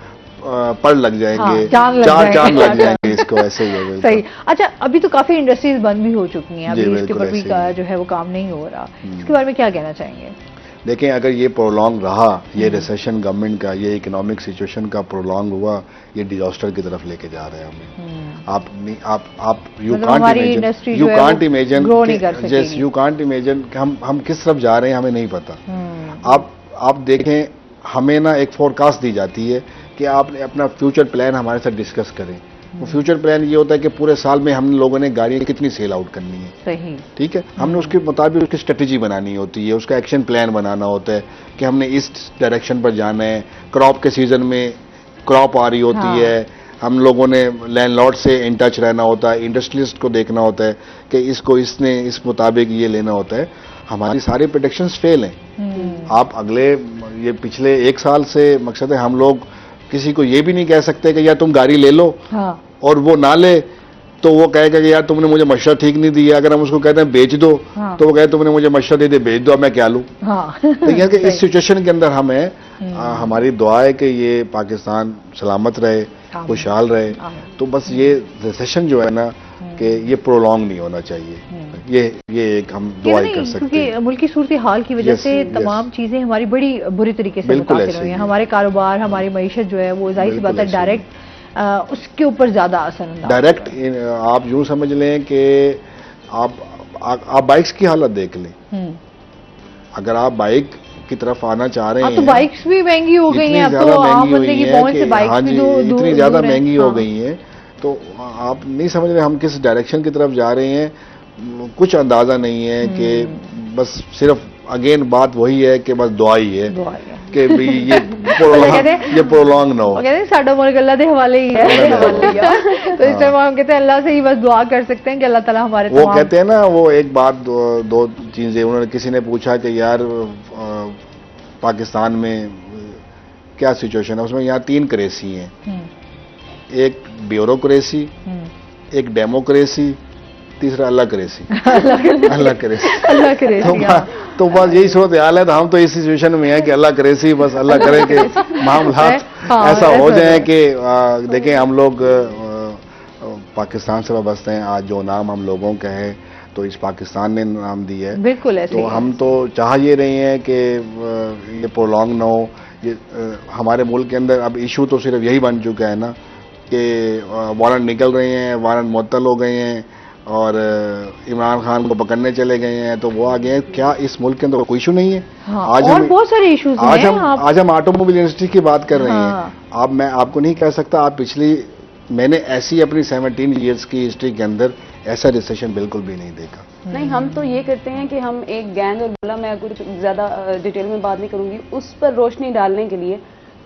पढ़ लग जाएंगे, हाँ, चांद लग जाएंगे इसको, ऐसे ही होगा। सही। अच्छा, अभी तो काफी इंडस्ट्रीज बंद भी हो चुकी हैं, अभी इसके ऊपर भी जो है वो काम नहीं हो रहा, इसके बारे में क्या कहना चाहेंगे? देखें, अगर ये प्रोलॉन्ग रहा, ये रिसेशन गवर्नमेंट का, ये इकोनॉमिक सिचुएशन का प्रोलॉन्ग हुआ, ये डिजास्टर की तरफ लेके जा रहे हैं हमें। आप यू कांट इमेजिन हम किस तरफ जा रहे हैं, हमें नहीं पता। आप देखें, हमें ना एक फोरकास्ट दी जाती है कि आपने अपना फ्यूचर प्लान हमारे साथ डिस्कस करें। वो फ्यूचर प्लान ये होता है कि पूरे साल में हम लोगों ने गाड़ियां कितनी सेल आउट करनी है, सही, ठीक है। हमने उसके मुताबिक उसकी स्ट्रेटेजी बनानी होती है, उसका एक्शन प्लान बनाना होता है कि हमने इस डायरेक्शन पर जाना है। क्रॉप के सीजन में क्रॉप आ रही होती, हाँ। है, हम लोगों ने लैंडलॉर्ड से इन टच रहना होता है, इंडस्ट्रियलिस्ट को देखना होता है कि इसने इस मुताबिक ये लेना होता है। हमारी सारी प्रेडिक्शंस फेल हैं। आप ये पिछले 1 साल से मकसद है, हम लोग किसी को ये भी नहीं कह सकते कि यार तुम गाड़ी ले लो, हाँ। और वो ना ले तो वो कहेगा कि यार तुमने मुझे मशवरा ठीक नहीं दिया। अगर हम उसको कहते हैं बेच दो, हाँ। तो वो कहे तुमने मुझे मशवरा दे दिया, बेच दो, अब मैं क्या लूं, हाँ। तो यार कि इस सिचुएशन के अंदर हमें हमारी दुआ है कि ये पाकिस्तान सलामत रहे, खुशहाल रहे। तो बस ये रिसेशन जो है ना, कि ये प्रोलॉन्ग नहीं होना चाहिए, ये एक हम दुआ कर सकते हैं, क्योंकि मुल्क की सूरत हाल की वजह से तमाम चीजें हमारी बड़ी बुरी तरीके से मुतासिर हुई हैं। हमारे कारोबार, हमारी मईशत जो है वो जाहिर सी बात है डायरेक्ट उसके ऊपर ज्यादा असर डायरेक्ट। आप यूं समझ लें कि आप बाइक्स की हालत देख लें। अगर आप बाइक की तरफ आना चाह रहे हैं, तो बाइक्स भी महंगी हो गई हैं, अब तो आम बंदे की पहुंच से बाइक्स भी इतनी ज्यादा महंगी हो गई हैं, तो आप नहीं समझ रहे हम किस डायरेक्शन की तरफ जा रहे हैं, कुछ अंदाजा नहीं है। कि बस सिर्फ अगेन बात वही है कि बस दुआ ही है कि ये प्रोलॉन्ग ना हो। कहते हैं साडा मुल्क अल्लाह के हवाले ही है, तो इस टाइम हम कहते हैं अल्लाह से ही बस दुआ कर सकते हैं कि अल्लाह ताला हमारे, वो कहते हैं ना, वो एक बात, दो चीजें, उन्होंने किसी ने पूछा कि यार पाकिस्तान में क्या सिचुएशन है, उसमें यहाँ 3 करेसी हैं, एक ब्यूरोक्रेसी, एक डेमोक्रेसी, तीसरा अल्लाह करेसी। अल्लाह करेसी। अल्लाह करे तो बस यही सूरत हाल है। तो हम तो इस सिचुएशन में हैं कि अल्लाह करेसी, बस अल्लाह करे कि मामलात ऐसा हो जाए कि देखें हम लोग पाकिस्तान से वाबस्ते हैं। आज जो नाम हम लोगों का है तो इस पाकिस्तान ने नाम दिया है। बिल्कुल ऐसे तो हम तो चाह ये रहे हैं कि ये प्रोलॉन्ग ना हो। ये हमारे मुल्क के अंदर अब इशू तो सिर्फ यही बन चुका है ना कि वारंट निकल रहे हैं, वारंट मुअत्तल हो गए हैं और इमरान खान को पकड़ने चले गए हैं, तो वो आ गए हैं। क्या इस मुल्क के अंदर कोई इशू नहीं है? हाँ, आज और हम बहुत सारे इश्यूज हैं। आज हम ऑटोमोबाइल इंडस्ट्री की बात कर रहे हैं। अब मैं आपको नहीं कह सकता, आप मैंने ऐसी अपनी 17 ईयर्स की हिस्ट्री के अंदर ऐसा रिसेशन बिल्कुल भी नहीं देखा। नहीं, हम तो ये करते हैं कि हम एक गेंद और गोला, मैं कुछ ज्यादा डिटेल में बात नहीं करूंगी, उस पर रोशनी डालने के लिए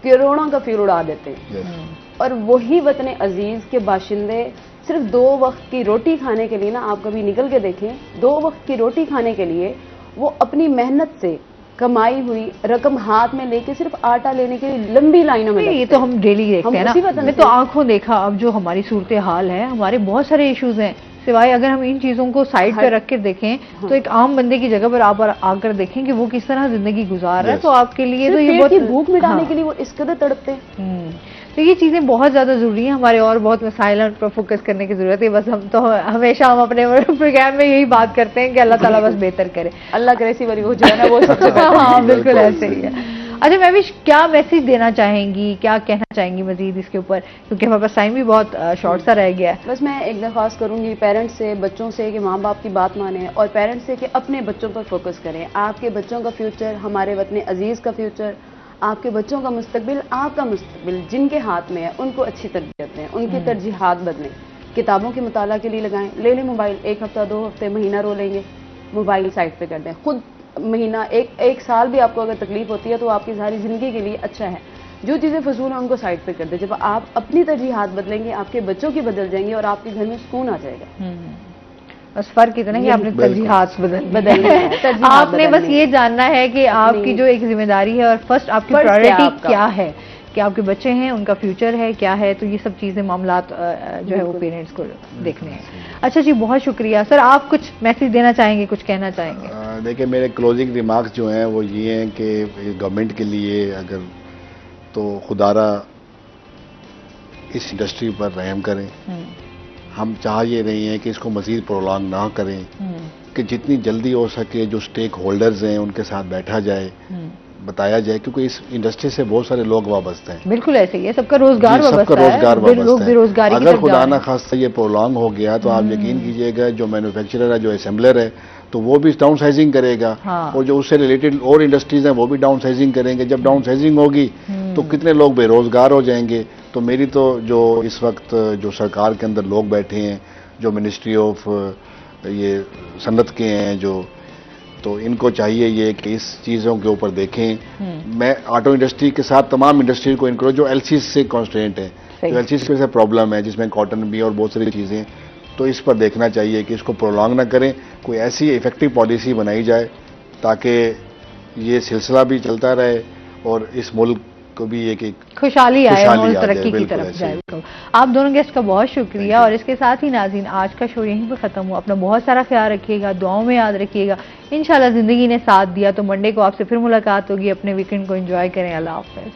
करोड़ों का फ्यूल उड़ा देते हैं। और वही वतन अजीज के बाशिंदे सिर्फ 2 वक्त की रोटी खाने के लिए ना, आप कभी निकल के देखें, 2 वक्त की रोटी खाने के लिए वो अपनी मेहनत से कमाई हुई रकम हाथ में लेके सिर्फ आटा लेने के लिए लंबी लाइनों में। ये तो हम डेली देखते हैं ना, मैं तो आंखों देखा। अब जो हमारी सूरत हाल है, हमारे बहुत सारे इश्यूज हैं, सिवाय अगर हम इन चीजों को साइड पे रख के देखें तो एक आम बंदे की जगह पर आप आकर देखें कि वो किस तरह जिंदगी गुजार रहा है, तो आपके लिए तो ये बहुत भूख मिटाने के लिए वो इस कदर तड़पते हैं। तो ये चीजें बहुत ज्यादा जरूरी हैं। हमारे और बहुत मसाइल पर फोकस करने की जरूरत है। बस हम तो हमेशा हम अपने प्रोग्राम में यही बात करते हैं कि अल्लाह ताला बस बेहतर करे। अल्लाह करे सी वाली वो जो है ना, वो सबसे बेहतर। हाँ, बिल्कुल ऐसे ही है। अच्छा, मैं भी क्या मैसेज देना चाहेंगी, क्या कहना चाहेंगी मजीद इसके ऊपर, क्योंकि हमारे पास टाइम भी बहुत शॉर्ट सा रह गया है। बस मैं एक दरख्वास्त करूंगी पेरेंट्स से, बच्चों से, कि माँ बाप की बात माने, और पेरेंट्स से कि अपने बच्चों पर फोकस करें। आपके बच्चों का फ्यूचर हमारे वतन अजीज का फ्यूचर, आपके बच्चों का मुस्तकबिल, आपका मुस्तकबिल जिनके हाथ में है, उनको अच्छी तरबियत दें, उनकी तरजीहात बदलें। किताबों के मुताला के लिए लगाएं, ले लें मोबाइल, 1 हफ्ता 2 हफ्ते महीना रो लेंगे, मोबाइल साइड पे कर दें। खुद महीना एक साल भी आपको अगर तकलीफ होती है तो आपकी सारी जिंदगी के लिए अच्छा है। जो चीजें फजूल हैं उनको साइड पे कर दें। जब आप अपनी तरजीहात बदलेंगे, आपके बच्चों की बदल जाएंगी और आपके घर में सुकून आ जाएगा। बस फर्क इतना है कि आपने तरजीहात बदलनी है। आपने बस ये जानना है कि आपकी जो एक जिम्मेदारी है और फर्स्ट आपकी प्रायोरिटी क्या है, कि आपके बच्चे हैं, उनका फ्यूचर है क्या है। तो ये सब चीजें मामलात जो है वो पेरेंट्स को देखने हैं। अच्छा जी, बहुत शुक्रिया सर। आप कुछ मैसेज देना चाहेंगे, कुछ कहना चाहेंगे? देखिए, मेरे क्लोजिंग रिमार्क्स जो हैं वो ये हैं कि गवर्नमेंट के लिए अगर तो खुदारा इस इंडस्ट्री पर रहम करें। हम चाह ये रही हैं कि इसको मजीद प्रोलॉन्ग ना करें, कि जितनी जल्दी हो सके जो स्टेक होल्डर्स हैं उनके साथ बैठा जाए, बताया जाए, क्योंकि इस इंडस्ट्री से बहुत सारे लोग वाबस्ते हैं। बिल्कुल ऐसे ही है, सबका रोजगार वाबस्ता है। अगर खुदा ना खास्ता ये प्रोलॉन्ग हो गया तो आप यकीन कीजिएगा जो मैन्युफैक्चरर है, जो असेंबलर है, तो वो भी डाउन साइजिंग करेगा। और जो उससे रिलेटेड और इंडस्ट्रीज हैं वो भी डाउन साइजिंग करेंगे। जब डाउन साइजिंग होगी तो कितने लोग बेरोजगार हो जाएंगे। तो मेरी तो जो इस वक्त जो सरकार के अंदर लोग बैठे हैं, जो मिनिस्ट्री ऑफ ये सनत के हैं, जो तो इनको चाहिए ये कि इस चीज़ों के ऊपर देखें। मैं ऑटो इंडस्ट्री के साथ तमाम इंडस्ट्री को इनक्लूड, जो एलसीज से कॉन्स्ट्रेंट है, जो एलसीज की वजह से प्रॉब्लम है, जिसमें कॉटन भी और बहुत सारी चीज़ें, तो इस पर देखना चाहिए कि इसको प्रोलॉन्ग ना करें। कोई ऐसी इफेक्टिव पॉलिसी बनाई जाए ताकि ये सिलसिला भी चलता रहे और इस मुल्क को भी एक खुशहाली आए, मुल्क तरक्की की तरफ जाए। आप दोनों गेस्ट का बहुत शुक्रिया। और इसके साथ ही नाज़रीन, आज का शो यहीं पर खत्म हुआ। अपना बहुत सारा ख्याल रखिएगा, दुआओं में याद रखिएगा। इंशाल्लाह जिंदगी ने साथ दिया तो मंडे को आपसे फिर मुलाकात होगी। अपने वीकेंड को एंजॉय करें। अल्लाह हाफ़िज़।